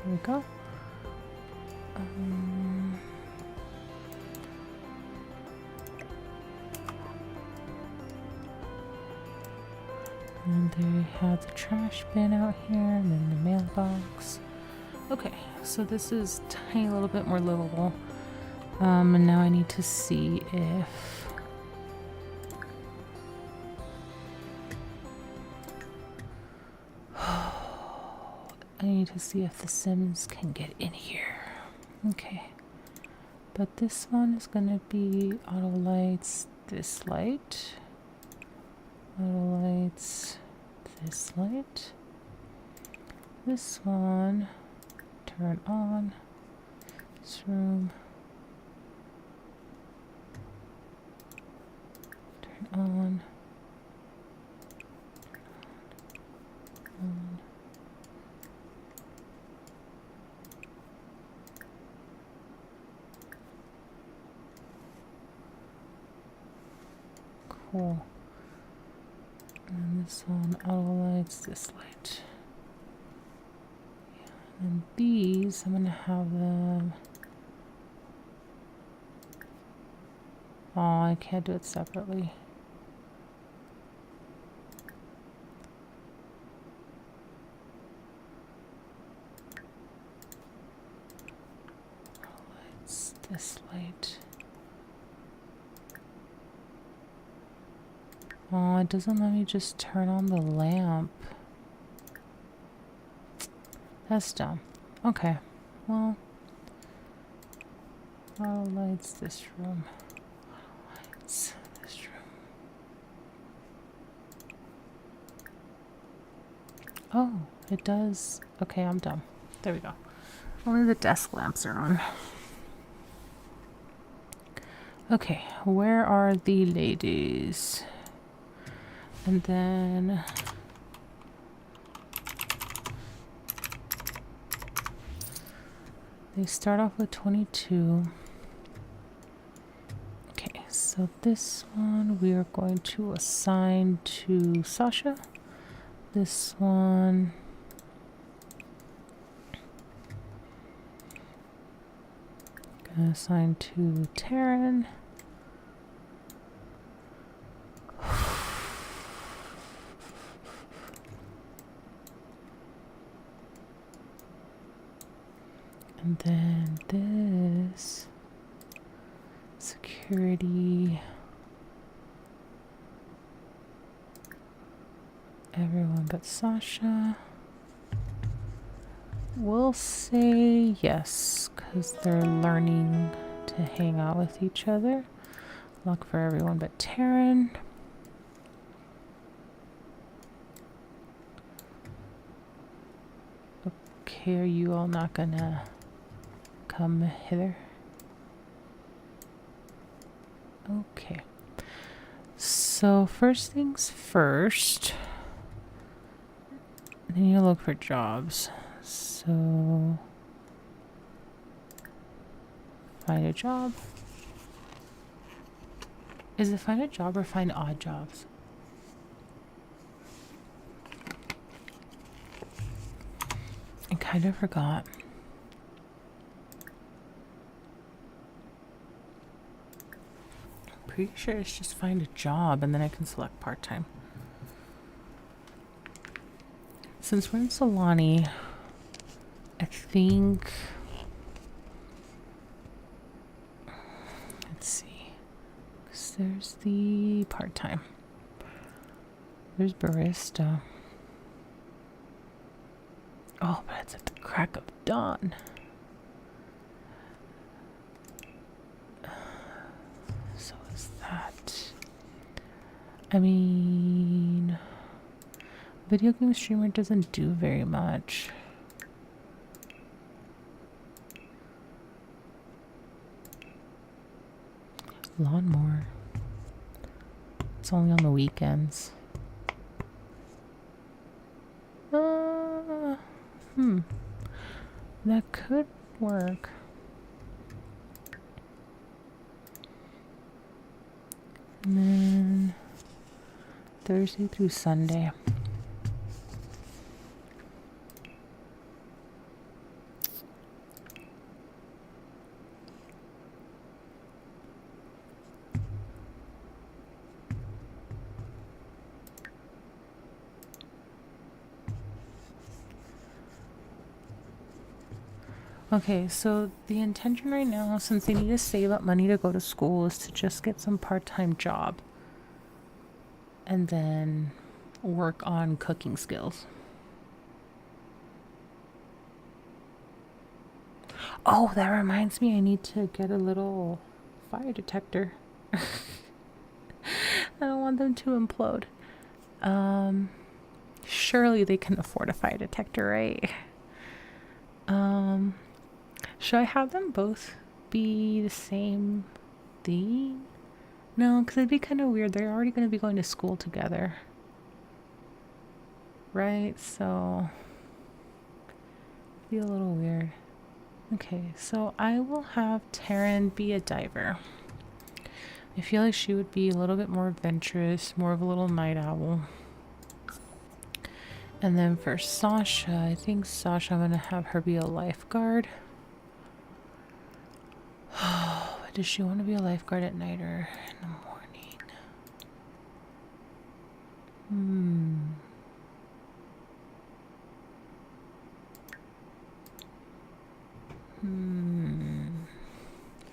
There we go. And they have the trash bin out here, and then the mailbox. Okay, so this is a tiny little bit more livable. And now I need to see if I need to see if the Sims can get in here. Okay. But this one is gonna be auto lights, this light. Auto lights, this light. This one, turn on. This room. Turn on. On. Cool. And this one auto lights, this light. Yeah. And these, I'm gonna have them. Oh, I can't do it separately. Auto lights, this light. Oh, it doesn't let me just turn on the lamp. That's dumb. Okay, well, auto lights this room. Auto lights this room. Oh, it does. Okay, I'm dumb. There we go. Only the desk lamps are on. Okay, where are the ladies? And then They start off with 22. Okay, so this one we are going to assign to Sasha. This one gonna assign to Taryn. And then this security, everyone but Sasha. We'll say yes, because they're learning to hang out with each other. Luck for everyone but Taryn. Okay, are you all not gonna come hither? Okay. So first things first, then you look for jobs. So find a job. Is it find a job or find odd jobs? I kind of forgot. Pretty sure it's just find a job and then I can select part-time. Since we're in Solani, I think, let's see, 'cause there's the part-time. There's barista. Oh, but it's at the crack of dawn. So is that. I mean, video game streamer doesn't do very much. Lawnmower. It's only on the weekends. That could work. And then Thursday through Sunday. Okay, so the intention right now, since they need to save up money to go to school, is to just get some part-time job. And then work on cooking skills. Oh, that reminds me, I need to get a little fire detector. I don't want them to implode. Surely they can afford a fire detector, right? Should I have them both be the same thing? No, because it'd be kind of weird. They're already going to be going to school together. Right? So, be a little weird. Okay, so I will have Taryn be a diver. I feel like she would be a little bit more adventurous, more of a little night owl. And then for Sasha, I think Sasha, I'm going to have her be a lifeguard. Does she want to be a lifeguard at night or in the morning?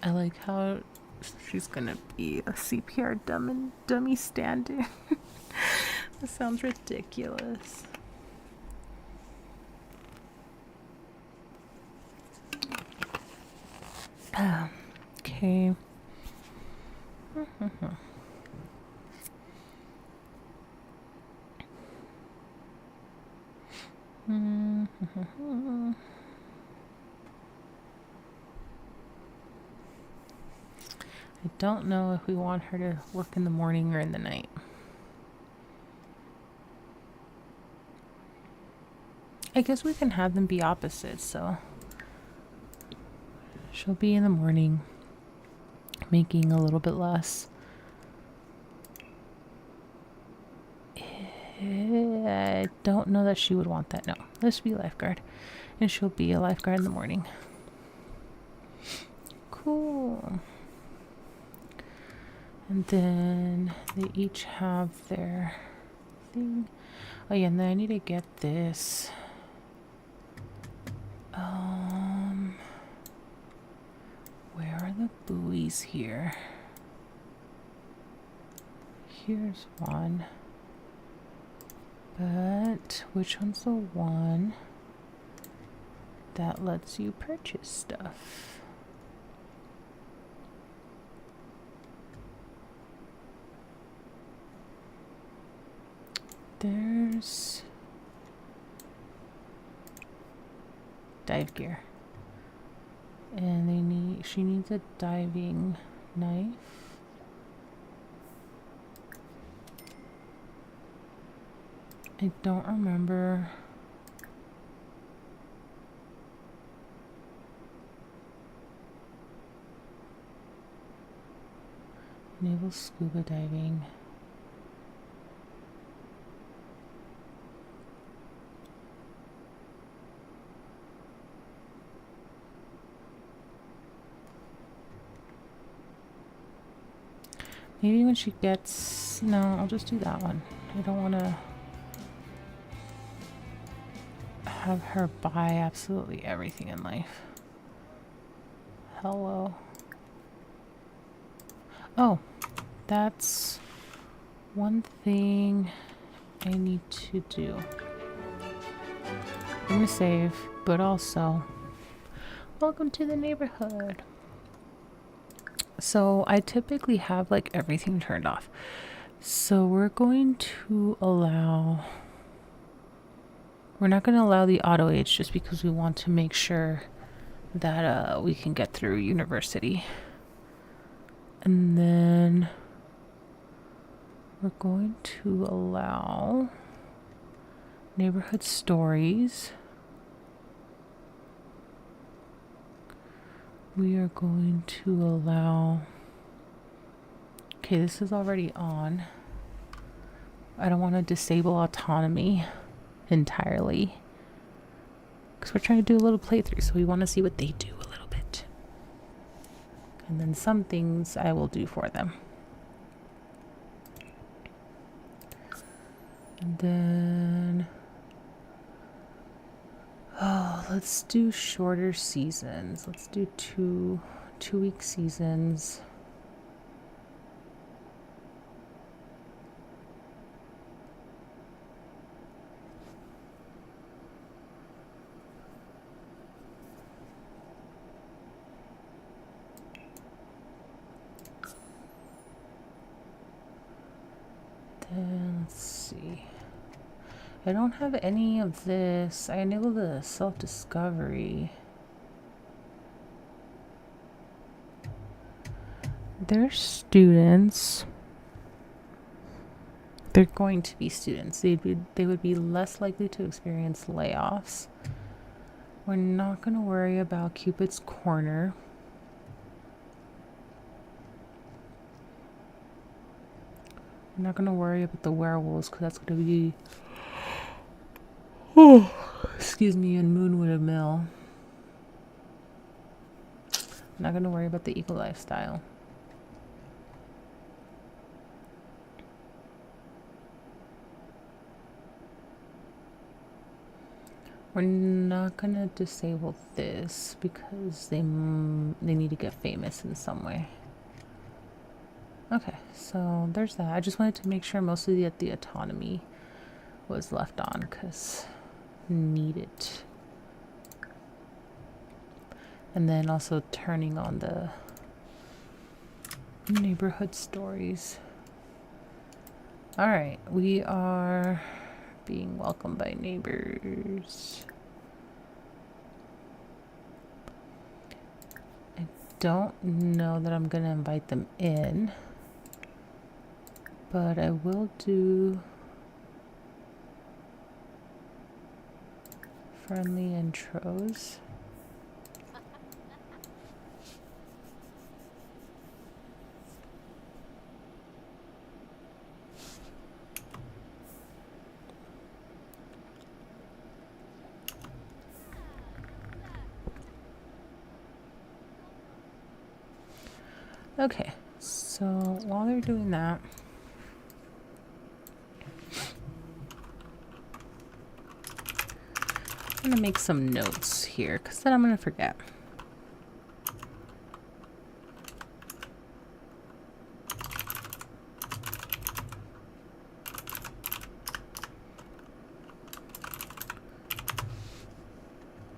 I like how she's going to be a CPR dummy stand-in. That sounds ridiculous. Okay. I don't know if we want her to work in the morning or in the night. I guess we can have them be opposites, so She'll be in the morning, making a little bit less. I don't know that she would want that. No, let's be lifeguard. And she'll be a lifeguard in the morning. Cool. And then they each have their thing. Oh yeah, and then I need to get this. Where are the buoys here? Here's one. But which one's the one that lets you purchase stuff? There's dive gear. And she needs a diving knife. I don't remember. Naval scuba diving. Maybe when she gets... No, I'll just do that one. I don't want to have her buy absolutely everything in life. Hello. Oh, that's one thing I need to do. I'm gonna save, but also, welcome to the neighborhood. So I typically have like everything turned off. So we're going to allow... We're not going to allow the auto age just because we want to make sure that we can get through university. And then we're going to allow neighborhood stories. We are going to allow... Okay, this is already on. I don't want to disable autonomy entirely, because we're trying to do a little playthrough, so we want to see what they do a little bit. And then some things I will do for them. And then... Oh, let's do shorter seasons. Let's do two-week seasons. Then let's see. I don't have any of this. I enabled the self-discovery. They're students. They're going to be students. They would be less likely to experience layoffs. We're not going to worry about Cupid's Corner. I'm not going to worry about the werewolves because that's going to be... Oh, excuse me, in Moonwood Mill. I'm not going to worry about the eco lifestyle. We're not going to disable this because they need to get famous in some way. Okay, so there's that. I just wanted to make sure mostly that the autonomy was left on because need it. And then also turning on the neighborhood stories. All right, we are being welcomed by neighbors. I don't know that I'm gonna invite them in, but I will do friendly intros. Okay, so while they're doing that, I'm gonna make some notes here because then I'm gonna forget.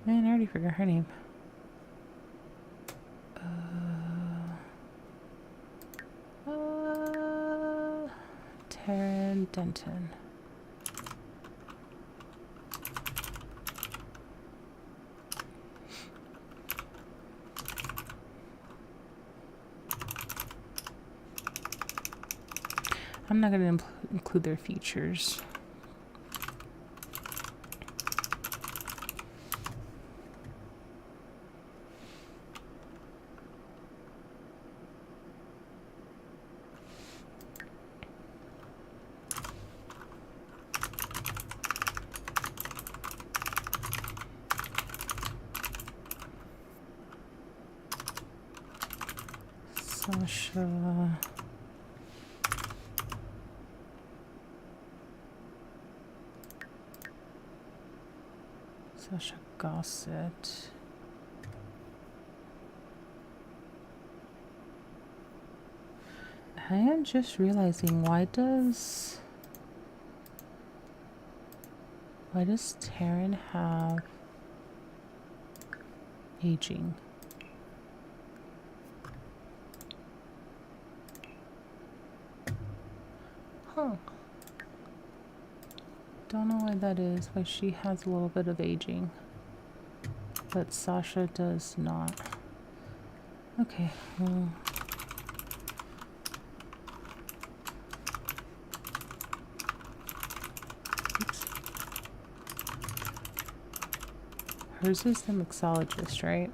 Man, I already forgot her name. Taryn Denton. I'm not going to include their features. Sasha Gossett. I am just realizing, why does Taryn have aging? Huh. Don't know why that is, why she has a little bit of aging, but Sasha does not. Okay, well. Oops. Hers is the mixologist, right?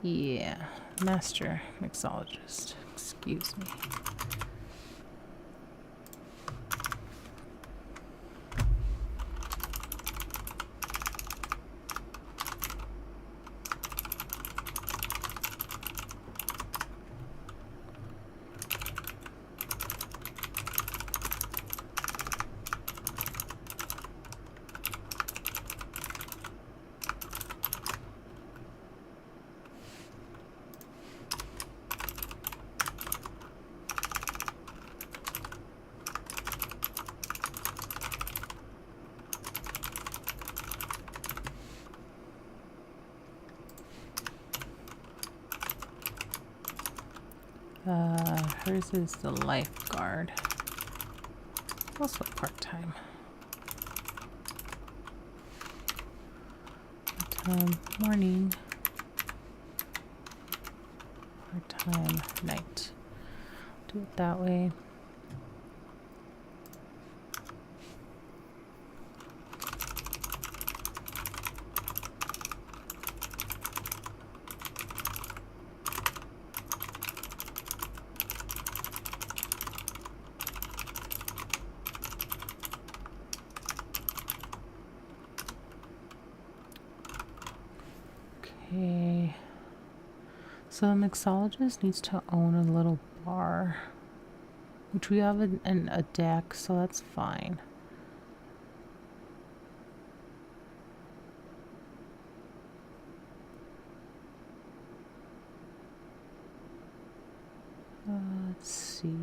Yeah, master mixologist. Excuse me. Hers is the lifeguard. Also part-time. Part-time morning. Part-time night. Do it that way. Okay, so a mixologist needs to own a little bar, which we have a deck, so that's fine. Let's see.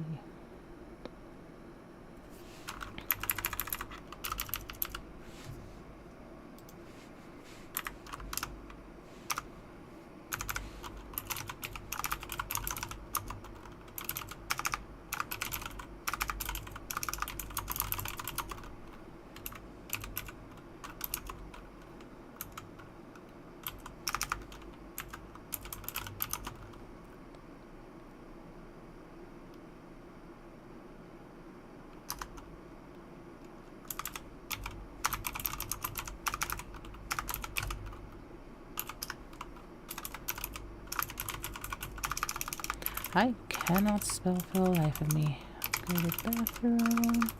I cannot spell for the life of me. Go to the bathroom.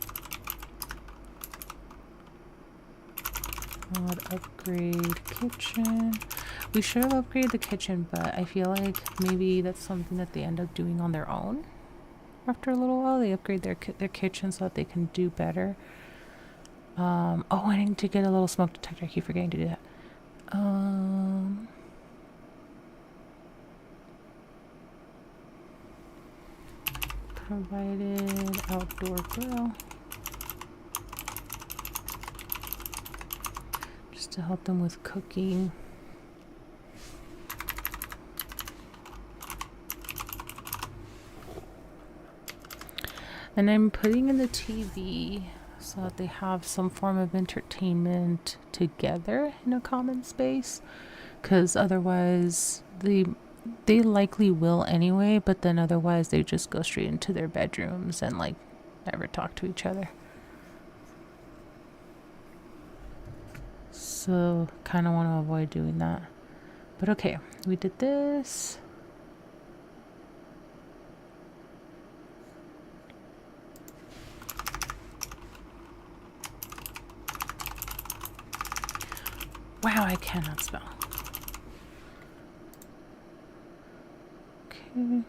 Mod upgrade kitchen. We should have upgraded the kitchen, but I feel like maybe that's something that they end up doing on their own. After a little while, they upgrade their kitchen so that they can do better. Oh, I need to get a little smoke detector. I keep forgetting to do that. Provided outdoor grill. Just to help them with cooking. And I'm putting in the TV so that they have some form of entertainment together in a common space. Because otherwise, they likely will anyway, but then otherwise they just go straight into their bedrooms and like never talk to each other. So kind of want to avoid doing that. But okay, we did this. Wow, I cannot spell. Okay.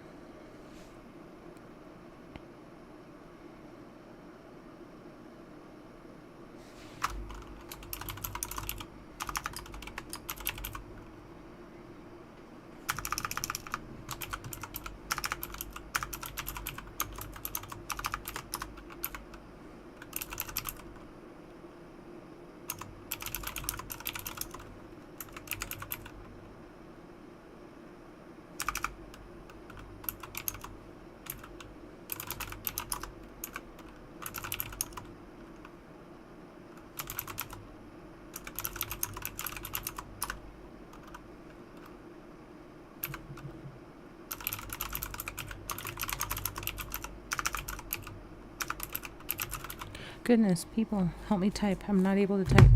Goodness, people, help me type. I'm not able to type.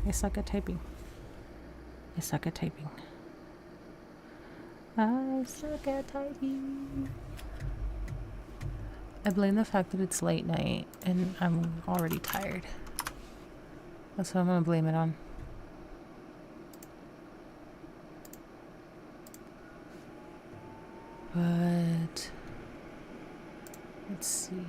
I suck at typing. I suck at typing. I suck at typing. I blame the fact that it's late night and I'm already tired. That's what I'm gonna blame it on. But let's see.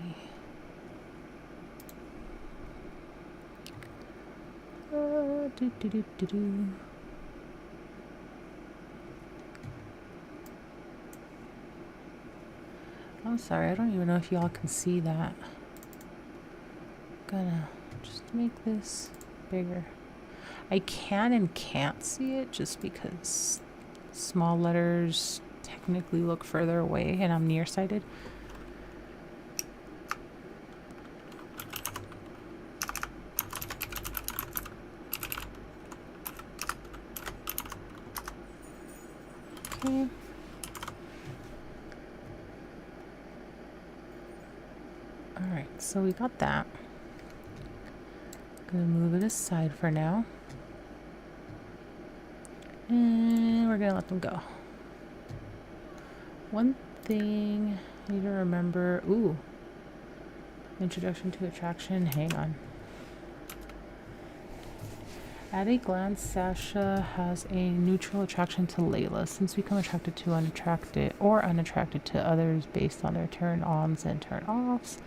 I'm sorry, I don't even know if y'all can see that. Gonna just make this bigger. I can and can't see it just because small letters technically look further away and I'm nearsighted. Okay. Alright, so we got that. Gonna move it aside for now. And we're gonna let them go. One thing I need to remember. Ooh. Introduction to attraction. Hang on. At a glance, Sasha has a neutral attraction to Layla. Since we become attracted to unattracted to others based on their turn-ons and turn-offs.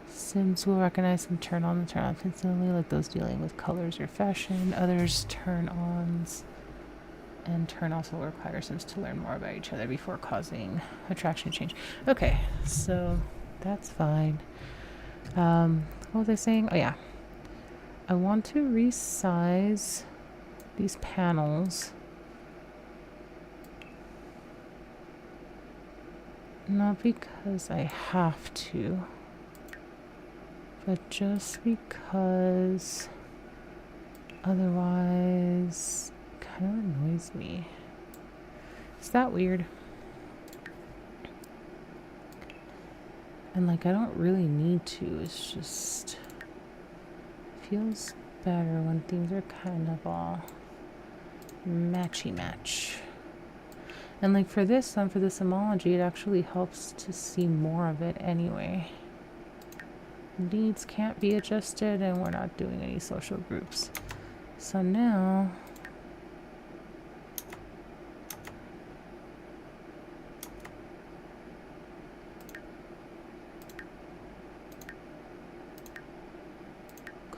Sims will recognize some turn-on and turn-off instantly, like those dealing with colors or fashion. Others turn-ons and turn-offs will require Sims to learn more about each other before causing attraction change. Okay, so that's fine. What was I saying? Oh yeah. I want to resize these panels. Not because I have to, but just because otherwise it kind of annoys me. Is that weird? And like I don't really need to, it's just feels better when things are kind of all matchy-match. And like for this one, for this homology, it actually helps to see more of it anyway. Needs can't be adjusted and we're not doing any social groups. So now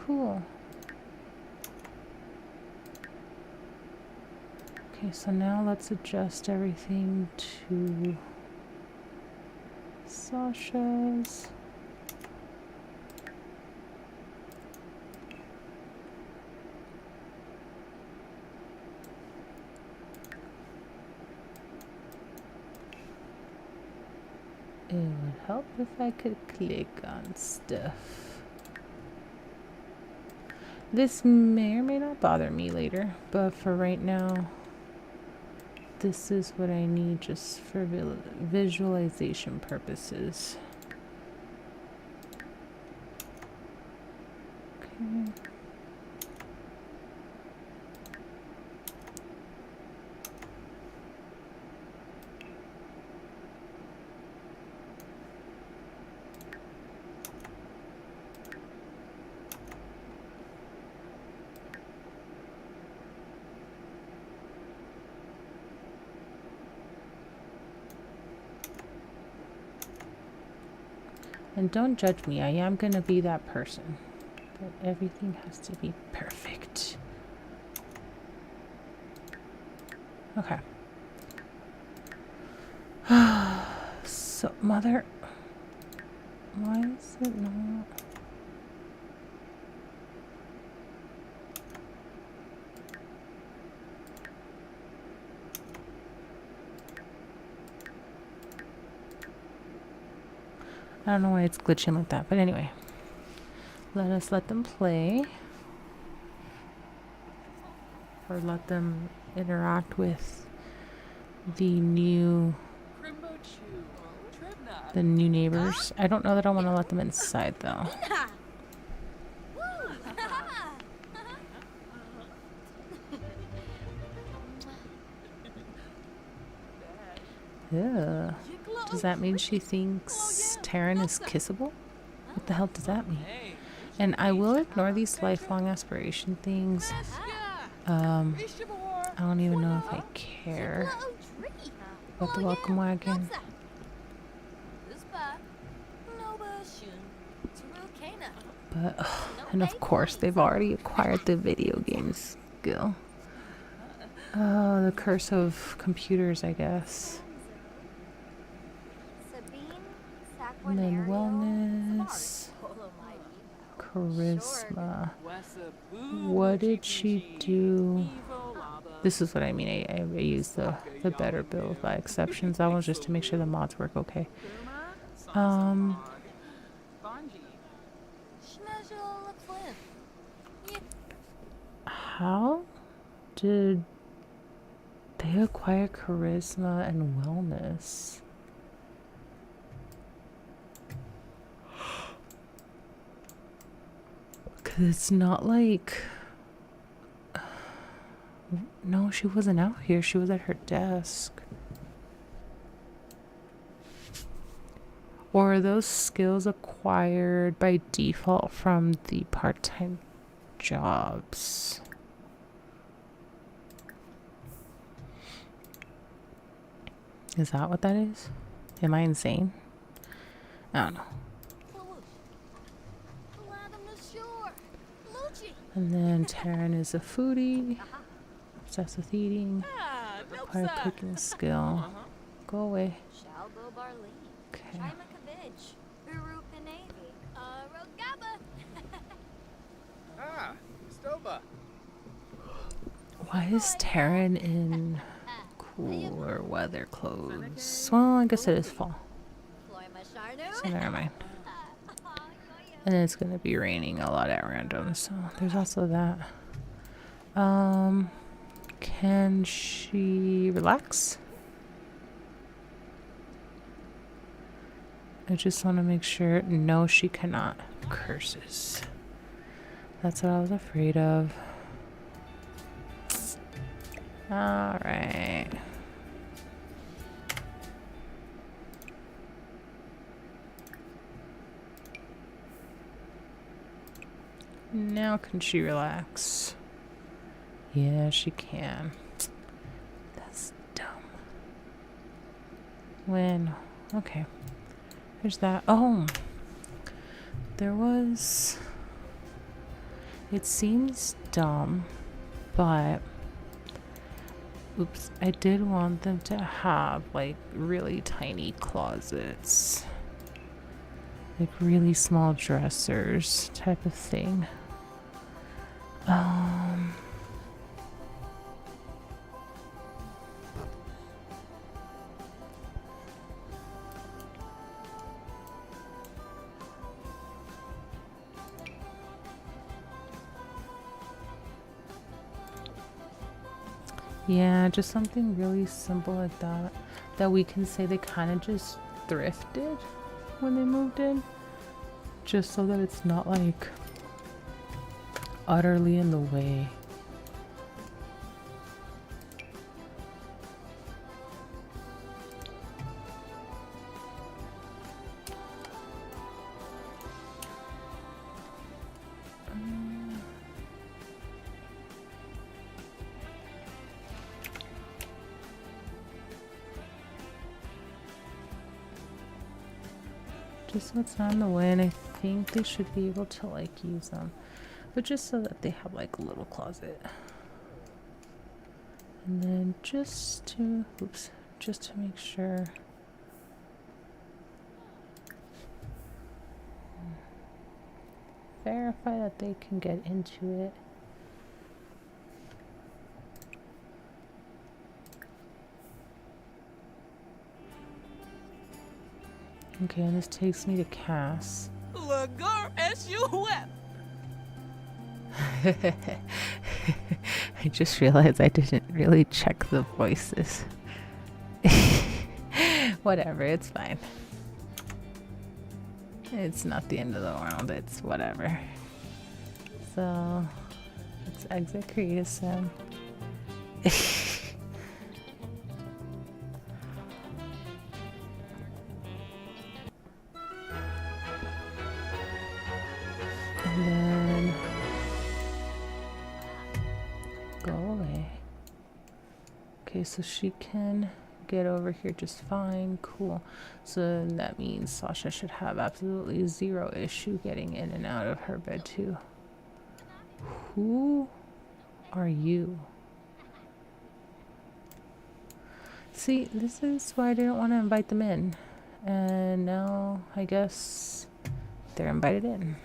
Cool. Okay, so now let's adjust everything to Sasha's. It would help if I could click on stuff. This may or may not bother me later, but for right now, this is what I need just for visualization purposes. Okay. And don't judge me, I am gonna be that person. But everything has to be perfect. Okay. So, mother. Why is it not? I don't know why it's glitching like that, but anyway. Let us let them play. Or let them interact with the new neighbors. I don't know that I want to let them inside though. Yeah. Does that mean she thinks Taryn is kissable? What the hell does that mean? And I will ignore these lifelong aspiration things. I don't even know if I care about the welcome wagon. But, and of course, they've already acquired the video game skill. Oh, the curse of computers, I guess. And then wellness, charisma. What did she do? This is what I mean. I use the better build by exceptions. That was just to make sure the mods work okay. How did they acquire charisma and wellness? Because it's not like... No, she wasn't out here. She was at her desk. Or are those skills acquired by default from the part-time jobs? Is that what that is? Am I insane? I don't know. And then Taryn is a foodie. Obsessed with eating. Acquired cooking skill. Go away. Okay. Why is Taryn in cooler weather clothes? Well, I guess it is fall. So never mind. And it's gonna be raining a lot at random, so there's also that. Can she relax? I just want to make sure. No, she cannot. Curses. That's what I was afraid of. Alright. Now can she relax? Yeah, she can. That's dumb. When? Okay. There's that. Oh. There was... It seems dumb, but oops, I did want them to have like really tiny closets. Like really small dressers type of thing. Yeah, just something really simple like that. That we can say they kind of just thrifted when they moved in. Just so that it's not like utterly in the way. Just so it's not in the way, and I think they should be able to like use them, but just so that they have like a little closet. And then just to make sure. Verify that they can get into it. Okay, and this takes me to Cass. Lagar as you wept. I just realized I didn't really check the voices. Whatever, it's fine. It's not the end of the world, it's whatever. So, let's exit Creative Sim. And then go away. Okay, so she can get over here just fine. Cool. So then that means Sasha should have absolutely zero issue getting in and out of her bed too. Who are you? See, this is why I didn't want to invite them in. And now I guess they're invited in.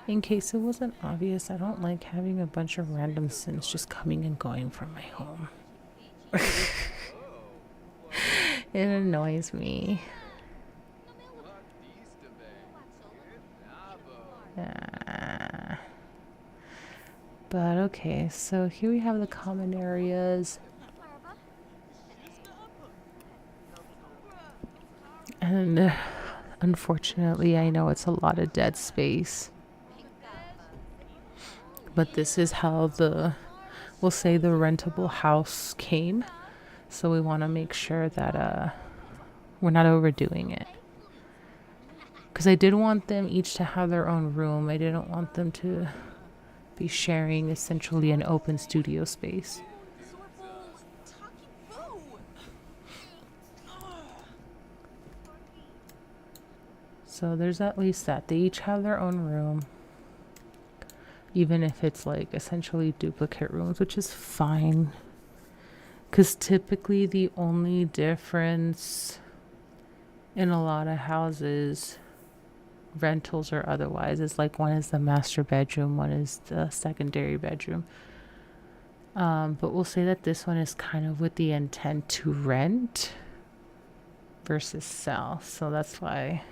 In case it wasn't obvious, I don't like having a bunch of random Sims just coming and going from my home. It annoys me. But okay, so here we have the common areas. And unfortunately, I know it's a lot of dead space. But this is how we'll say the rentable house came. So we want to make sure that we're not overdoing it. Because I did want them each to have their own room. I didn't want them to be sharing essentially an open studio space. So there's at least that. They each have their own room. Even if it's like essentially duplicate rooms, which is fine. Because typically the only difference in a lot of houses, rentals or otherwise, is like one is the master bedroom, one is the secondary bedroom. But we'll say that this one is kind of with the intent to rent versus sell. So that's why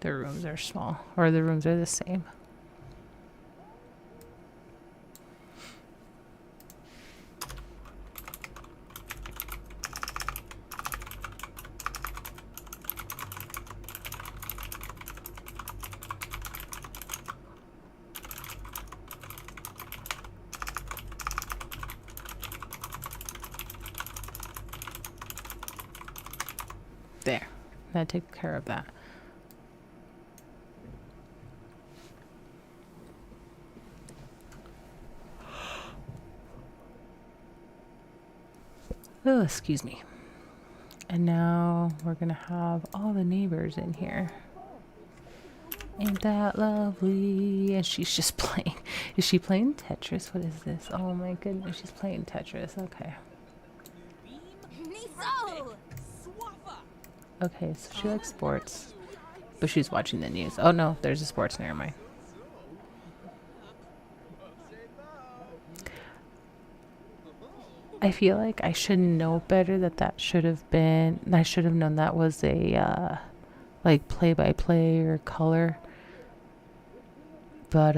the rooms are small, or the rooms are the same. There, that takes care of that. Oh, excuse me. And now we're gonna have all the neighbors in here. Ain't that lovely? And she's just playing. Is she playing Tetris? What is this? Oh my goodness, she's playing Tetris. Okay. Niso! Okay, so she likes sports. But she's watching the news. Oh no, there's a sports near mine. I feel like I should know better that should have been. I should have known that was a like play-by-play or color. But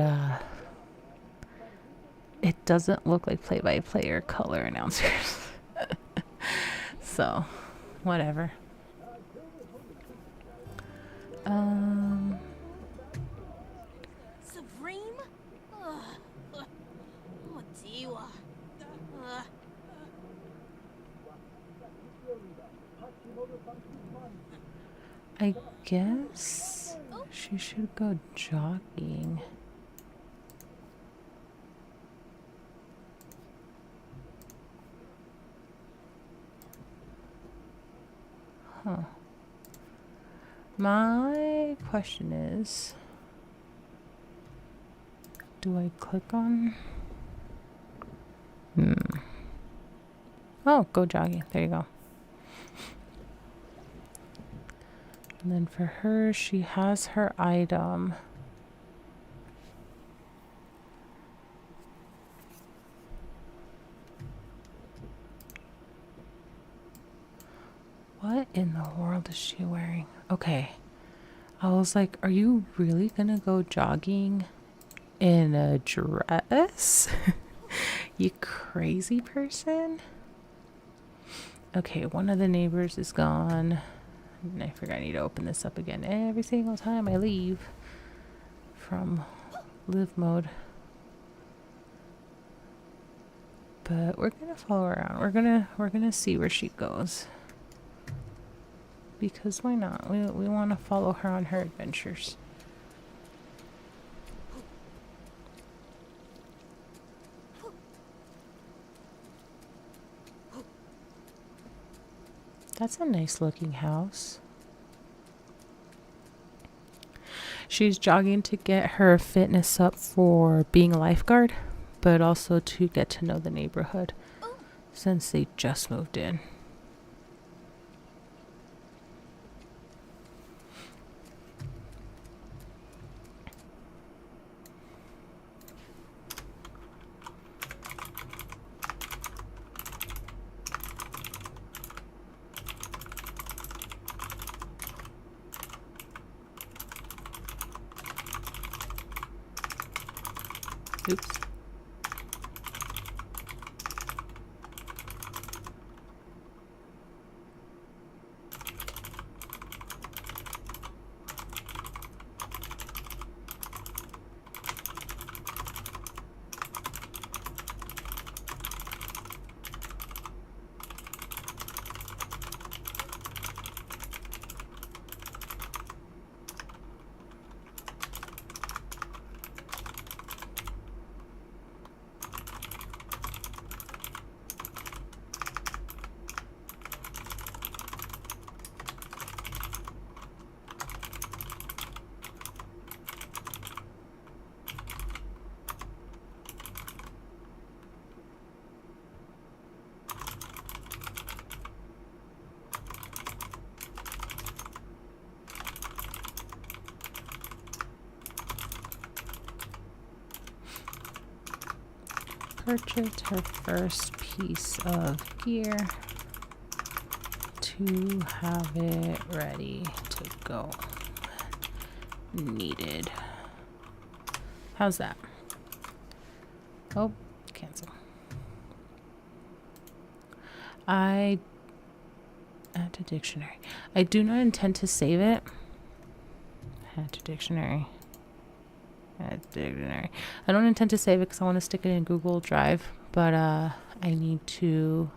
it doesn't look like play-by-play or color announcers. So, whatever. Supreme? Motiwa. I guess she should go jogging. Huh. My question is, do I click on? Oh, go jogging. There you go. And then for her, she has her item. What in the world is she wearing? Okay. I was like, are you really gonna go jogging in a dress? You crazy person? Okay, one of the neighbors is gone. And I forgot I need to open this up again every single time I leave from live mode. But we're gonna follow her around. We're gonna see where she goes. Because why not? We want to follow her on her adventures. That's a nice looking house. She's jogging to get her fitness up for being a lifeguard, but also to get to know the neighborhood since they just moved in. Oops. Purchased her first piece of gear to have it ready to go. Needed. How's that? Oh, cancel. Add to dictionary. I do not intend to save it. Add to dictionary. Dictionary. I don't intend to save it because I want to stick it in Google Drive, but I need to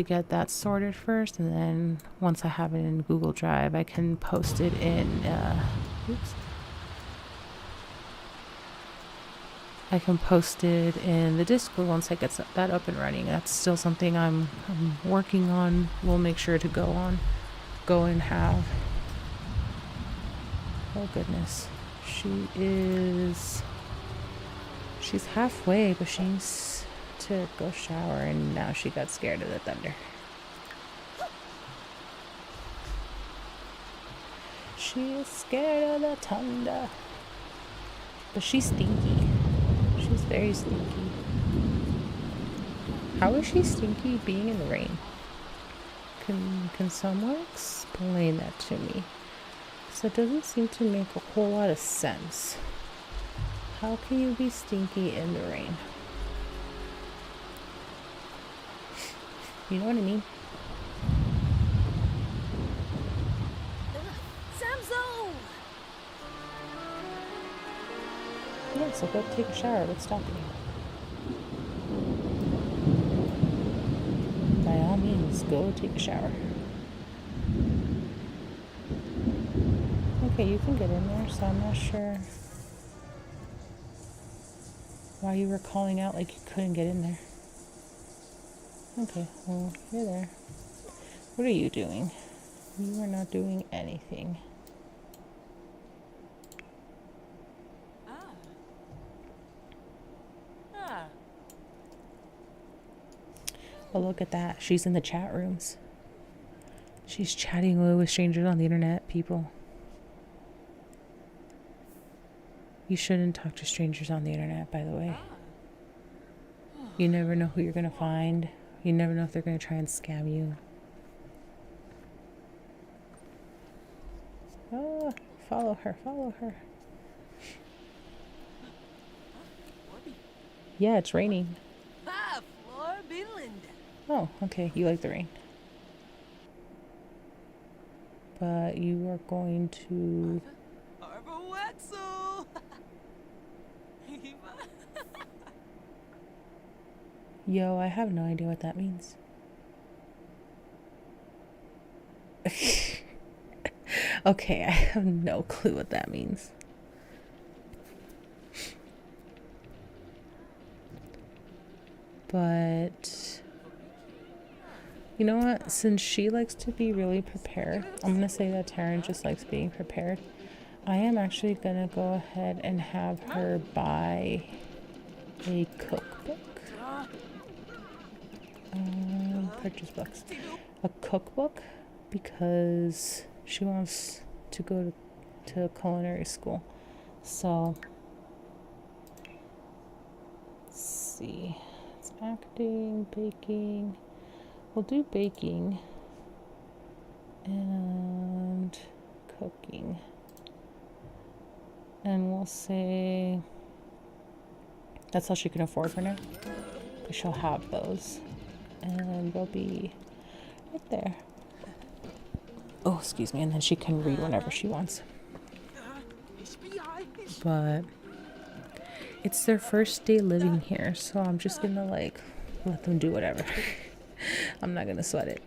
get that sorted first, and then once I have it in Google Drive, I can post it in I can post it in the Discord once I get that up and running. That's still something I'm working on. We'll make sure to go on. go and have. Oh goodness. She's halfway, but she needs to go shower, and now she got scared of the thunder. She is scared of the thunder. But she's stinky. She's very stinky. How is she stinky being in the rain? Can someone explain that to me? So it doesn't seem to make a whole lot of sense. How can you be stinky in the rain? You know what I mean? Samzo! Yeah, so go take a shower. What's stopping you? By all means, go take a shower. Okay, you can get in there, so I'm not sure why you were calling out like you couldn't get in there. Okay, well, you're there. What are you doing? You are not doing anything. Oh, look at that. She's in the chat rooms. She's chatting away with strangers on the internet, people. You shouldn't talk to strangers on the internet, by the way. You never know who you're going to find. You never know if they're going to try and scam you. Oh, follow her, follow her. Yeah, it's raining. Oh, okay. You like the rain. But you are going to... Yo, I have no idea what that means. Okay, I have no clue what that means. But you know what? Since she likes to be really prepared, I'm gonna say that Taryn just likes being prepared. I am actually gonna go ahead and have her buy a cookbook. Purchase books. A cookbook because she wants to go to culinary school. So let's see. It's acting, baking. We'll do baking and cooking. And we'll say that's all she can afford for now. Because she'll have those. And they'll be right there. Oh, excuse me. And then she can read whenever she wants. But it's their first day living here. So I'm just going to like let them do whatever. I'm not going to sweat it.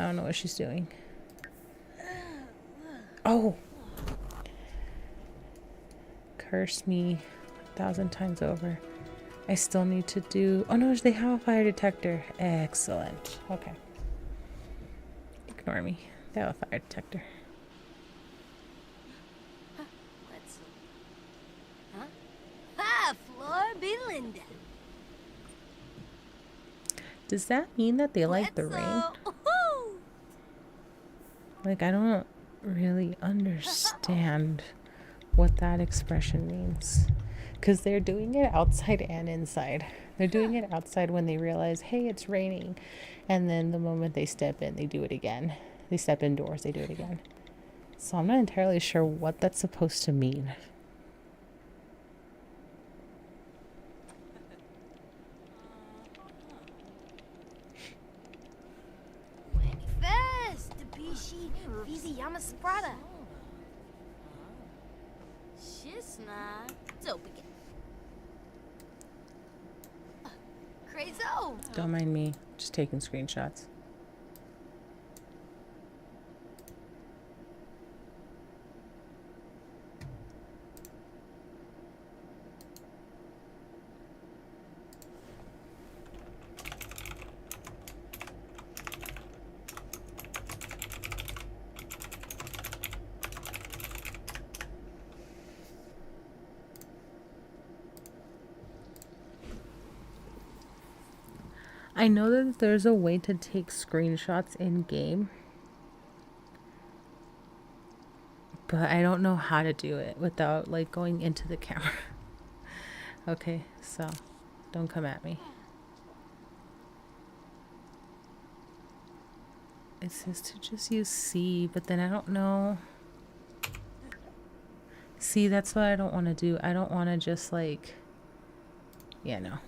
I don't know what she's doing. Oh. Curse me 1,000 times over. I still need to do... Oh no, they have a fire detector. Excellent. Okay. Ignore me. They have a fire detector. Let's... Huh? Ah, Flor Belinda. Does that mean that they like the rain? Like, I don't really understand what that expression means. Because they're doing it outside and inside. They're doing it outside when they realize, hey, it's raining. And then the moment they step in, they do it again. They step indoors, they do it again. So I'm not entirely sure what that's supposed to mean. Fest, Bishi, Vizi Yamasprada. Shisna, Zopigan. Crazo. Don't mind me, just taking screenshots. I know that there's a way to take screenshots in game, but I don't know how to do it without like going into the camera. Okay, so don't come at me. It says to just use C, but then I don't know. See, that's what I don't want to do. I don't want to just like, yeah, no.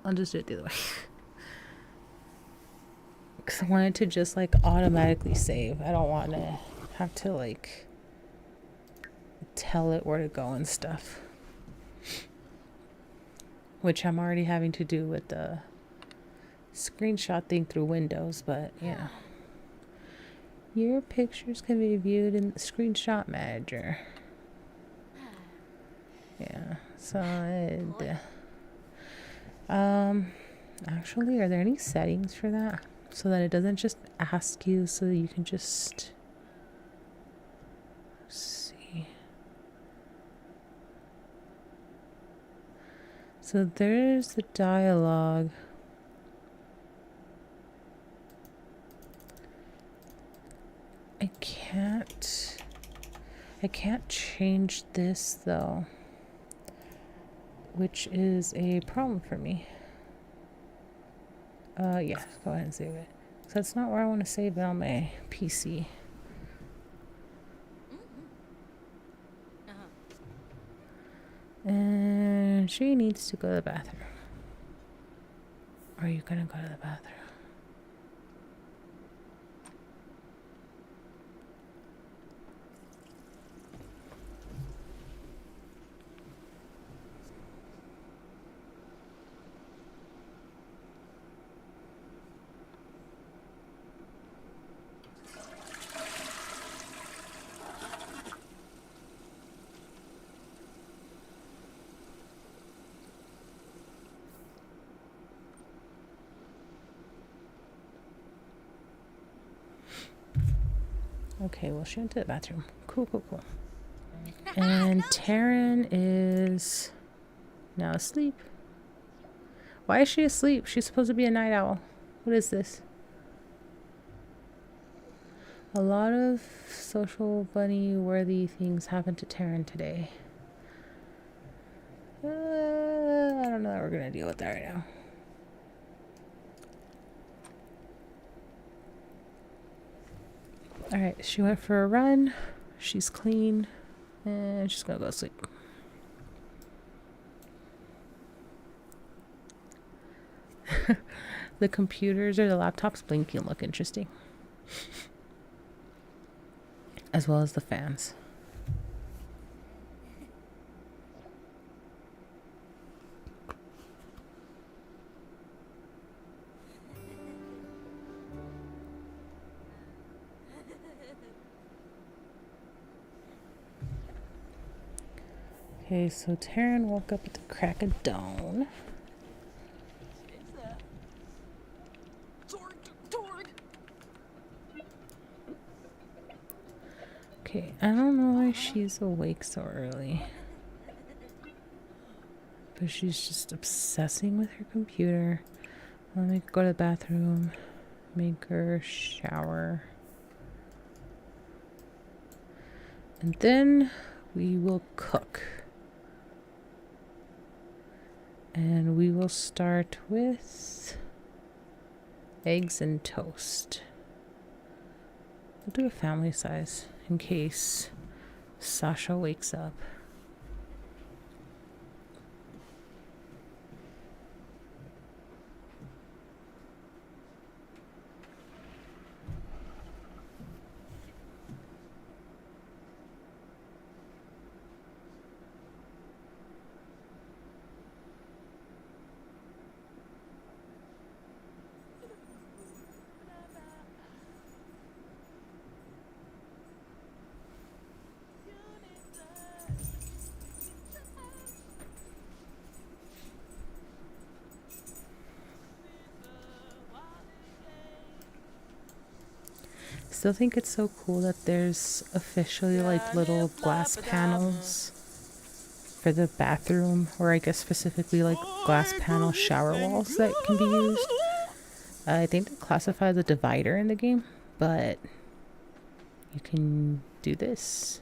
I'll just do it the other way. Because I want it to just like automatically save. I don't want to have to like tell it where to go and stuff. Which I'm already having to do with the screenshot thing through Windows, but yeah. Your pictures can be viewed in the screenshot manager. Yeah, so actually, are there any settings for that? So that it doesn't just ask you, so that you can just see. So there's the dialogue. I can't change this though, which is a problem for me. Yeah, go ahead and save it. So that's not where I want to save it on my PC. And she needs to go to the bathroom. Are you gonna go to the bathroom? Okay, well, she went to the bathroom. Cool. And Taryn is now asleep. Why is she asleep? She's supposed to be a night owl. What is this? A lot of social bunny worthy things happened to Taryn today. I don't know that we're gonna deal with that right now. Alright, she went for a run. She's clean. And she's gonna go to sleep. The computers or the laptops blinking look interesting. As well as the fans. Okay, so Taryn woke up at the crack of dawn. Okay, I don't know why she's awake so early. But she's just obsessing with her computer. I'll make her go to the bathroom. Make her shower. And then we will cook. And we will start with eggs and toast. We'll do a family size in case Sasha wakes up. Still think it's so cool that there's officially like little glass panels for the bathroom, or I guess specifically like glass panel shower walls that can be used. I think they classify the divider in the game, but you can do this.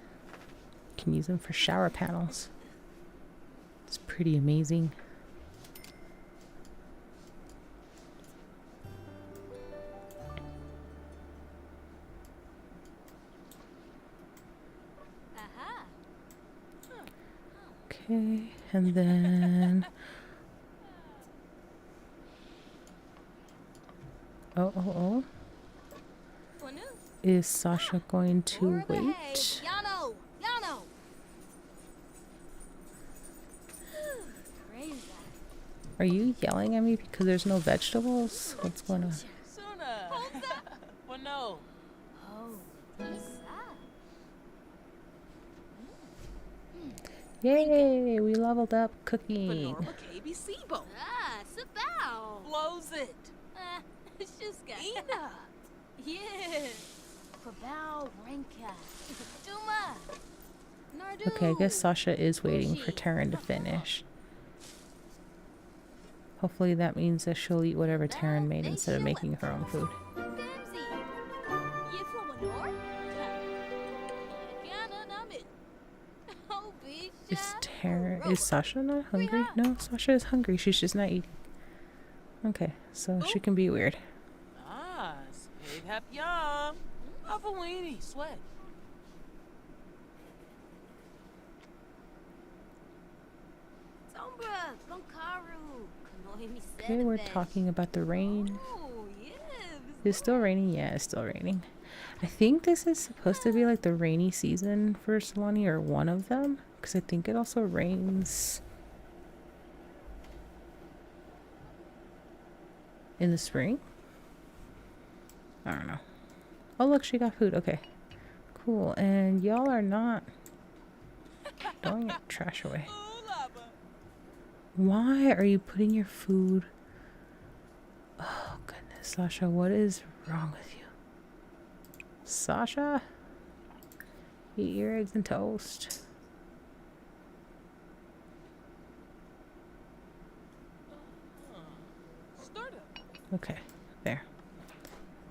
You can use them for shower panels. It's pretty amazing. Aha. Okay, and then oh. For new. Is Sasha going to Or behave. wait? Yano. Yano. Crazy. Are you yelling at me because there's no vegetables? What's going on? Sooner. Well, no. Oh, Isa. Yay! We leveled up cooking. Panorama KBC boat. Ah, Sabao. Blows it. Shuska. Ina. Yeah. Pabao Renka. Duma. Nardu. Okay, I guess Sasha is waiting for Taryn to finish. Hopefully that means that she'll eat whatever Taryn made instead of making her own food. Dempsey. You from a north? Yana Namit. Oh, bitch. Is Sasha not hungry? No, Sasha is hungry. She's just not eating. Okay, so she can be weird. Nice. Big hap yum. Have a weenie. Sweat. Sombra. Gonkaru. Kanohimi Okay, we're talking about the rain. Oh, yeah. Is it still raining? Yeah, it's still raining. I think this is supposed to be like the rainy season for Solani, or one of them, because I think it also rains in the spring. I don't know. Oh, look, she got food. Okay, cool. And y'all are not throwing your trash away. Ooh, lava. Why are you putting your food? Oh, goodness, Sasha, what is wrong with you? Sasha? Eat your eggs and toast. Start up. Okay, there.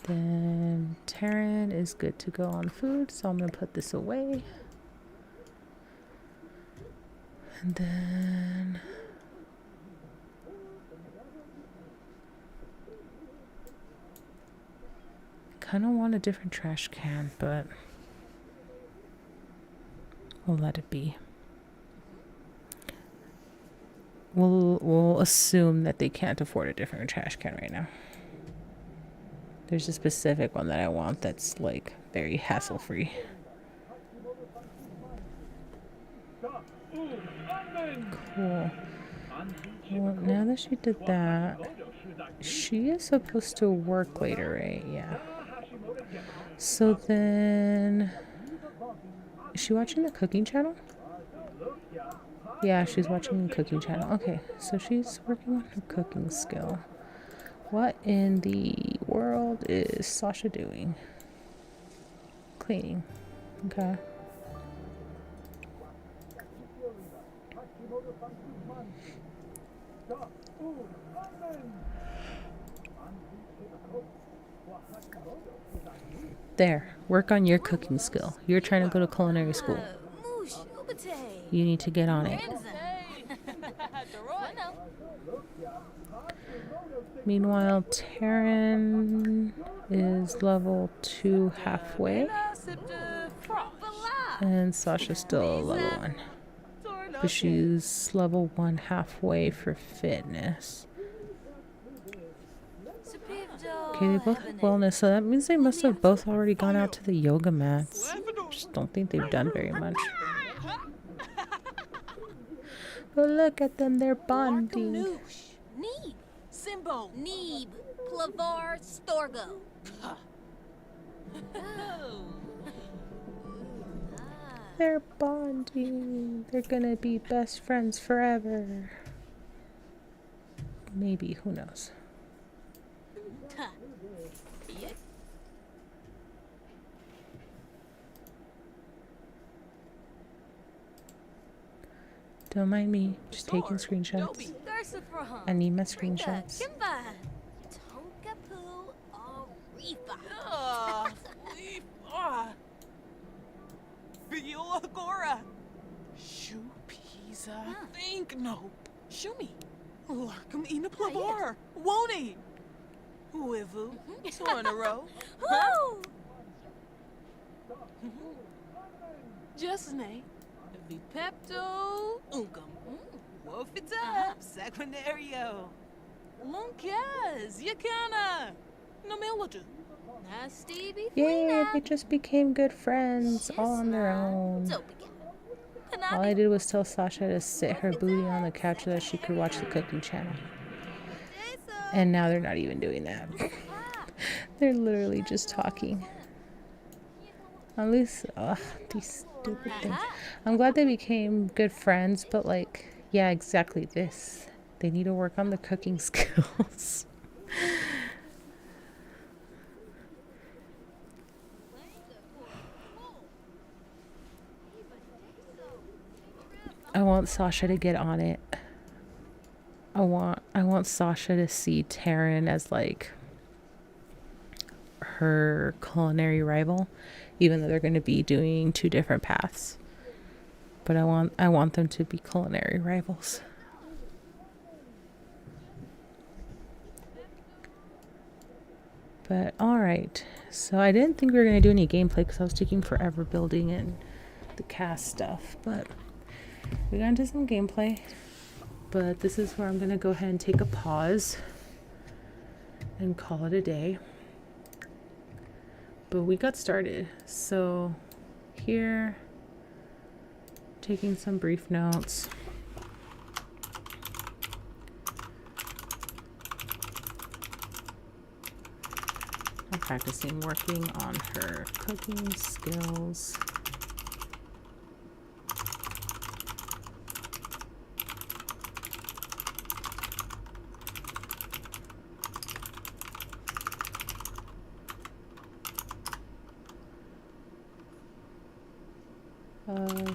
Then Taryn is good to go on food, so I'm gonna put this away. And then kind of want a different trash can, but we'll let it be. We'll assume that they can't afford a different trash can right now. There's a specific one that I want that's like very hassle free. Cool. Well, now that she did that, she is supposed to work later, right? Yeah. So then, is she watching the cooking channel? Yeah, she's watching the cooking channel. Okay, so she's working on her cooking skill. What in the world is Sasha doing? Cleaning. Okay. There. Work on your cooking skill. You're trying to go to culinary school. Moosh. Ubate. You need to get on it. Meanwhile, Taryn is level 2 halfway, and Sasha's still level 1. But she's level 1 halfway for fitness. Okay, they both have wellness, so that means they must have both already gone out to the yoga mats. Just don't think they've done very much. But look at them, they're bonding. Neeb. Simbo. Neeb. Plavar Storgo. They're bonding. They're gonna be best friends forever. Maybe, who knows? Don't mind me. Just taking Sword. screenshots. Dobie. Garciferhum. I need my Ringa, screenshots. Kimba. Tonkapu Arifa. Ah, leaf. Ah. Viola Gora. Shoe pizza. Think no. Shumi. Larkum ina plavar. Won't Wivu. Tornaro. Woo! Justne. Vipepto. Uncum. Wofita. Saquinario. Lunkaz. Yakana. Namiladu. Nasty Yay, they Biflina. just became good friends, all on their own. All I did was tell Sasha to sit her booty on the couch so that she could watch the cooking channel. And now they're not even doing that. They're literally just talking. At least, ugh, these stupid things. I'm glad they became good friends, but like, yeah, exactly this. They need to work on the cooking skills. I want Sasha to get on it. I want Sasha to see Taryn as like her culinary rival, even though they're going to be doing two different paths. But I want them to be culinary rivals. But all right. So I didn't think we were going to do any gameplay because I was taking forever building and the cast stuff, but we got into some gameplay. But this is where I'm going to go ahead and take a pause and call it a day. But we got started. So here, taking some brief notes. I'm practicing working on her cooking skills.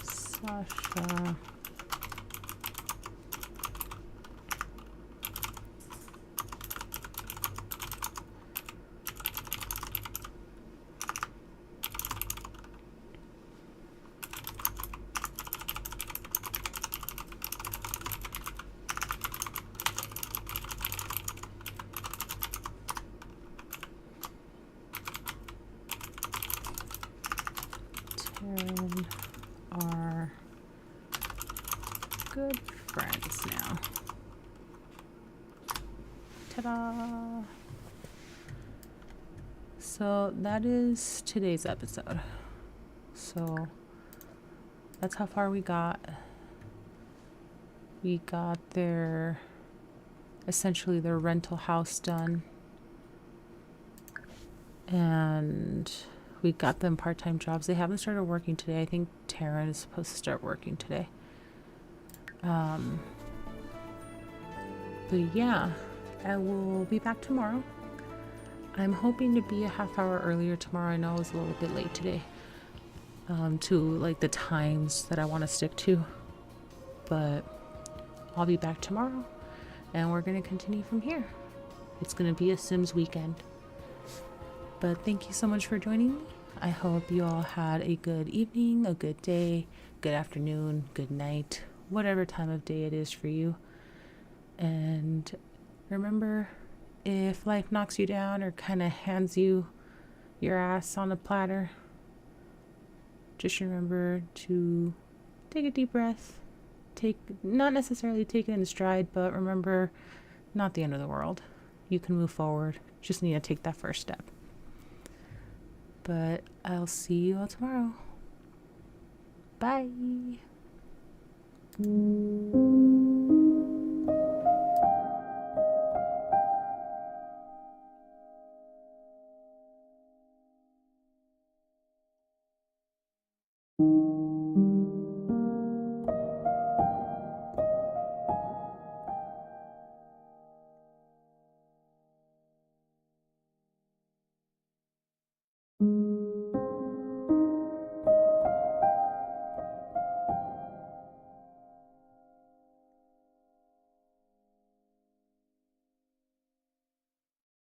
Sasha. Taryn are good friends now. Ta-da! So that is today's episode. So that's how far we got. We got essentially their rental house done. And we got them part-time jobs. They haven't started working today. I think Taryn is supposed to start working today. But yeah, I will be back tomorrow. I'm hoping to be a half hour earlier tomorrow. I know I was a little bit late today to like the times that I want to stick to. But I'll be back tomorrow and we're going to continue from here. It's going to be a Sims weekend. But thank you so much for joining me. I hope you all had a good evening, a good day, good afternoon, good night, whatever time of day it is for you. And remember, if life knocks you down or kind of hands you your ass on a platter, just remember to take a deep breath. Not necessarily take it in stride, but remember, not the end of the world. You can move forward. Just need to take that first step. But I'll see you all tomorrow. Bye.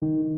you